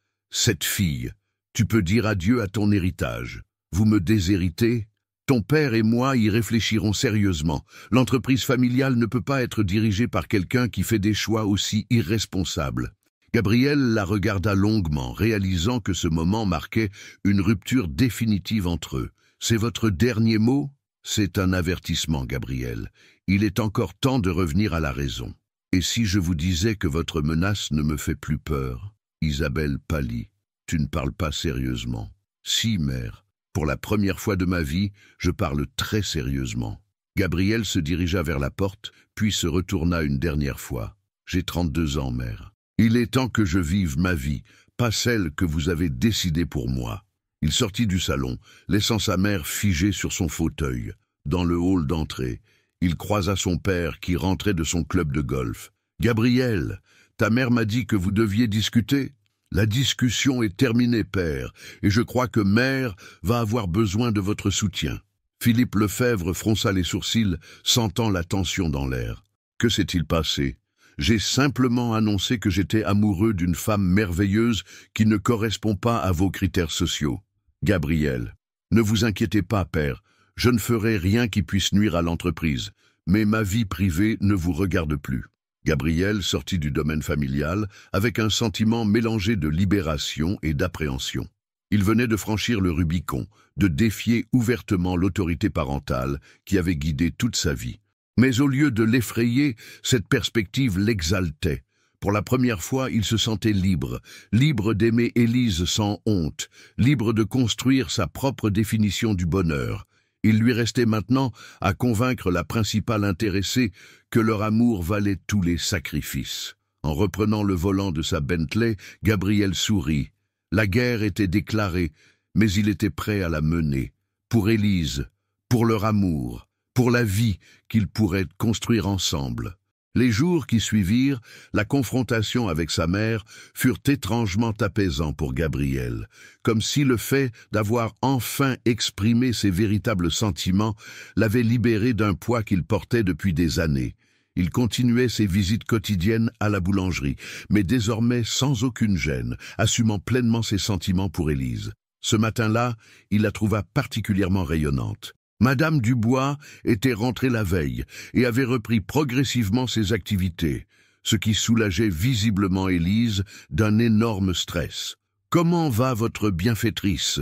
fille, tu peux dire adieu à ton héritage. Vous me déshéritez? Ton père et moi y réfléchirons sérieusement. L'entreprise familiale ne peut pas être dirigée par quelqu'un qui fait des choix aussi irresponsables. Gabriel la regarda longuement, réalisant que ce moment marquait une rupture définitive entre eux. « C'est votre dernier mot ?» C'est un avertissement, Gabriel. Il est encore temps de revenir à la raison. Et si je vous disais que votre menace ne me fait plus peur? Isabelle pâlit. Tu ne parles pas sérieusement. Si, mère. Pour la première fois de ma vie, je parle très sérieusement. Gabriel se dirigea vers la porte, puis se retourna une dernière fois. J'ai 32 ans, mère. Il est temps que je vive ma vie, pas celle que vous avez décidée pour moi. Il sortit du salon, laissant sa mère figée sur son fauteuil. Dans le hall d'entrée, il croisa son père qui rentrait de son club de golf. « Gabriel, ta mère m'a dit que vous deviez discuter. » « La discussion est terminée, père, et je crois que mère va avoir besoin de votre soutien. » Philippe Lefebvre fronça les sourcils, sentant la tension dans l'air. « Que s'est-il passé? J'ai simplement annoncé que j'étais amoureux d'une femme merveilleuse qui ne correspond pas à vos critères sociaux. » Gabriel, ne vous inquiétez pas, père, je ne ferai rien qui puisse nuire à l'entreprise, mais ma vie privée ne vous regarde plus. Gabriel sortit du domaine familial avec un sentiment mélangé de libération et d'appréhension. Il venait de franchir le Rubicon, de défier ouvertement l'autorité parentale qui avait guidé toute sa vie. Mais au lieu de l'effrayer, cette perspective l'exaltait. Pour la première fois, il se sentait libre, libre d'aimer Élise sans honte, libre de construire sa propre définition du bonheur. Il lui restait maintenant à convaincre la principale intéressée que leur amour valait tous les sacrifices. En reprenant le volant de sa Bentley, Gabriel sourit. La guerre était déclarée, mais il était prêt à la mener. Pour Élise, pour leur amour, pour la vie qu'ils pourraient construire ensemble. Les jours qui suivirent, la confrontation avec sa mère furent étrangement apaisants pour Gabriel, comme si le fait d'avoir enfin exprimé ses véritables sentiments l'avait libéré d'un poids qu'il portait depuis des années. Il continuait ses visites quotidiennes à la boulangerie, mais désormais sans aucune gêne, assumant pleinement ses sentiments pour Élise. Ce matin-là, il la trouva particulièrement rayonnante. Madame Dubois était rentrée la veille et avait repris progressivement ses activités, ce qui soulageait visiblement Élise d'un énorme stress. « Comment va votre bienfaitrice ?»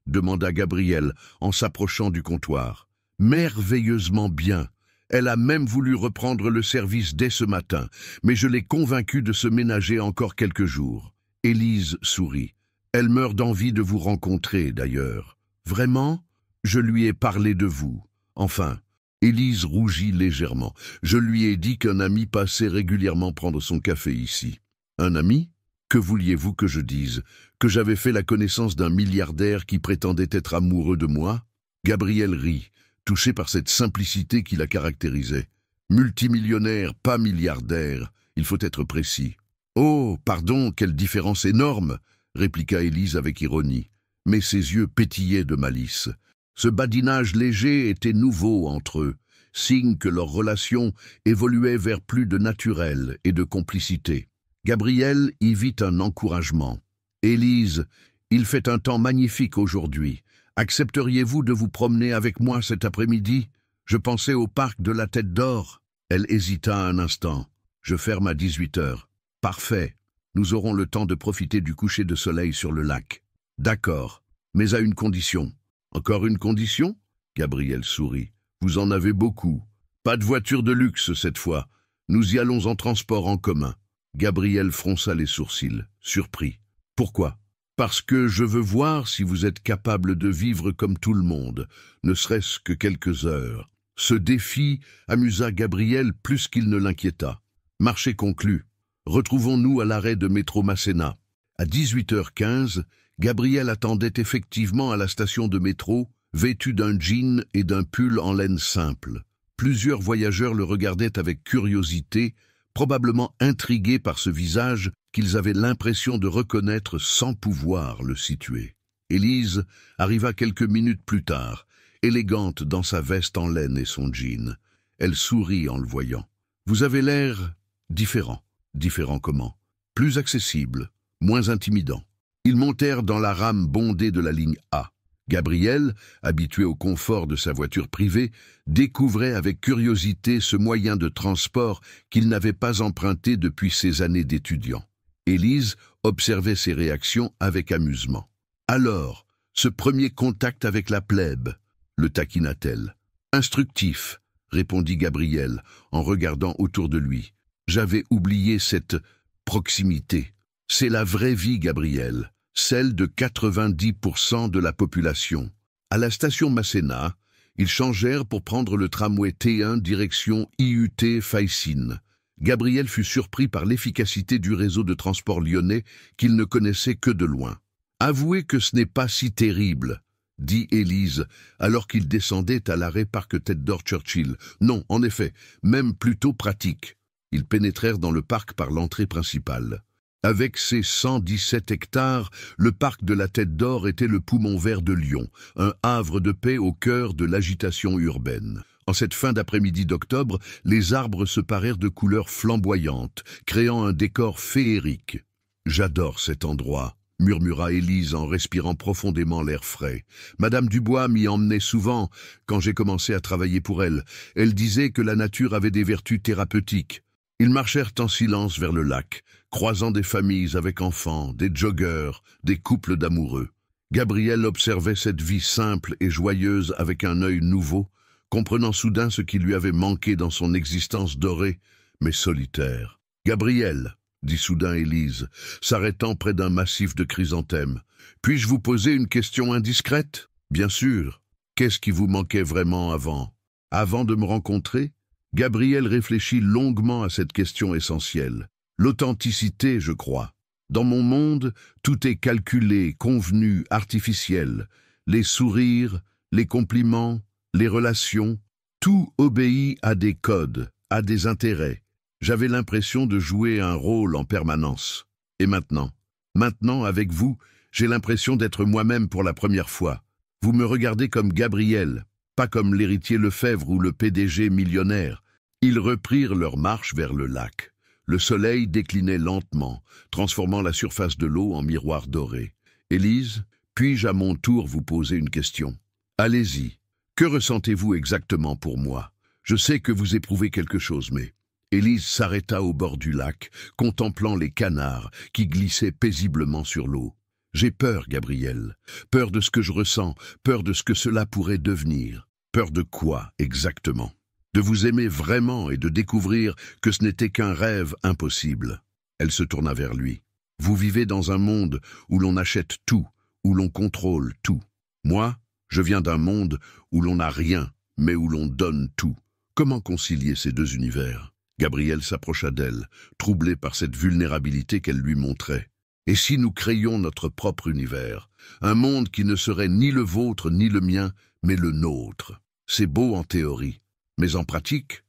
demanda Gabriel en s'approchant du comptoir. « Merveilleusement bien. Elle a même voulu reprendre le service dès ce matin, mais je l'ai convaincue de se ménager encore quelques jours. Élise sourit. Elle meurt d'envie de vous rencontrer, d'ailleurs. Vraiment? Je lui ai parlé de vous. Enfin, Élise rougit légèrement. Je lui ai dit qu'un ami passait régulièrement prendre son café ici. Un ami? Que vouliez-vous que je dise? Que j'avais fait la connaissance d'un milliardaire qui prétendait être amoureux de moi? Gabriel rit, touché par cette simplicité qui la caractérisait. Multimillionnaire, pas milliardaire, il faut être précis. Oh, pardon, quelle différence énorme, répliqua Élise avec ironie. Mais ses yeux pétillaient de malice. Ce badinage léger était nouveau entre eux, signe que leur relation évoluait vers plus de naturel et de complicité. Gabriel y vit un encouragement. « Élise, il fait un temps magnifique aujourd'hui. Accepteriez-vous de vous promener avec moi cet après-midi? Je pensais au parc de la Tête d'Or. » Elle hésita un instant. « Je ferme à 18h. »« Parfait. Nous aurons le temps de profiter du coucher de soleil sur le lac. »« D'accord, mais à une condition. »« Encore une condition ?» Gabriel sourit. « Vous en avez beaucoup. Pas de voiture de luxe cette fois. Nous y allons en transport en commun. » Gabriel fronça les sourcils, surpris. « Pourquoi ? » « Parce que je veux voir si vous êtes capable de vivre comme tout le monde, ne serait-ce que quelques heures. » Ce défi amusa Gabriel plus qu'il ne l'inquiéta. Marché conclu. Retrouvons-nous à l'arrêt de métro Masséna. À 18h15, Gabriel attendait effectivement à la station de métro, vêtu d'un jean et d'un pull en laine simple. Plusieurs voyageurs le regardaient avec curiosité, probablement intrigués par ce visage qu'ils avaient l'impression de reconnaître sans pouvoir le situer. Élise arriva quelques minutes plus tard, élégante dans sa veste en laine et son jean. Elle sourit en le voyant. « Vous avez l'air différent. » « Différent comment ? Plus accessible, moins intimidant. » Ils montèrent dans la rame bondée de la ligne A. Gabriel, habitué au confort de sa voiture privée, découvrait avec curiosité ce moyen de transport qu'il n'avait pas emprunté depuis ses années d'étudiant. Élise observait ses réactions avec amusement. « Alors, ce premier contact avec la plèbe ?» le taquina-t-elle. « Instructif, » répondit Gabriel en regardant autour de lui. « J'avais oublié cette proximité. C'est la vraie vie, Gabriel, celle de 90% de la population. » À la station Masséna, ils changèrent pour prendre le tramway T1 direction IUT Faïsine. Gabriel fut surpris par l'efficacité du réseau de transport lyonnais qu'il ne connaissait que de loin. « Avouez que ce n'est pas si terrible, » dit Élise, alors qu'ils descendaient à l'arrêt Parc Tête d'Or Churchill. « Non, en effet, même plutôt pratique. » Ils pénétrèrent dans le parc par l'entrée principale. Avec ses 117 hectares, le parc de la Tête d'Or était le poumon vert de Lyon, un havre de paix au cœur de l'agitation urbaine. En cette fin d'après-midi d'octobre, les arbres se parèrent de couleurs flamboyantes, créant un décor féerique. « J'adore cet endroit », murmura Élise en respirant profondément l'air frais. Madame Dubois m'y emmenait souvent quand j'ai commencé à travailler pour elle. Elle disait que la nature avait des vertus thérapeutiques. Ils marchèrent en silence vers le lac, croisant des familles avec enfants, des joggeurs, des couples d'amoureux. Gabriel observait cette vie simple et joyeuse avec un œil nouveau, comprenant soudain ce qui lui avait manqué dans son existence dorée, mais solitaire. « Gabriel !» dit soudain Élise, s'arrêtant près d'un massif de chrysanthèmes. « Puis-je vous poser une question indiscrète ? » « Bien sûr. Qu'est-ce qui vous manquait vraiment avant ? Avant de me rencontrer ?» Gabriel réfléchit longuement à cette question essentielle. L'authenticité, je crois. Dans mon monde, tout est calculé, convenu, artificiel. Les sourires, les compliments, les relations, tout obéit à des codes, à des intérêts. J'avais l'impression de jouer un rôle en permanence. Et maintenant, avec vous, j'ai l'impression d'être moi-même pour la première fois. Vous me regardez comme Gabriel, pas comme l'héritier Lefebvre ou le PDG millionnaire. Ils reprirent leur marche vers le lac. Le soleil déclinait lentement, transformant la surface de l'eau en miroir doré. « Élise, puis-je à mon tour vous poser une question ? Allez-y. Que ressentez-vous exactement pour moi ? Je sais que vous éprouvez quelque chose, mais... » Élise s'arrêta au bord du lac, contemplant les canards qui glissaient paisiblement sur l'eau. « J'ai peur, Gabriel. Peur de ce que je ressens, peur de ce que cela pourrait devenir. Peur de quoi, exactement ? De vous aimer vraiment et de découvrir que ce n'était qu'un rêve impossible. » Elle se tourna vers lui. « Vous vivez dans un monde où l'on achète tout, où l'on contrôle tout. Moi, je viens d'un monde où l'on n'a rien, mais où l'on donne tout. Comment concilier ces deux univers? Gabrielle s'approcha d'elle, troublée par cette vulnérabilité qu'elle lui montrait. Et si nous créions notre propre univers, un monde qui ne serait ni le vôtre ni le mien, mais le nôtre? C'est beau en théorie, mais en pratique,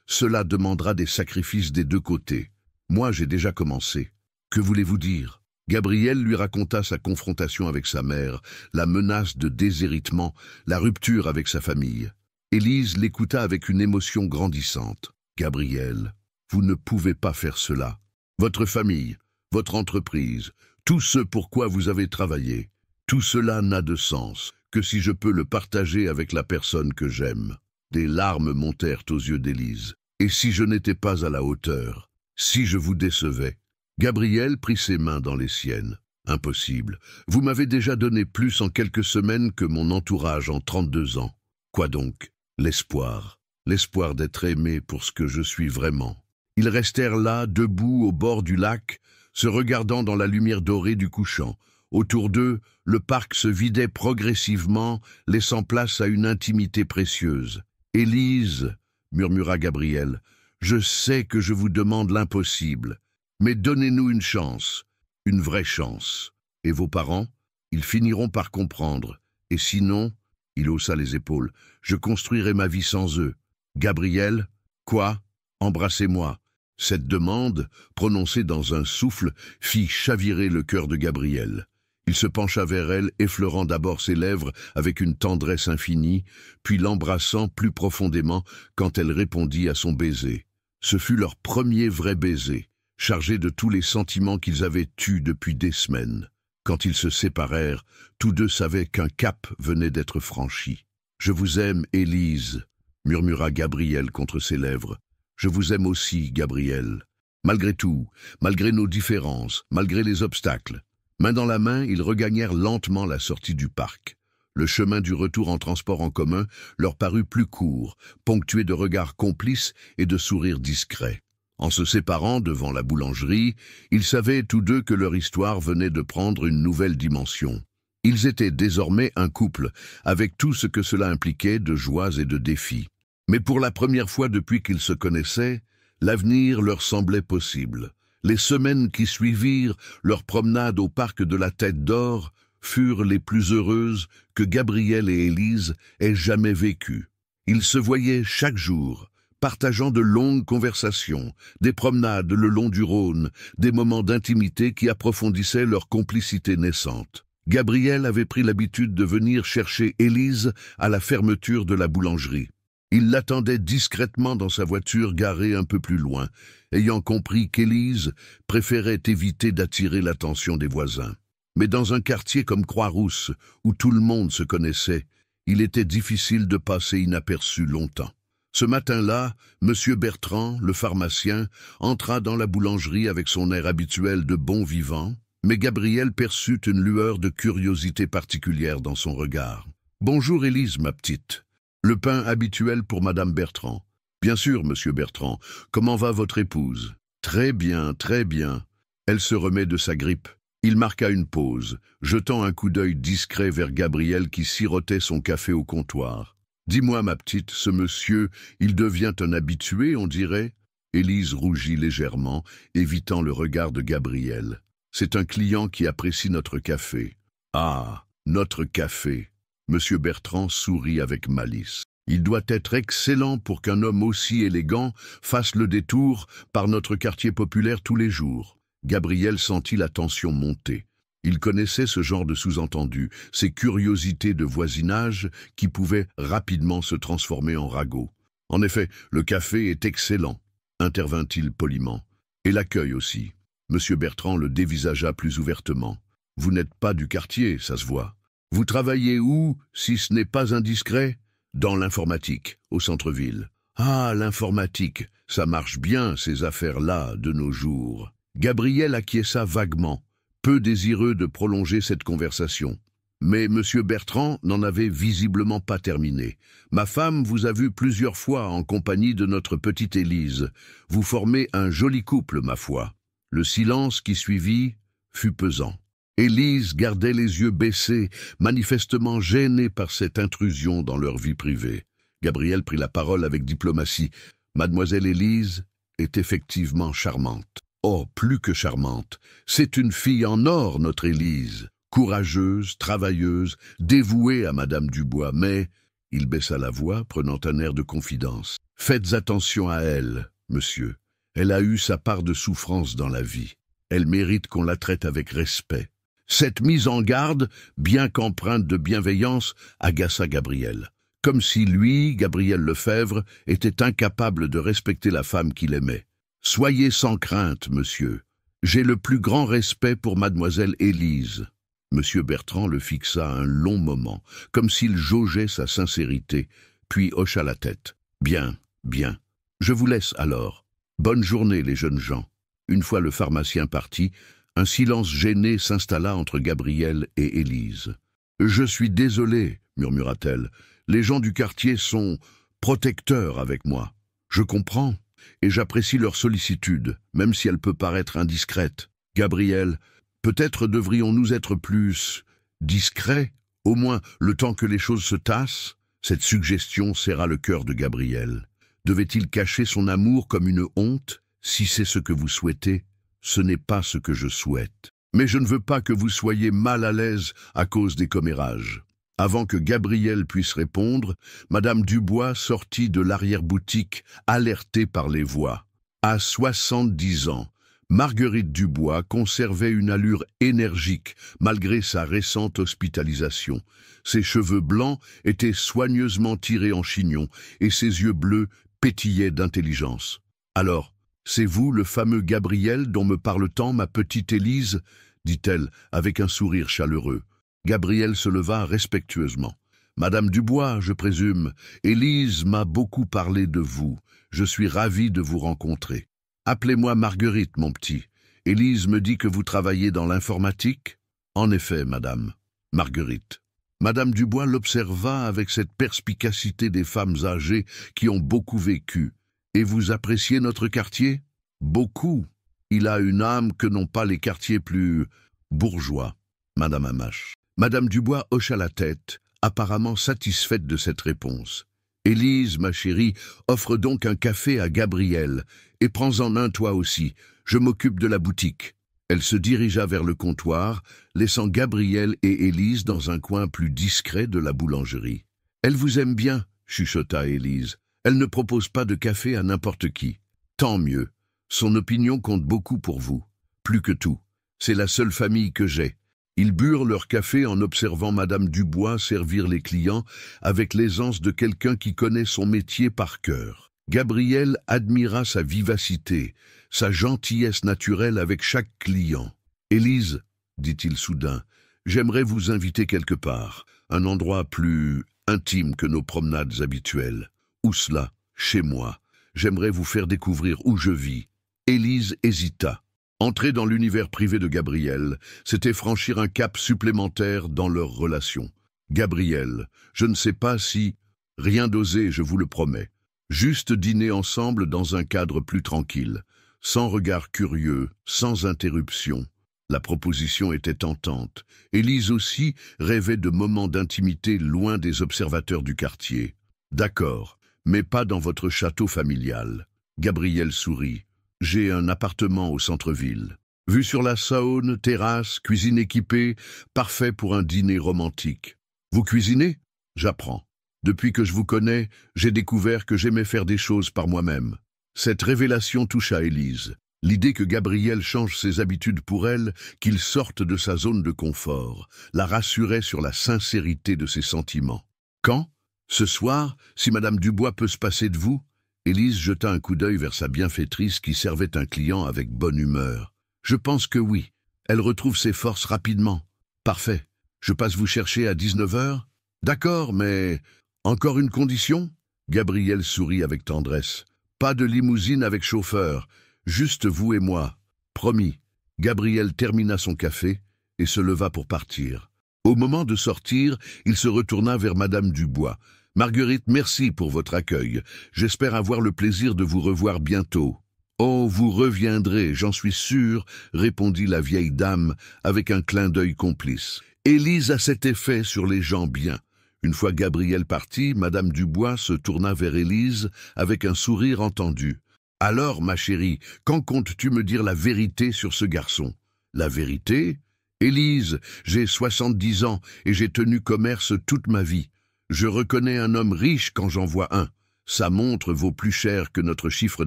cela demandera des sacrifices des deux côtés. Moi, j'ai déjà commencé. Que voulez-vous dire? Gabrielle lui raconta sa confrontation avec sa mère, la menace de déshéritement, la rupture avec sa famille. Élise l'écouta avec une émotion grandissante. Gabrielle, vous ne pouvez pas faire cela. Votre famille, votre entreprise, tout ce pour quoi vous avez travaillé, tout cela n'a de sens que si je peux le partager avec la personne que j'aime. Des larmes montèrent aux yeux d'Élise. Et si je n'étais pas à la hauteur, si je vous décevais? Gabrielle prit ses mains dans les siennes. Impossible. Vous m'avez déjà donné plus en quelques semaines que mon entourage en 32 ans. Quoi donc? L'espoir. L'espoir d'être aimé pour ce que je suis vraiment. Ils restèrent là, debout au bord du lac, se regardant dans la lumière dorée du couchant. Autour d'eux, le parc se vidait progressivement, laissant place à une intimité précieuse. « Élise, » murmura Gabrielle, « je sais que je vous demande l'impossible, mais donnez-nous une chance, une vraie chance. Et vos parents, ils finiront par comprendre. Et sinon, » il haussa les épaules, « je construirai ma vie sans eux. Gabrielle, quoi? Embrassez-moi. » Cette demande, prononcée dans un souffle, fit chavirer le cœur de Gabrielle. Il se pencha vers elle, effleurant d'abord ses lèvres avec une tendresse infinie, puis l'embrassant plus profondément quand elle répondit à son baiser. Ce fut leur premier vrai baiser, chargé de tous les sentiments qu'ils avaient eus depuis des semaines. Quand ils se séparèrent, tous deux savaient qu'un cap venait d'être franchi. « Je vous aime, Élise », murmura Gabrielle contre ses lèvres. « Je vous aime aussi, Gabrielle. Malgré tout, malgré nos différences, malgré les obstacles. » Main dans la main, ils regagnèrent lentement la sortie du parc. Le chemin du retour en transport en commun leur parut plus court, ponctué de regards complices et de sourires discrets. En se séparant devant la boulangerie, ils savaient tous deux que leur histoire venait de prendre une nouvelle dimension. Ils étaient désormais un couple, avec tout ce que cela impliquait de joies et de défis. Mais pour la première fois depuis qu'ils se connaissaient, l'avenir leur semblait possible. Les semaines qui suivirent leur promenade au parc de la Tête d'Or furent les plus heureuses que Gabrielle et Élise aient jamais vécues. Ils se voyaient chaque jour, partageant de longues conversations, des promenades le long du Rhône, des moments d'intimité qui approfondissaient leur complicité naissante. Gabrielle avait pris l'habitude de venir chercher Élise à la fermeture de la boulangerie. Il l'attendait discrètement dans sa voiture garée un peu plus loin, ayant compris qu'Élise préférait éviter d'attirer l'attention des voisins. Mais dans un quartier comme Croix-Rousse, où tout le monde se connaissait, il était difficile de passer inaperçu longtemps. Ce matin-là, M. Bertrand, le pharmacien, entra dans la boulangerie avec son air habituel de bon vivant, mais Gabrielle perçut une lueur de curiosité particulière dans son regard. « Bonjour Élise, ma petite. Le pain habituel pour Madame Bertrand. »« Bien sûr, Monsieur Bertrand. Comment va votre épouse ?»« Très bien, très bien. » Elle se remet de sa grippe. Il marqua une pause, jetant un coup d'œil discret vers Gabrielle qui sirotait son café au comptoir. « Dis-moi, ma petite, ce monsieur, il devient un habitué, on dirait ?» Élise rougit légèrement, évitant le regard de Gabrielle. « C'est un client qui apprécie notre café. »« Ah, notre café !» Monsieur Bertrand sourit avec malice. « Il doit être excellent pour qu'un homme aussi élégant fasse le détour par notre quartier populaire tous les jours. » Gabrielle sentit la tension monter. Il connaissait ce genre de sous-entendu, ces curiosités de voisinage qui pouvaient rapidement se transformer en ragots. « En effet, le café est excellent, » intervint-il poliment. « Et l'accueil aussi. » Monsieur Bertrand le dévisagea plus ouvertement. « Vous n'êtes pas du quartier, ça se voit. Vous travaillez où, si ce n'est pas indiscret ? » ?»« Dans l'informatique, au centre-ville. »« Ah, l'informatique, ça marche bien, ces affaires-là, de nos jours. » Gabrielle acquiesça vaguement, peu désireux de prolonger cette conversation. Mais M. Bertrand n'en avait visiblement pas terminé. « Ma femme vous a vu plusieurs fois en compagnie de notre petite Élise. Vous formez un joli couple, ma foi. » Le silence qui suivit fut pesant. Élise gardait les yeux baissés, manifestement gênée par cette intrusion dans leur vie privée. Gabriel prit la parole avec diplomatie. « Mademoiselle Élise est effectivement charmante. Oh, plus que charmante. C'est une fille en or, notre Élise. Courageuse, travailleuse, dévouée à Madame Dubois, mais... » Il baissa la voix, prenant un air de confidence. « Faites attention à elle, monsieur. Elle a eu sa part de souffrance dans la vie. Elle mérite qu'on la traite avec respect. » Cette mise en garde, bien qu'empreinte de bienveillance, agaça Gabriel. Comme si lui, Gabriel Lefebvre, était incapable de respecter la femme qu'il aimait. « Soyez sans crainte, monsieur. J'ai le plus grand respect pour mademoiselle Élise. » Monsieur Bertrand le fixa un long moment, comme s'il jaugeait sa sincérité, puis hocha la tête. « Bien, bien. Je vous laisse alors. Bonne journée, les jeunes gens. » Une fois le pharmacien parti, un silence gêné s'installa entre Gabriel et Élise. « Je suis désolé, murmura-t-elle. Les gens du quartier sont protecteurs avec moi. Je comprends, et j'apprécie leur sollicitude, même si elle peut paraître indiscrète. Gabriel, peut-être devrions-nous être plus discrets, au moins le temps que les choses se tassent ?» Cette suggestion serra le cœur de Gabriel. Devait-il cacher son amour comme une honte? Si c'est ce que vous souhaitez, ce n'est pas ce que je souhaite. Mais je ne veux pas que vous soyez mal à l'aise à cause des commérages. Avant que Gabriel puisse répondre, Madame Dubois sortit de l'arrière-boutique, alertée par les voix. À 70 ans, Marguerite Dubois conservait une allure énergique malgré sa récente hospitalisation. Ses cheveux blancs étaient soigneusement tirés en chignon et ses yeux bleus pétillaient d'intelligence. « Alors, c'est vous le fameux Gabriel dont me parle tant ma petite Élise ?» dit-elle avec un sourire chaleureux. Gabriel se leva respectueusement. « Madame Dubois, je présume, Élise m'a beaucoup parlé de vous. Je suis ravi de vous rencontrer. Appelez-moi Marguerite, mon petit. Élise me dit que vous travaillez dans l'informatique ? » « En effet, madame. » Marguerite. Madame Dubois l'observa avec cette perspicacité des femmes âgées qui ont beaucoup vécu. « Et vous appréciez notre quartier ? » ?»« Beaucoup. Il a une âme que n'ont pas les quartiers plus bourgeois. » Madame Amache. Madame Dubois hocha la tête, apparemment satisfaite de cette réponse. « Élise, ma chérie, offre donc un café à Gabriel, et prends-en un toi aussi, je m'occupe de la boutique. » Elle se dirigea vers le comptoir, laissant Gabriel et Élise dans un coin plus discret de la boulangerie. « Elle vous aime bien, » chuchota Élise. « Elle ne propose pas de café à n'importe qui. Tant mieux. Son opinion compte beaucoup pour vous. Plus que tout. C'est la seule famille que j'ai. » Ils burent leur café en observant Madame Dubois servir les clients avec l'aisance de quelqu'un qui connaît son métier par cœur. Gabriel admira sa vivacité, sa gentillesse naturelle avec chaque client. « Élise, » dit-il soudain, « j'aimerais vous inviter quelque part, un endroit plus intime que nos promenades habituelles. Où cela ? Chez moi. J'aimerais vous faire découvrir où je vis. » Élise hésita. Entrer dans l'univers privé de Gabriel, c'était franchir un cap supplémentaire dans leur relation. « Gabriel, je ne sais pas si... » Rien d'osé, je vous le promets. Juste dîner ensemble dans un cadre plus tranquille, sans regard curieux, sans interruption. La proposition était tentante. Élise aussi rêvait de moments d'intimité loin des observateurs du quartier. « D'accord, mais pas dans votre château familial. » Gabriel sourit. « J'ai un appartement au centre-ville. Vue sur la Saône, terrasse, cuisine équipée, parfait pour un dîner romantique. Vous cuisinez ? J'apprends. Depuis que je vous connais, j'ai découvert que j'aimais faire des choses par moi-même. » Cette révélation toucha Élise. L'idée que Gabriel change ses habitudes pour elle, qu'il sorte de sa zone de confort, la rassurait sur la sincérité de ses sentiments. « Quand ? Ce soir, si Madame Dubois peut se passer de vous ?» Élise jeta un coup d'œil vers sa bienfaitrice qui servait un client avec bonne humeur. « Je pense que oui. Elle retrouve ses forces rapidement. Parfait. Je passe vous chercher à 19h ? D'accord, mais... Encore une condition ? » Gabriel sourit avec tendresse. « Pas de limousine avec chauffeur. Juste vous et moi. Promis. » Gabriel termina son café et se leva pour partir. Au moment de sortir, il se retourna vers Madame Dubois. « Marguerite, merci pour votre accueil. J'espère avoir le plaisir de vous revoir bientôt. » Oh, vous reviendrez, j'en suis sûr, répondit la vieille dame avec un clin d'œil complice. Élise a cet effet sur les gens bien. Une fois Gabriel parti, Madame Dubois se tourna vers Élise avec un sourire entendu. « Alors, ma chérie, quand comptes-tu me dire la vérité sur ce garçon ?»« La vérité ? Élise, j'ai 70 ans et j'ai tenu commerce toute ma vie. Je reconnais un homme riche quand j'en vois un. Sa montre vaut plus cher que notre chiffre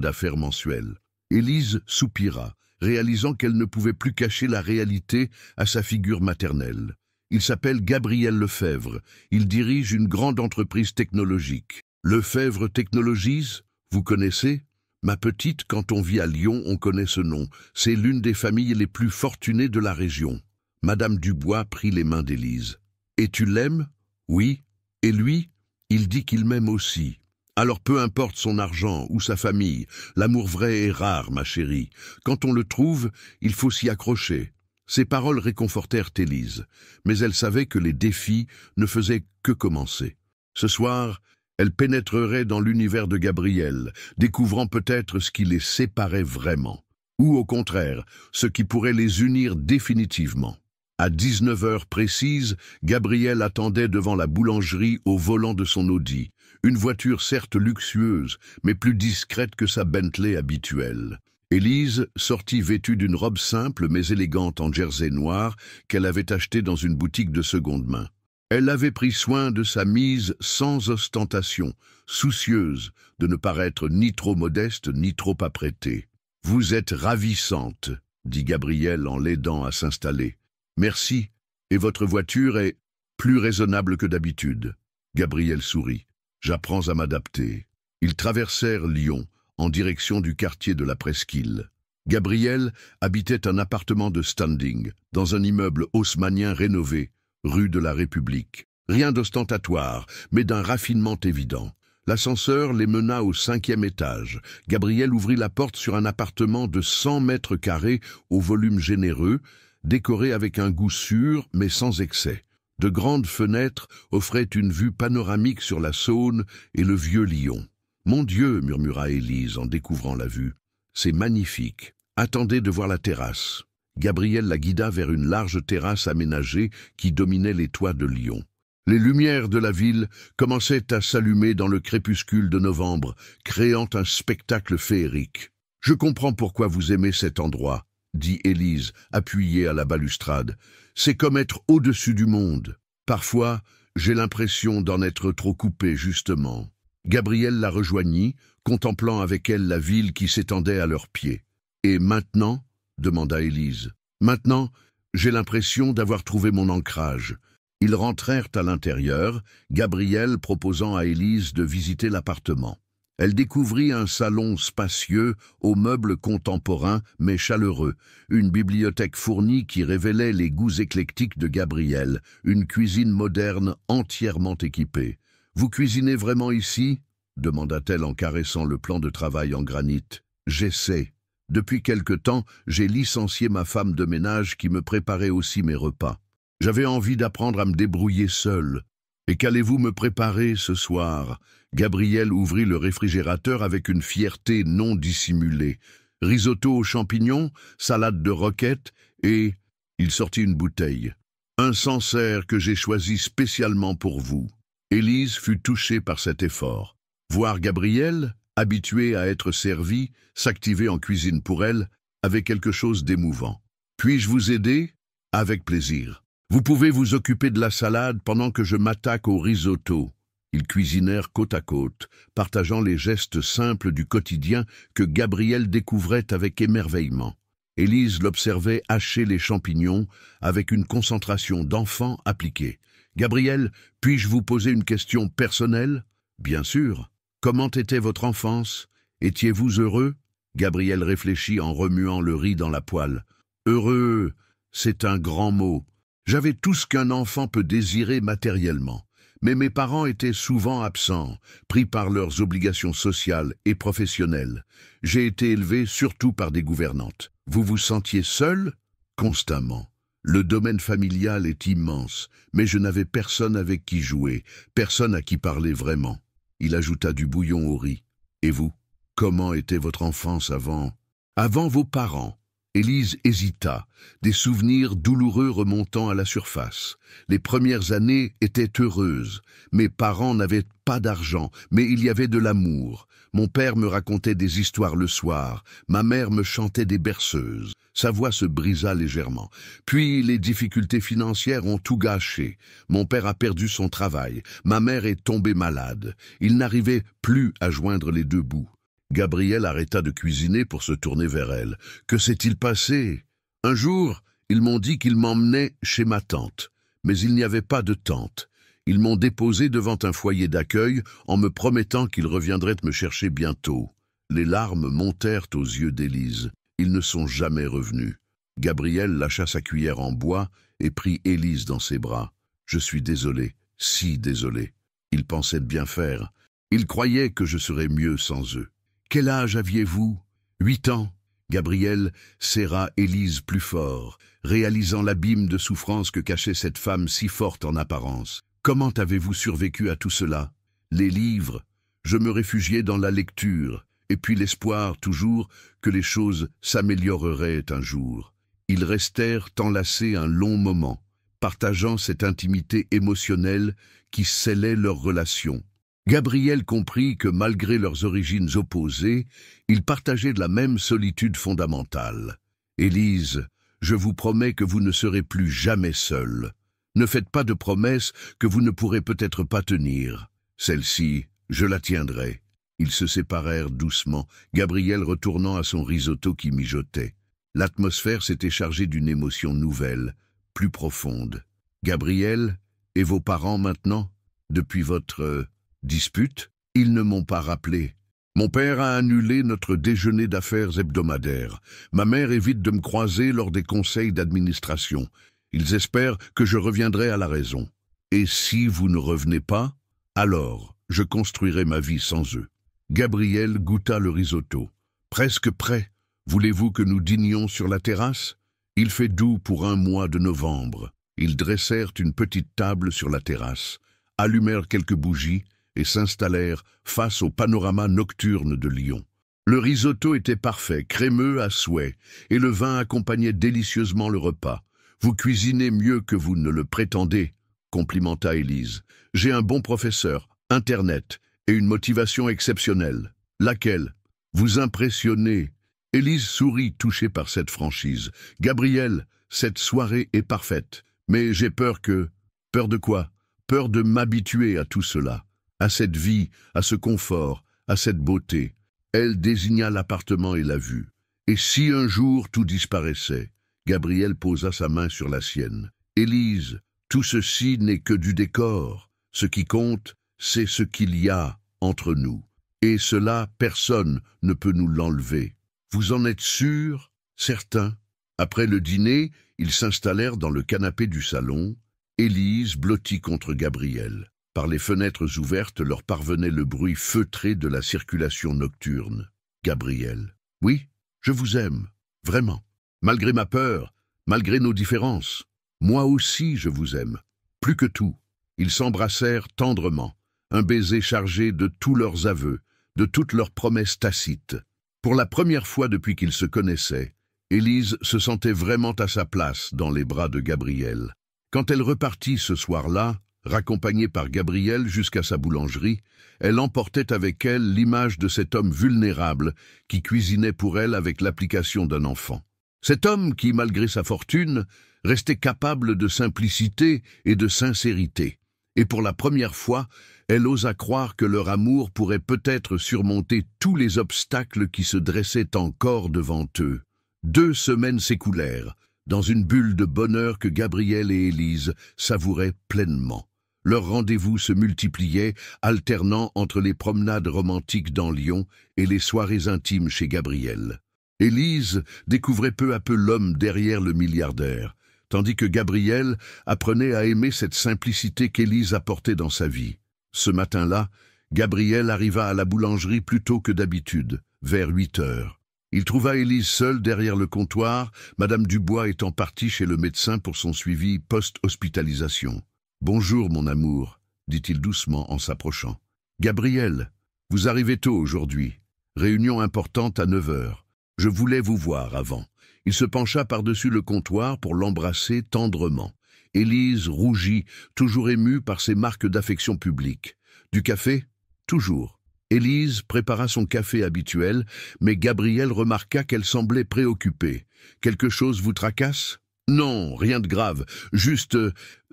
d'affaires mensuel. » Élise soupira, réalisant qu'elle ne pouvait plus cacher la réalité à sa figure maternelle. Il s'appelle Gabriel Lefebvre. Il dirige une grande entreprise technologique. Lefebvre Technologies, vous connaissez ? Ma petite, quand on vit à Lyon, on connaît ce nom. C'est l'une des familles les plus fortunées de la région. Madame Dubois prit les mains d'Élise. « Et tu l'aimes ? » ?»« Oui. Et lui ? Il dit qu'il m'aime aussi. » Alors peu importe son argent ou sa famille, l'amour vrai est rare, ma chérie. Quand on le trouve, il faut s'y accrocher. Ces paroles réconfortèrent Élise, mais elle savait que les défis ne faisaient que commencer. Ce soir, elle pénétrerait dans l'univers de Gabriel, découvrant peut-être ce qui les séparait vraiment, ou au contraire, ce qui pourrait les unir définitivement. À 19 heures précises, Gabriel attendait devant la boulangerie au volant de son Audi. Une voiture certes luxueuse, mais plus discrète que sa Bentley habituelle. Élise sortit vêtue d'une robe simple mais élégante en jersey noir qu'elle avait achetée dans une boutique de seconde main. Elle avait pris soin de sa mise sans ostentation, soucieuse de ne paraître ni trop modeste ni trop apprêtée. « Vous êtes ravissante », dit Gabriel en l'aidant à s'installer. « Merci, et votre voiture est plus raisonnable que d'habitude. » Gabriel sourit. « J'apprends à m'adapter. » Ils traversèrent Lyon, en direction du quartier de la Presqu'île. Gabriel habitait un appartement de standing, dans un immeuble haussmannien rénové, rue de la République. Rien d'ostentatoire, mais d'un raffinement évident. L'ascenseur les mena au 5e étage. Gabriel ouvrit la porte sur un appartement de 100 mètres carrés au volume généreux, décoré avec un goût sûr, mais sans excès. De grandes fenêtres offraient une vue panoramique sur la Saône et le vieux Lyon. « Mon Dieu !» murmura Élise en découvrant la vue. « C'est magnifique. Attendez de voir la terrasse. » Gabriel la guida vers une large terrasse aménagée qui dominait les toits de Lyon. Les lumières de la ville commençaient à s'allumer dans le crépuscule de novembre, créant un spectacle féerique. « Je comprends pourquoi vous aimez cet endroit, » dit Élise, appuyée à la balustrade. « C'est comme être au-dessus du monde. Parfois, j'ai l'impression d'en être trop coupé, justement. » Gabriel la rejoignit, contemplant avec elle la ville qui s'étendait à leurs pieds. « Et maintenant ?» demanda Élise. « Maintenant, j'ai l'impression d'avoir trouvé mon ancrage. » Ils rentrèrent à l'intérieur, Gabriel proposant à Élise de visiter l'appartement. Elle découvrit un salon spacieux, aux meubles contemporains mais chaleureux, une bibliothèque fournie qui révélait les goûts éclectiques de Gabriel, une cuisine moderne entièrement équipée. « Vous cuisinez vraiment ici ?» demanda-t-elle en caressant le plan de travail en granit. « J'essaie. Depuis quelque temps, j'ai licencié ma femme de ménage qui me préparait aussi mes repas. J'avais envie d'apprendre à me débrouiller seule. Et qu'allez-vous me préparer ce soir ?» Gabriel ouvrit le réfrigérateur avec une fierté non dissimulée. Risotto aux champignons, salade de roquettes et... Il sortit une bouteille. « Un Sancerre que j'ai choisi spécialement pour vous. » Élise fut touchée par cet effort. Voir Gabriel, habitué à être servi, s'activer en cuisine pour elle, avait quelque chose d'émouvant. « Puis-je vous aider ?»« Avec plaisir. Vous pouvez vous occuper de la salade pendant que je m'attaque au risotto. » Ils cuisinèrent côte à côte, partageant les gestes simples du quotidien que Gabriel découvrait avec émerveillement. Élise l'observait hacher les champignons avec une concentration d'enfant appliquée. « Gabriel, puis-je vous poser une question personnelle ?»« Bien sûr. Comment était votre enfance? Étiez-vous heureux ?» Gabriel réfléchit en remuant le riz dans la poêle. « Heureux, c'est un grand mot. J'avais tout ce qu'un enfant peut désirer matériellement. Mais mes parents étaient souvent absents, pris par leurs obligations sociales et professionnelles. J'ai été élevé surtout par des gouvernantes. Vous vous sentiez seul? Constamment. Le domaine familial est immense, mais je n'avais personne avec qui jouer, personne à qui parler vraiment. » Il ajouta du bouillon au riz. « Et vous? Comment était votre enfance avant ?» Avant vos parents. Élise hésita, des souvenirs douloureux remontant à la surface. Les premières années étaient heureuses. Mes parents n'avaient pas d'argent, mais il y avait de l'amour. Mon père me racontait des histoires le soir. Ma mère me chantait des berceuses. Sa voix se brisa légèrement. Puis les difficultés financières ont tout gâché. Mon père a perdu son travail. Ma mère est tombée malade. Il n'arrivait plus à joindre les deux bouts. Gabriel arrêta de cuisiner pour se tourner vers elle. Que s'est-il passé? Un jour, ils m'ont dit qu'ils m'emmenaient chez ma tante. Mais il n'y avait pas de tante. Ils m'ont déposé devant un foyer d'accueil en me promettant qu'ils reviendraient me chercher bientôt. Les larmes montèrent aux yeux d'Élise. Ils ne sont jamais revenus. Gabriel lâcha sa cuillère en bois et prit Élise dans ses bras. Je suis désolé, si désolé. Ils pensaient de bien faire. Ils croyaient que je serais mieux sans eux. Quel âge aviez-vous? 8 ans. Gabriel serra Élise plus fort, réalisant l'abîme de souffrance que cachait cette femme si forte en apparence. Comment avez-vous survécu à tout cela? Les livres. Je me réfugiais dans la lecture, et puis l'espoir, toujours, que les choses s'amélioreraient un jour. Ils restèrent enlacés un long moment, partageant cette intimité émotionnelle qui scellait leur relation. Gabriel comprit que malgré leurs origines opposées, ils partageaient de la même solitude fondamentale. « Élise, je vous promets que vous ne serez plus jamais seule. Ne faites pas de promesses que vous ne pourrez peut-être pas tenir. Celle-ci, je la tiendrai. » Ils se séparèrent doucement, Gabriel retournant à son risotto qui mijotait. L'atmosphère s'était chargée d'une émotion nouvelle, plus profonde. « Gabriel, et vos parents maintenant, depuis votre... dispute? Ils ne m'ont pas rappelé. Mon père a annulé notre déjeuner d'affaires hebdomadaire. Ma mère évite de me croiser lors des conseils d'administration. Ils espèrent que je reviendrai à la raison. Et si vous ne revenez pas, alors je construirai ma vie sans eux. » Gabriel goûta le risotto. « Presque prêt. Voulez-vous que nous dînions sur la terrasse? Il fait doux pour un mois de novembre. » Ils dressèrent une petite table sur la terrasse, allumèrent quelques bougies et s'installèrent face au panorama nocturne de Lyon. Le risotto était parfait, crémeux à souhait, et le vin accompagnait délicieusement le repas. « Vous cuisinez mieux que vous ne le prétendez », complimenta Élise. « J'ai un bon professeur, Internet, et une motivation exceptionnelle. Laquelle? Vous impressionnez. » Élise sourit, touchée par cette franchise. « Gabriel, cette soirée est parfaite, mais j'ai peur que... » « Peur de quoi? Peur de m'habituer à tout cela. À cette vie, à ce confort, à cette beauté. » Elle désigna l'appartement et la vue. « Et si un jour tout disparaissait ?» Gabriel posa sa main sur la sienne. « Élise, tout ceci n'est que du décor. Ce qui compte, c'est ce qu'il y a entre nous. Et cela, personne ne peut nous l'enlever. Vous en êtes sûr? Certain. » Après le dîner, ils s'installèrent dans le canapé du salon. Élise blottit contre Gabriel. Par les fenêtres ouvertes leur parvenait le bruit feutré de la circulation nocturne. Gabriel. « Oui, je vous aime, vraiment. Malgré ma peur, malgré nos différences. Moi aussi je vous aime, plus que tout. » Ils s'embrassèrent tendrement, un baiser chargé de tous leurs aveux, de toutes leurs promesses tacites. Pour la première fois depuis qu'ils se connaissaient, Élise se sentait vraiment à sa place dans les bras de Gabriel. Quand elle repartit ce soir-là, raccompagnée par Gabriel jusqu'à sa boulangerie, elle emportait avec elle l'image de cet homme vulnérable qui cuisinait pour elle avec l'application d'un enfant. Cet homme qui, malgré sa fortune, restait capable de simplicité et de sincérité. Et pour la première fois, elle osa croire que leur amour pourrait peut-être surmonter tous les obstacles qui se dressaient encore devant eux. 2 semaines s'écoulèrent, dans une bulle de bonheur que Gabriel et Élise savouraient pleinement. Leurs rendez-vous se multipliaient, alternant entre les promenades romantiques dans Lyon et les soirées intimes chez Gabriel. Élise découvrait peu à peu l'homme derrière le milliardaire, tandis que Gabriel apprenait à aimer cette simplicité qu'Élise apportait dans sa vie. Ce matin-là, Gabriel arriva à la boulangerie plus tôt que d'habitude, vers 8 heures. Il trouva Élise seule derrière le comptoir, Madame Dubois étant partie chez le médecin pour son suivi post-hospitalisation. « Bonjour, mon amour », dit-il doucement en s'approchant. « Gabriel, vous arrivez tôt aujourd'hui. Réunion importante à 9 heures. Je voulais vous voir avant. » Il se pencha par-dessus le comptoir pour l'embrasser tendrement. Élise rougit, toujours émue par ses marques d'affection publique. « Du café ?»« Toujours. » Élise prépara son café habituel, mais Gabriel remarqua qu'elle semblait préoccupée. « Quelque chose vous tracasse ?»« Non, rien de grave. Juste,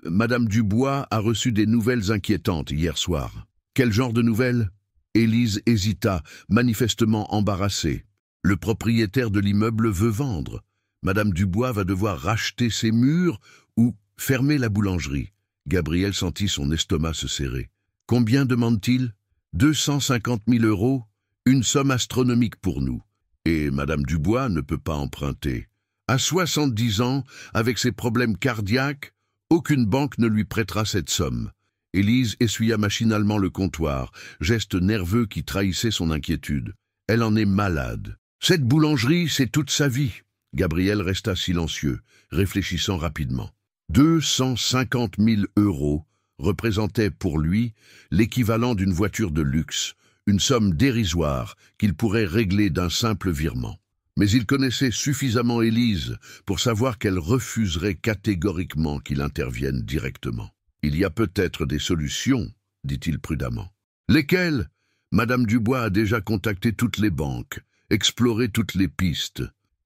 Madame Dubois a reçu des nouvelles inquiétantes hier soir. »« Quel genre de nouvelles ?» Élise hésita, manifestement embarrassée. « Le propriétaire de l'immeuble veut vendre. Madame Dubois va devoir racheter ses murs ou fermer la boulangerie. » Gabriel sentit son estomac se serrer. « Combien demande-t-il ? 250 000 €, une somme astronomique pour nous. Et Madame Dubois ne peut pas emprunter. À 70 ans, avec ses problèmes cardiaques, aucune banque ne lui prêtera cette somme. » Élise essuya machinalement le comptoir, geste nerveux qui trahissait son inquiétude. Elle en est malade. Cette boulangerie, c'est toute sa vie. Gabriel resta silencieux, réfléchissant rapidement. 250 000 € représentait pour lui l'équivalent d'une voiture de luxe, une somme dérisoire qu'il pourrait régler d'un simple virement. Mais il connaissait suffisamment Élise pour savoir qu'elle refuserait catégoriquement qu'il intervienne directement. « Il y a peut-être des solutions, » dit-il prudemment. « Lesquelles ? Madame Dubois a déjà contacté toutes les banques, exploré toutes les pistes. »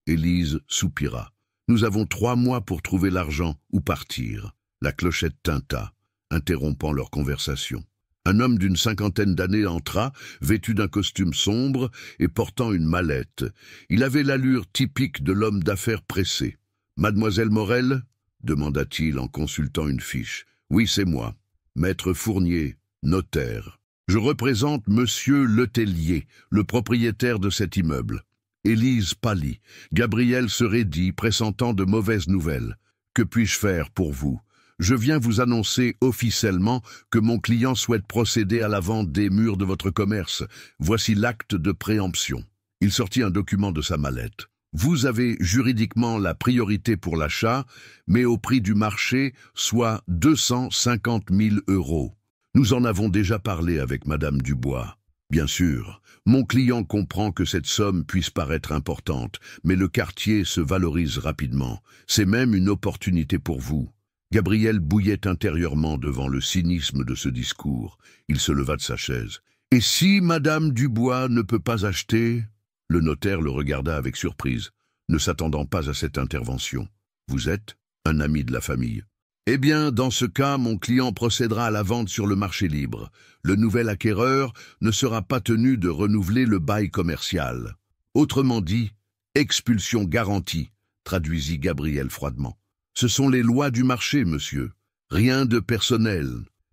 Élise soupira. « Nous avons 3 mois pour trouver l'argent ou partir. » La clochette tinta, interrompant leur conversation. Un homme d'une 50aine d'années entra, vêtu d'un costume sombre et portant une mallette. Il avait l'allure typique de l'homme d'affaires pressé. « Mademoiselle Morel ?» demanda-t-il en consultant une fiche. « Oui, c'est moi. Maître Fournier, notaire. Je représente Monsieur Letellier, le propriétaire de cet immeuble. » Élise pâlit. Gabriel se raidit, pressentant de mauvaises nouvelles. « Que puis-je faire pour vous ? Je viens vous annoncer officiellement que mon client souhaite procéder à la vente des murs de votre commerce. Voici l'acte de préemption. » Il sortit un document de sa mallette. « Vous avez juridiquement la priorité pour l'achat, mais au prix du marché, soit 250 000 €. Nous en avons déjà parlé avec Madame Dubois. Bien sûr, mon client comprend que cette somme puisse paraître importante, mais le quartier se valorise rapidement. C'est même une opportunité pour vous. » Gabriel bouillait intérieurement devant le cynisme de ce discours. Il se leva de sa chaise. « Et si Madame Dubois ne peut pas acheter ?» Le notaire le regarda avec surprise, ne s'attendant pas à cette intervention. « Vous êtes un ami de la famille. » « Eh bien, dans ce cas, mon client procédera à la vente sur le marché libre. Le nouvel acquéreur ne sera pas tenu de renouveler le bail commercial. Autrement dit, expulsion garantie, » traduisit Gabriel froidement. « Ce sont les lois du marché, monsieur. Rien de personnel. »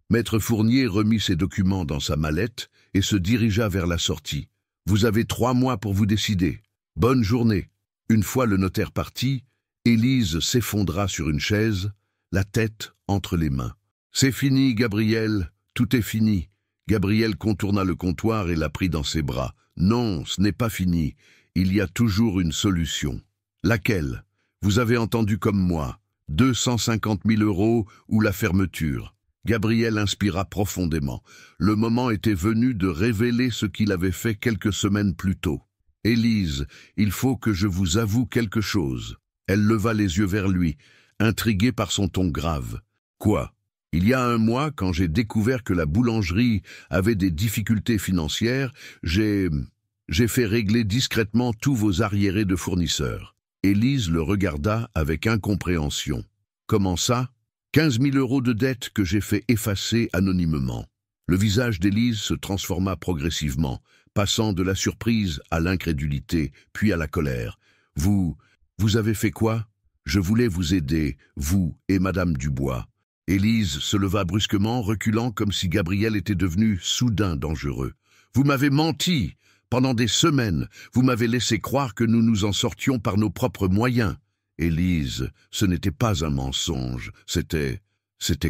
Maître Fournier remit ses documents dans sa mallette et se dirigea vers la sortie. « Vous avez 3 mois pour vous décider. Bonne journée. » Une fois le notaire parti, Élise s'effondra sur une chaise, la tête entre les mains. « C'est fini, Gabriel, tout est fini. » Gabriel contourna le comptoir et la prit dans ses bras. « Non, ce n'est pas fini. Il y a toujours une solution. »« Laquelle ? Vous avez entendu comme moi. 250 000 € ou la fermeture. » Gabriel inspira profondément. Le moment était venu de révéler ce qu'il avait fait quelques semaines plus tôt. « Élise, il faut que je vous avoue quelque chose. » Elle leva les yeux vers lui, intriguée par son ton grave. « Quoi ? Il y a 1 mois, quand j'ai découvert que la boulangerie avait des difficultés financières, j'ai fait régler discrètement tous vos arriérés de fournisseurs. » Élise le regarda avec incompréhension. « Comment ça ? 15 000 € de dettes que j'ai fait effacer anonymement. » Le visage d'Élise se transforma progressivement, passant de la surprise à l'incrédulité, puis à la colère. « Vous avez fait quoi ? Je voulais vous aider, vous et Madame Dubois. » Élise se leva brusquement, reculant comme si Gabriel était devenu soudain dangereux. « Vous m'avez menti. Pendant des semaines, vous m'avez laissé croire que nous nous en sortions par nos propres moyens. » Élise, ce n'était pas un mensonge, c'était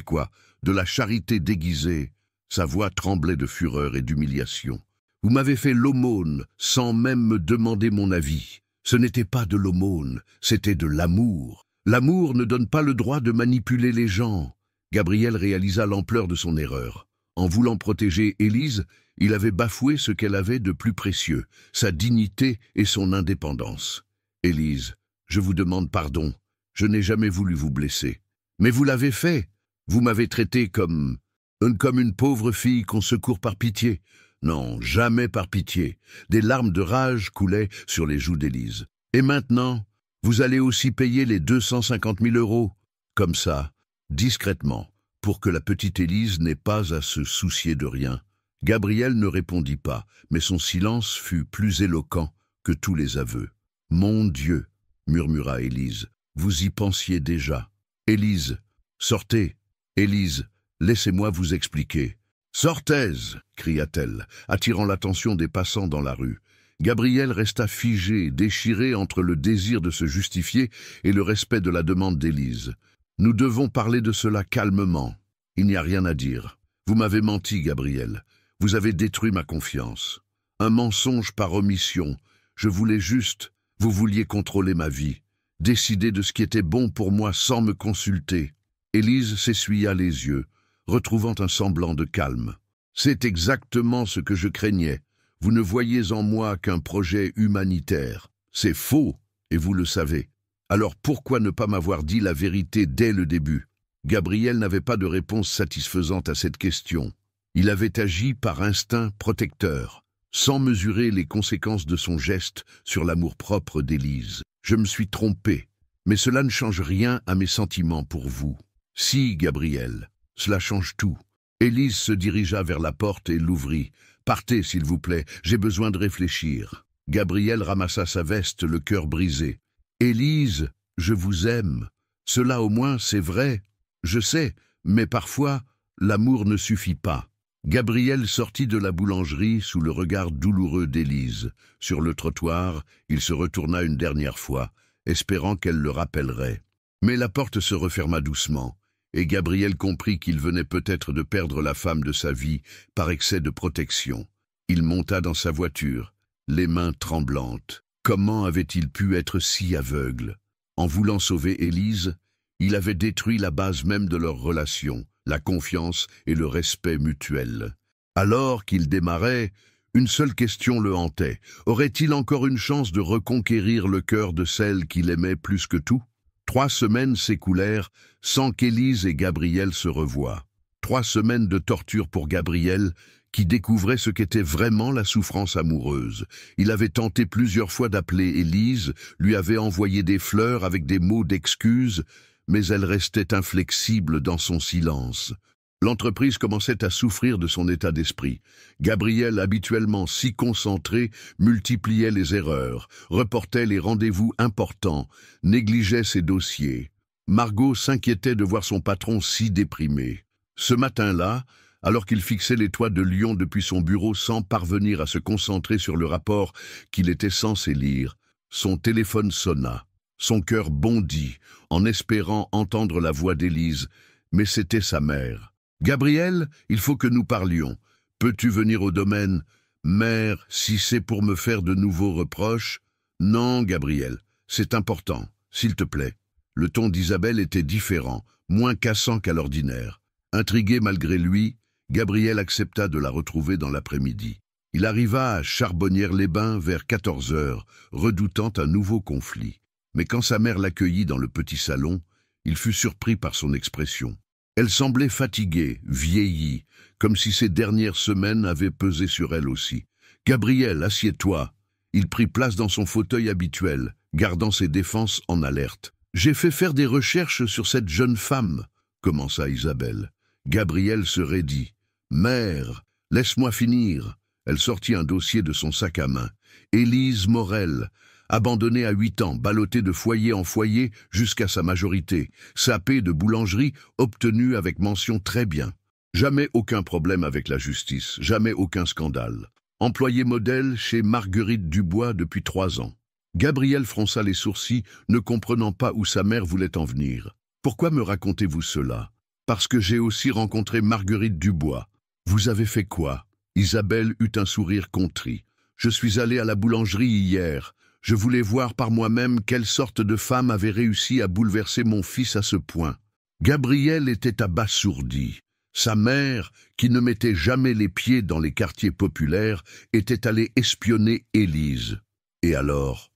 quoi ? De la charité déguisée. Sa voix tremblait de fureur et d'humiliation. « Vous m'avez fait l'aumône sans même me demander mon avis. Ce n'était pas de l'aumône, c'était de l'amour. L'amour ne donne pas le droit de manipuler les gens. » Gabriel réalisa l'ampleur de son erreur. En voulant protéger Élise, Il avait bafoué ce qu'elle avait de plus précieux, sa dignité et son indépendance. « Élise, je vous demande pardon. Je n'ai jamais voulu vous blesser. Mais vous l'avez fait. Vous m'avez traité comme une pauvre fille qu'on secourt par pitié. Non, jamais par pitié. » Des larmes de rage coulaient sur les joues d'Élise. « Et maintenant, vous allez aussi payer les 250 000 €, comme ça, discrètement, pour que la petite Élise n'ait pas à se soucier de rien. » Gabriel ne répondit pas, mais son silence fut plus éloquent que tous les aveux. « Mon Dieu !» murmura Élise. « Vous y pensiez déjà. Élise, sortez. Élise, laissez-moi vous expliquer. »« Sortez !» cria-t-elle, attirant l'attention des passants dans la rue. Gabriel resta figé, déchiré entre le désir de se justifier et le respect de la demande d'Élise. « Nous devons parler de cela calmement. Il n'y a rien à dire. Vous m'avez menti, Gabriel. Vous avez détruit ma confiance. Un mensonge par omission. Je voulais juste, vous vouliez contrôler ma vie, décider de ce qui était bon pour moi sans me consulter. » Élise s'essuya les yeux, retrouvant un semblant de calme. « C'est exactement ce que je craignais. Vous ne voyez en moi qu'un projet humanitaire. C'est faux, et vous le savez. Alors pourquoi ne pas m'avoir dit la vérité dès le début ?» Gabriel n'avait pas de réponse satisfaisante à cette question. Il avait agi par instinct protecteur, sans mesurer les conséquences de son geste sur l'amour-propre d'Élise. « Je me suis trompé, mais cela ne change rien à mes sentiments pour vous. »« Si, Gabriel, cela change tout. » Élise se dirigea vers la porte et l'ouvrit. « Partez, s'il vous plaît, j'ai besoin de réfléchir. » Gabriel ramassa sa veste, le cœur brisé. « Élise, je vous aime. Cela au moins, c'est vrai. Je sais, mais parfois, l'amour ne suffit pas. » Gabriel sortit de la boulangerie sous le regard douloureux d'Élise. Sur le trottoir, il se retourna une dernière fois, espérant qu'elle le rappellerait. Mais la porte se referma doucement, et Gabriel comprit qu'il venait peut-être de perdre la femme de sa vie par excès de protection. Il monta dans sa voiture, les mains tremblantes. Comment avait-il pu être si aveugle? En voulant sauver Élise, il avait détruit la base même de leur relation, la confiance et le respect mutuel. Alors qu'il démarrait, une seule question le hantait. Aurait-il encore une chance de reconquérir le cœur de celle qu'il aimait plus que tout? 3 semaines s'écoulèrent sans qu'Élise et Gabriel se revoient. 3 semaines de torture pour Gabriel, qui découvrait ce qu'était vraiment la souffrance amoureuse. Il avait tenté plusieurs fois d'appeler Élise, lui avait envoyé des fleurs avec des mots d'excuse, mais elle restait inflexible dans son silence. L'entreprise commençait à souffrir de son état d'esprit. Gabriel, habituellement si concentré, multipliait les erreurs, reportait les rendez-vous importants, négligeait ses dossiers. Margot s'inquiétait de voir son patron si déprimé. Ce matin-là, alors qu'il fixait les toits de Lyon depuis son bureau sans parvenir à se concentrer sur le rapport qu'il était censé lire, son téléphone sonna. Son cœur bondit en espérant entendre la voix d'Élise, mais c'était sa mère. « Gabriel, il faut que nous parlions. Peux-tu venir au domaine ? » « Mère, si c'est pour me faire de nouveaux reproches… »« Non, Gabriel, c'est important, s'il te plaît. » Le ton d'Isabelle était différent, moins cassant qu'à l'ordinaire. Intrigué malgré lui, Gabriel accepta de la retrouver dans l'après-midi. Il arriva à Charbonnières-les-Bains vers 14 heures, redoutant un nouveau conflit. Mais quand sa mère l'accueillit dans le petit salon, il fut surpris par son expression. Elle semblait fatiguée, vieillie, comme si ces dernières semaines avaient pesé sur elle aussi. « Gabriel, assieds-toi !» Il prit place dans son fauteuil habituel, gardant ses défenses en alerte. « J'ai fait faire des recherches sur cette jeune femme », commença Isabelle. Gabriel se raidit. « Mère, laisse-moi finir !» Elle sortit un dossier de son sac à main. « Élise Morel, abandonnée à 8 ans, ballottée de foyer en foyer jusqu'à sa majorité, sapée de boulangerie, obtenue avec mention très bien. Jamais aucun problème avec la justice, jamais aucun scandale. Employée modèle chez Marguerite Dubois depuis 3 ans. » Gabriel fronça les sourcils, ne comprenant pas où sa mère voulait en venir. « Pourquoi me racontez-vous cela ? » ?»« Parce que j'ai aussi rencontré Marguerite Dubois. »« Vous avez fait quoi ?» Isabelle eut un sourire contrit. « Je suis allée à la boulangerie hier. Je voulais voir par moi-même quelle sorte de femme avait réussi à bouleverser mon fils à ce point. » Gabriel était abasourdi. Sa mère, qui ne mettait jamais les pieds dans les quartiers populaires, était allée espionner Élise. Et alors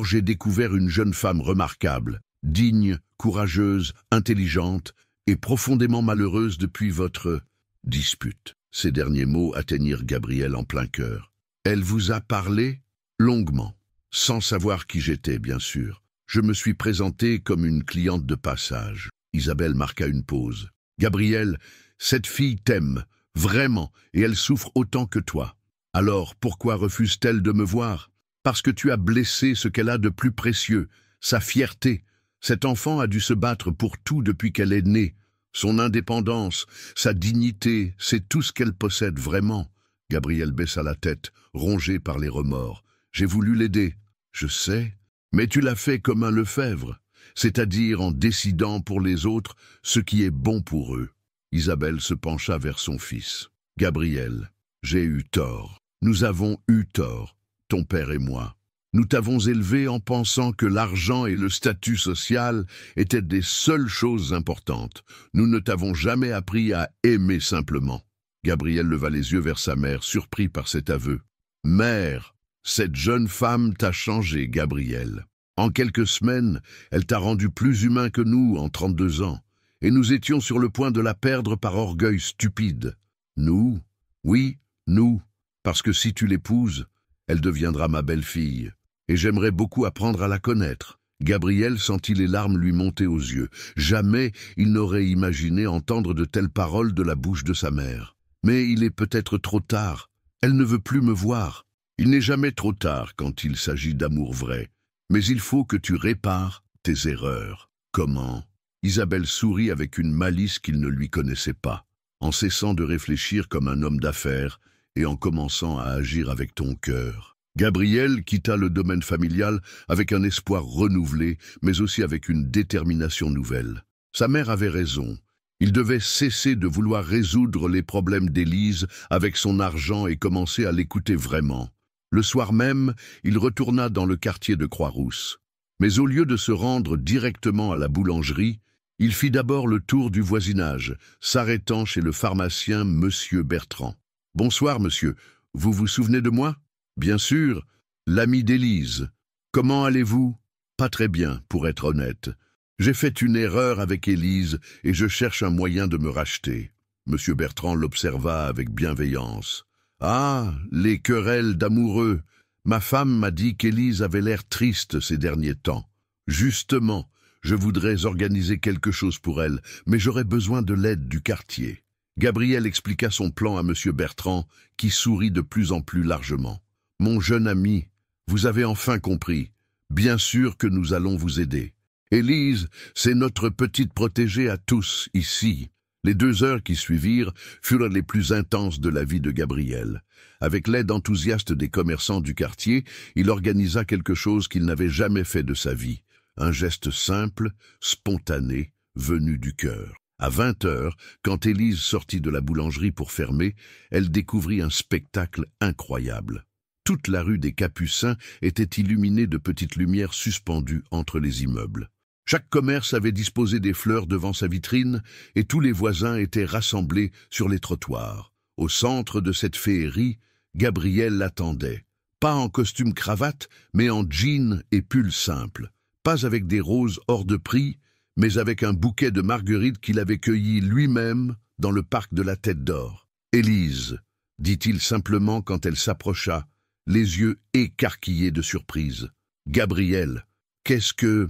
j'ai découvert une jeune femme remarquable, digne, courageuse, intelligente et profondément malheureuse depuis votre dispute. Ces derniers mots atteignirent Gabriel en plein cœur. Elle vous a parlé longuement, sans savoir qui j'étais, bien sûr. Je me suis présenté comme une cliente de passage. Isabelle marqua une pause. Gabriel, cette fille t'aime, vraiment, et elle souffre autant que toi. Alors, pourquoi refuse-t-elle de me voir? Parce que tu as blessé ce qu'elle a de plus précieux, sa fierté. Cet enfant a dû se battre pour tout depuis qu'elle est née. Son indépendance, sa dignité, c'est tout ce qu'elle possède vraiment. Gabriel baissa la tête, rongé par les remords. J'ai voulu l'aider, je sais, mais tu l'as fait comme un Lefebvre, c'est-à-dire en décidant pour les autres ce qui est bon pour eux. Isabelle se pencha vers son fils. Gabriel, j'ai eu tort. Nous avons eu tort, ton père et moi. Nous t'avons élevé en pensant que l'argent et le statut social étaient des seules choses importantes. Nous ne t'avons jamais appris à aimer simplement. Gabriel leva les yeux vers sa mère, surpris par cet aveu. « Mère, cette jeune femme t'a changé, Gabriel. En quelques semaines, elle t'a rendu plus humain que nous en 32 ans, et nous étions sur le point de la perdre par orgueil stupide. Nous, oui, nous, parce que si tu l'épouses, elle deviendra ma belle-fille. Et j'aimerais beaucoup apprendre à la connaître. » Gabriel sentit les larmes lui monter aux yeux. Jamais il n'aurait imaginé entendre de telles paroles de la bouche de sa mère. Mais il est peut-être trop tard. Elle ne veut plus me voir. Il n'est jamais trop tard quand il s'agit d'amour vrai. Mais il faut que tu répares tes erreurs. Comment? Isabelle sourit avec une malice qu'il ne lui connaissait pas, en cessant de réfléchir comme un homme d'affaires et en commençant à agir avec ton cœur. Gabriel quitta le domaine familial avec un espoir renouvelé, mais aussi avec une détermination nouvelle. Sa mère avait raison. Il devait cesser de vouloir résoudre les problèmes d'Élise avec son argent et commencer à l'écouter vraiment. Le soir même, il retourna dans le quartier de Croix-Rousse. Mais au lieu de se rendre directement à la boulangerie, il fit d'abord le tour du voisinage, s'arrêtant chez le pharmacien Monsieur Bertrand. « Bonsoir, monsieur. Vous vous souvenez de moi ?»« Bien sûr, l'ami d'Élise. Comment allez-vous ?»« Pas très bien, pour être honnête. J'ai fait une erreur avec Élise et je cherche un moyen de me racheter. » Monsieur Bertrand l'observa avec bienveillance. « Ah, les querelles d'amoureux. Ma femme m'a dit qu'Élise avait l'air triste ces derniers temps. Justement, je voudrais organiser quelque chose pour elle, mais j'aurais besoin de l'aide du quartier. » Gabriel expliqua son plan à Monsieur Bertrand, qui sourit de plus en plus largement. « Mon jeune ami, vous avez enfin compris. Bien sûr que nous allons vous aider. Élise, c'est notre petite protégée à tous, ici. » Les 2 heures qui suivirent furent les plus intenses de la vie de Gabriel. Avec l'aide enthousiaste des commerçants du quartier, il organisa quelque chose qu'il n'avait jamais fait de sa vie. Un geste simple, spontané, venu du cœur. À 20 heures, quand Élise sortit de la boulangerie pour fermer, elle découvrit un spectacle incroyable. Toute la rue des Capucins était illuminée de petites lumières suspendues entre les immeubles. Chaque commerce avait disposé des fleurs devant sa vitrine et tous les voisins étaient rassemblés sur les trottoirs. Au centre de cette féerie, Gabriel l'attendait. Pas en costume cravate, mais en jean et pull simple. Pas avec des roses hors de prix, mais avec un bouquet de marguerites qu'il avait cueilli lui-même dans le parc de la Tête d'Or. « Élise », dit-il simplement quand elle s'approcha, les yeux écarquillés de surprise. « Gabriel, qu'est-ce que... »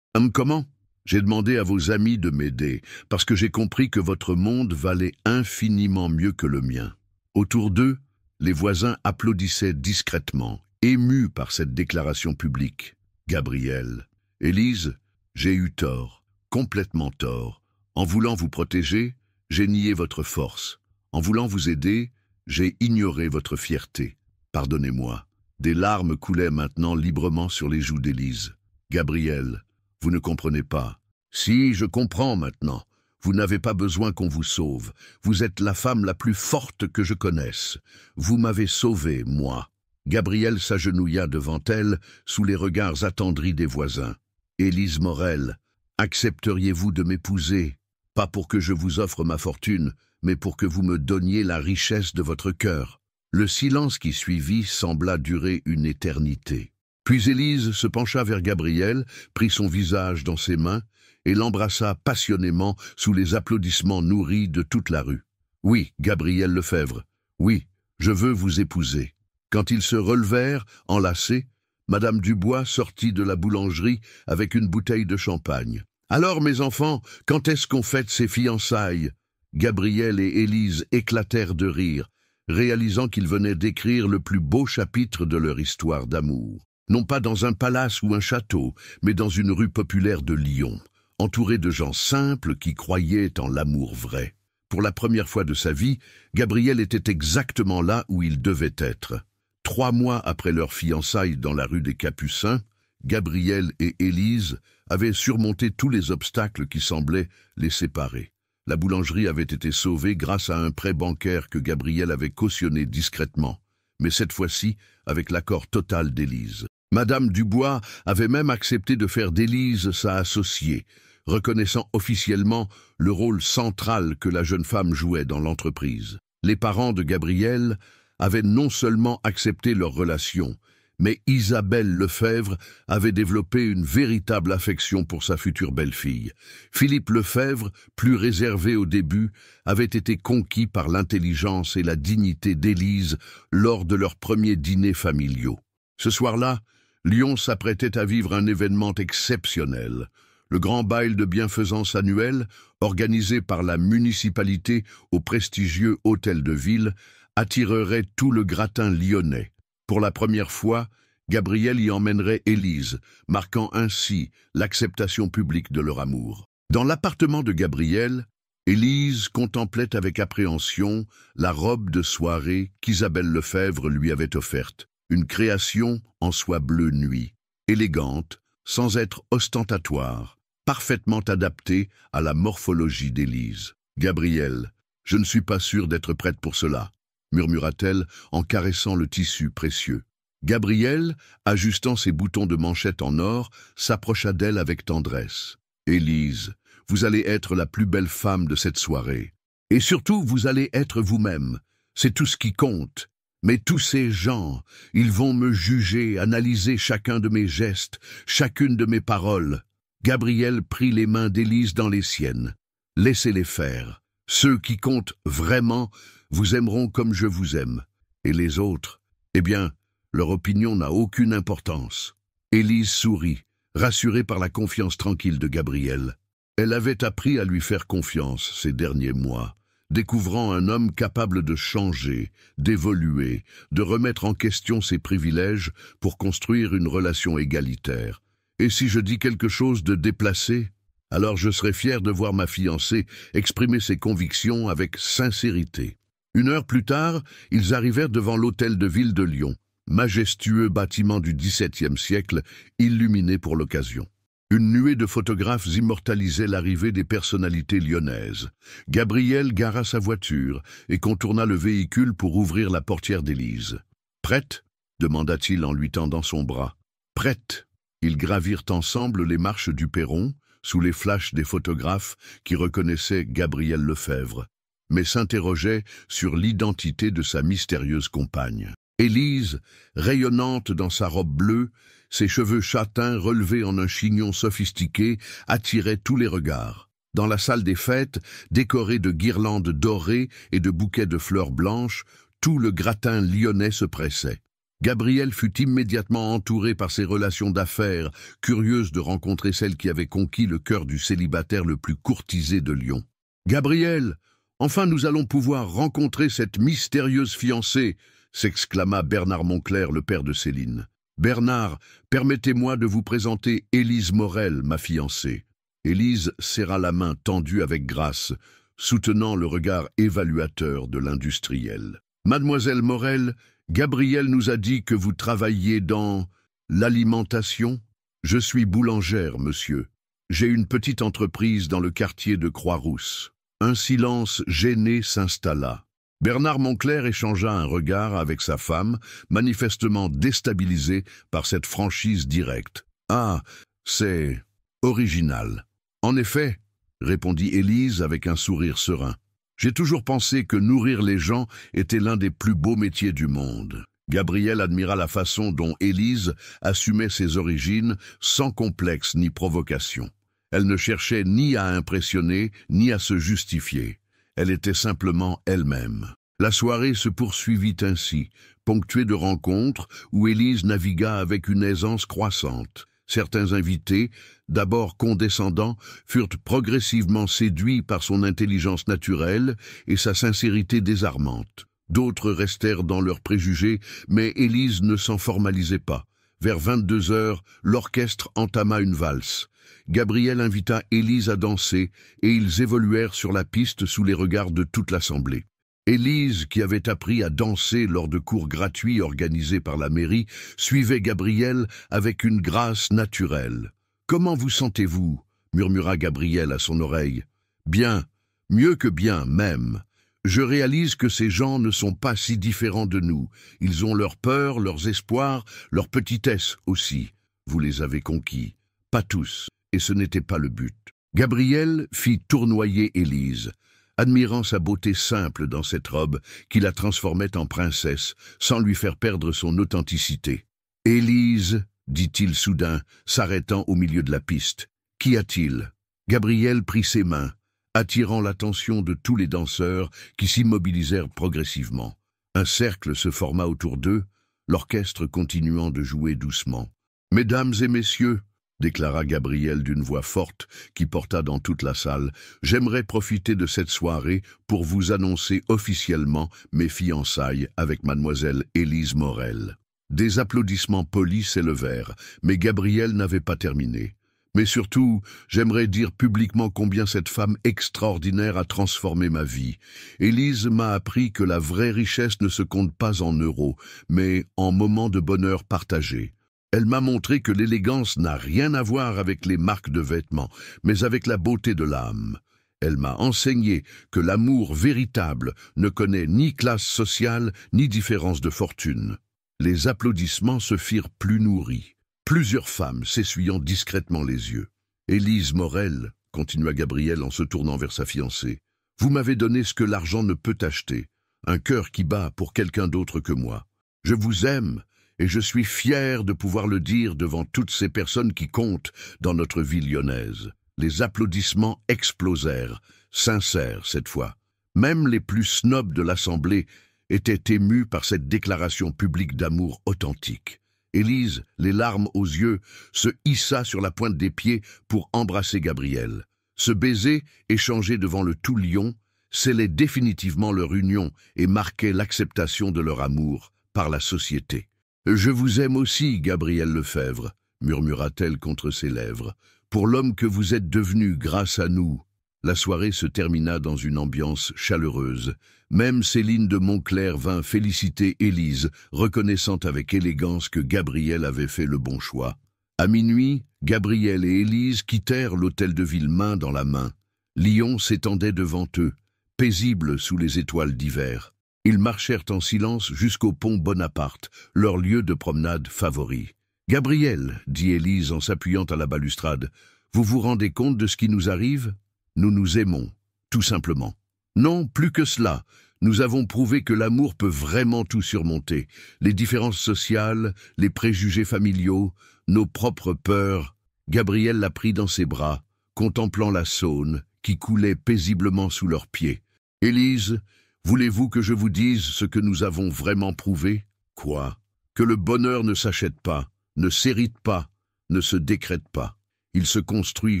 « Comment ? J'ai demandé à vos amis de m'aider, parce que j'ai compris que votre monde valait infiniment mieux que le mien. » Autour d'eux, les voisins applaudissaient discrètement, émus par cette déclaration publique. « Gabriel, Élise, j'ai eu tort, complètement tort. En voulant vous protéger, j'ai nié votre force. En voulant vous aider, j'ai ignoré votre fierté. Pardonnez-moi. » Des larmes coulaient maintenant librement sur les joues d'Élise. « Gabriel, vous ne comprenez pas. Si, je comprends maintenant. Vous n'avez pas besoin qu'on vous sauve. Vous êtes la femme la plus forte que je connaisse. Vous m'avez sauvé, moi. » Gabriel s'agenouilla devant elle, sous les regards attendris des voisins. « Élise Morel, accepteriez-vous de m'épouser ? » pas pour que je vous offre ma fortune, mais pour que vous me donniez la richesse de votre cœur. » Le silence qui suivit sembla durer une éternité. Puis Élise se pencha vers Gabriel, prit son visage dans ses mains et l'embrassa passionnément sous les applaudissements nourris de toute la rue. « Oui, Gabriel Lefebvre, oui, je veux vous épouser. » Quand ils se relevèrent, enlacés, Madame Dubois sortit de la boulangerie avec une bouteille de champagne. « Alors, mes enfants, quand est-ce qu'on fête ces fiançailles ?» Gabriel et Élise éclatèrent de rire, réalisant qu'ils venaient d'écrire le plus beau chapitre de leur histoire d'amour. Non pas dans un palace ou un château, mais dans une rue populaire de Lyon, entourée de gens simples qui croyaient en l'amour vrai. Pour la première fois de sa vie, Gabriel était exactement là où il devait être. 3 mois après leur fiançailles dans la rue des Capucins, Gabriel et Élise avaient surmonté tous les obstacles qui semblaient les séparer. La boulangerie avait été sauvée grâce à un prêt bancaire que Gabriel avait cautionné discrètement, mais cette fois-ci avec l'accord total d'Élise. Madame Dubois avait même accepté de faire d'Élise sa associée, reconnaissant officiellement le rôle central que la jeune femme jouait dans l'entreprise. Les parents de Gabriel avaient non seulement accepté leur relation, mais Isabelle Lefebvre avait développé une véritable affection pour sa future belle-fille. Philippe Lefebvre, plus réservé au début, avait été conquis par l'intelligence et la dignité d'Élise lors de leurs premiers dîners familiaux. Ce soir-là, Lyon s'apprêtait à vivre un événement exceptionnel. Le grand bal de bienfaisance annuel, organisé par la municipalité au prestigieux hôtel de ville, attirerait tout le gratin lyonnais. Pour la première fois, Gabriel y emmènerait Élise, marquant ainsi l'acceptation publique de leur amour. Dans l'appartement de Gabriel, Élise contemplait avec appréhension la robe de soirée qu'Isabelle Lefebvre lui avait offerte, une création en soie bleu nuit, élégante, sans être ostentatoire, parfaitement adaptée à la morphologie d'Élise. « Gabriel, je ne suis pas sûre d'être prête pour cela, » murmura-t-elle en caressant le tissu précieux. Gabriel, ajustant ses boutons de manchette en or, s'approcha d'elle avec tendresse. « Élise, vous allez être la plus belle femme de cette soirée. Et surtout, vous allez être vous-même. C'est tout ce qui compte. Mais tous ces gens, ils vont me juger, analyser chacun de mes gestes, chacune de mes paroles. » Gabriel prit les mains d'Élise dans les siennes. « Laissez-les faire. Ceux qui comptent vraiment vous aimeront comme je vous aime. Et les autres, eh bien, leur opinion n'a aucune importance. » Élise sourit, rassurée par la confiance tranquille de Gabriel. Elle avait appris à lui faire confiance ces derniers mois, découvrant un homme capable de changer, d'évoluer, de remettre en question ses privilèges pour construire une relation égalitaire. Et si je dis quelque chose de déplacé, alors je serai fier de voir ma fiancée exprimer ses convictions avec sincérité. 1 heure plus tard, ils arrivèrent devant l'hôtel de ville de Lyon, majestueux bâtiment du XVIIe siècle, illuminé pour l'occasion. Une nuée de photographes immortalisait l'arrivée des personnalités lyonnaises. Gabriel gara sa voiture et contourna le véhicule pour ouvrir la portière d'Élise. « Prête ?» demanda-t-il en lui tendant son bras. « Prête !» Ils gravirent ensemble les marches du perron, sous les flashs des photographes qui reconnaissaient Gabriel Lefebvre, mais s'interrogeaient sur l'identité de sa mystérieuse compagne. Élise, rayonnante dans sa robe bleue, ses cheveux châtains relevés en un chignon sophistiqué, attiraient tous les regards. Dans la salle des fêtes, décorée de guirlandes dorées et de bouquets de fleurs blanches, tout le gratin lyonnais se pressait. Gabriel fut immédiatement entouré par ses relations d'affaires, curieuse de rencontrer celle qui avait conquis le cœur du célibataire le plus courtisé de Lyon. « Gabriel, enfin nous allons pouvoir rencontrer cette mystérieuse fiancée !» s'exclama Bernard Moncler, le père de Céline. « Bernard, permettez-moi de vous présenter Élise Morel, ma fiancée. » Élise serra la main tendue avec grâce, soutenant le regard évaluateur de l'industriel. « Mademoiselle Morel, Gabriel nous a dit que vous travailliez dans l'alimentation. Je suis boulangère, monsieur. J'ai une petite entreprise dans le quartier de Croix-Rousse. » Un silence gêné s'installa. Bernard Moncler échangea un regard avec sa femme, manifestement déstabilisé par cette franchise directe. « Ah, c'est original. En effet, répondit Élise avec un sourire serein. J'ai toujours pensé que nourrir les gens était l'un des plus beaux métiers du monde. Gabriel admira la façon dont Élise assumait ses origines sans complexe ni provocation. Elle ne cherchait ni à impressionner, ni à se justifier. Elle était simplement elle-même. La soirée se poursuivit ainsi, ponctuée de rencontres où Élise navigua avec une aisance croissante. Certains invités, d'abord condescendants, furent progressivement séduits par son intelligence naturelle et sa sincérité désarmante. D'autres restèrent dans leurs préjugés, mais Élise ne s'en formalisait pas. Vers 22 heures, l'orchestre entama une valse. Gabriel invita Élise à danser et ils évoluèrent sur la piste sous les regards de toute l'assemblée. Élise, qui avait appris à danser lors de cours gratuits organisés par la mairie, suivait Gabriel avec une grâce naturelle. « Comment vous sentez-vous » murmura Gabriel à son oreille. « Bien, mieux que bien même. Je réalise que ces gens ne sont pas si différents de nous. Ils ont leurs peurs, leurs espoirs, leur petitesse aussi. Vous les avez conquis. Pas tous, et ce n'était pas le but. » Gabriel fit tournoyer Élise, admirant sa beauté simple dans cette robe qui la transformait en princesse, sans lui faire perdre son authenticité. « Élise, dit-il soudain, s'arrêtant au milieu de la piste. « Qu'y a-t-il » Gabriel prit ses mains, attirant l'attention de tous les danseurs qui s'immobilisèrent progressivement. Un cercle se forma autour d'eux, l'orchestre continuant de jouer doucement. « Mesdames et messieurs, » déclara Gabriel d'une voix forte qui porta dans toute la salle, « j'aimerais profiter de cette soirée pour vous annoncer officiellement mes fiançailles avec mademoiselle Élise Morel. » Des applaudissements polis s'élevèrent, mais Gabriel n'avait pas terminé. « Mais surtout, j'aimerais dire publiquement combien cette femme extraordinaire a transformé ma vie. Élise m'a appris que la vraie richesse ne se compte pas en euros, mais en moments de bonheur partagés. Elle m'a montré que l'élégance n'a rien à voir avec les marques de vêtements, mais avec la beauté de l'âme. Elle m'a enseigné que l'amour véritable ne connaît ni classe sociale ni différence de fortune. » Les applaudissements se firent plus nourris, plusieurs femmes s'essuyant discrètement les yeux. « Élise Morel, » continua Gabriel en se tournant vers sa fiancée, « vous m'avez donné ce que l'argent ne peut acheter, un cœur qui bat pour quelqu'un d'autre que moi. Je vous aime, et je suis fier de pouvoir le dire devant toutes ces personnes qui comptent dans notre ville lyonnaise. » Les applaudissements explosèrent, sincères cette fois. Même les plus snobs de l'Assemblée étaient émus par cette déclaration publique d'amour authentique. Élise, les larmes aux yeux, se hissa sur la pointe des pieds pour embrasser Gabriel. Ce baiser, échangé devant le tout Lyon, scellait définitivement leur union et marquait l'acceptation de leur amour par la société. « Je vous aime aussi, Gabriel Lefebvre, » murmura-t-elle contre ses lèvres, « pour l'homme que vous êtes devenu grâce à nous. » La soirée se termina dans une ambiance chaleureuse. Même Céline de Montclair vint féliciter Élise, reconnaissant avec élégance que Gabriel avait fait le bon choix. À minuit, Gabriel et Élise quittèrent l'hôtel de ville main dans la main. Lyon s'étendait devant eux, paisible sous les étoiles d'hiver. Ils marchèrent en silence jusqu'au pont Bonaparte, leur lieu de promenade favori. « Gabriel, » dit Élise en s'appuyant à la balustrade, « vous vous rendez compte de ce qui nous arrive ? Nous nous aimons, tout simplement. Non, plus que cela, nous avons prouvé que l'amour peut vraiment tout surmonter. Les différences sociales, les préjugés familiaux, nos propres peurs. » Gabriel la prit dans ses bras, contemplant la Saône qui coulait paisiblement sous leurs pieds. « Élise, voulez-vous que je vous dise ce que nous avons vraiment prouvé ? Quoi ? Que le bonheur ne s'achète pas, ne s'hérite pas, ne se décrète pas. Il se construit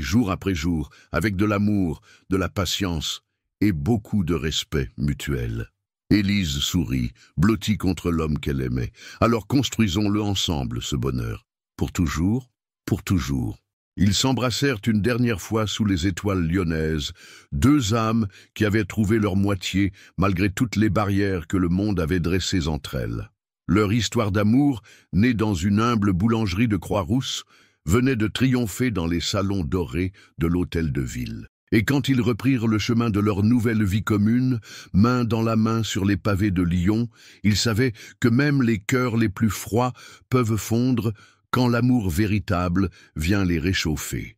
jour après jour, avec de l'amour, de la patience et beaucoup de respect mutuel. » Élise sourit, blottie contre l'homme qu'elle aimait. « Alors construisons-le ensemble, ce bonheur. Pour toujours, pour toujours. » Ils s'embrassèrent une dernière fois sous les étoiles lyonnaises, deux âmes qui avaient trouvé leur moitié malgré toutes les barrières que le monde avait dressées entre elles. Leur histoire d'amour, née dans une humble boulangerie de Croix-Rousse, venait de triompher dans les salons dorés de l'hôtel de ville. Et quand ils reprirent le chemin de leur nouvelle vie commune, main dans la main sur les pavés de Lyon, ils savaient que même les cœurs les plus froids peuvent fondre quand l'amour véritable vient les réchauffer.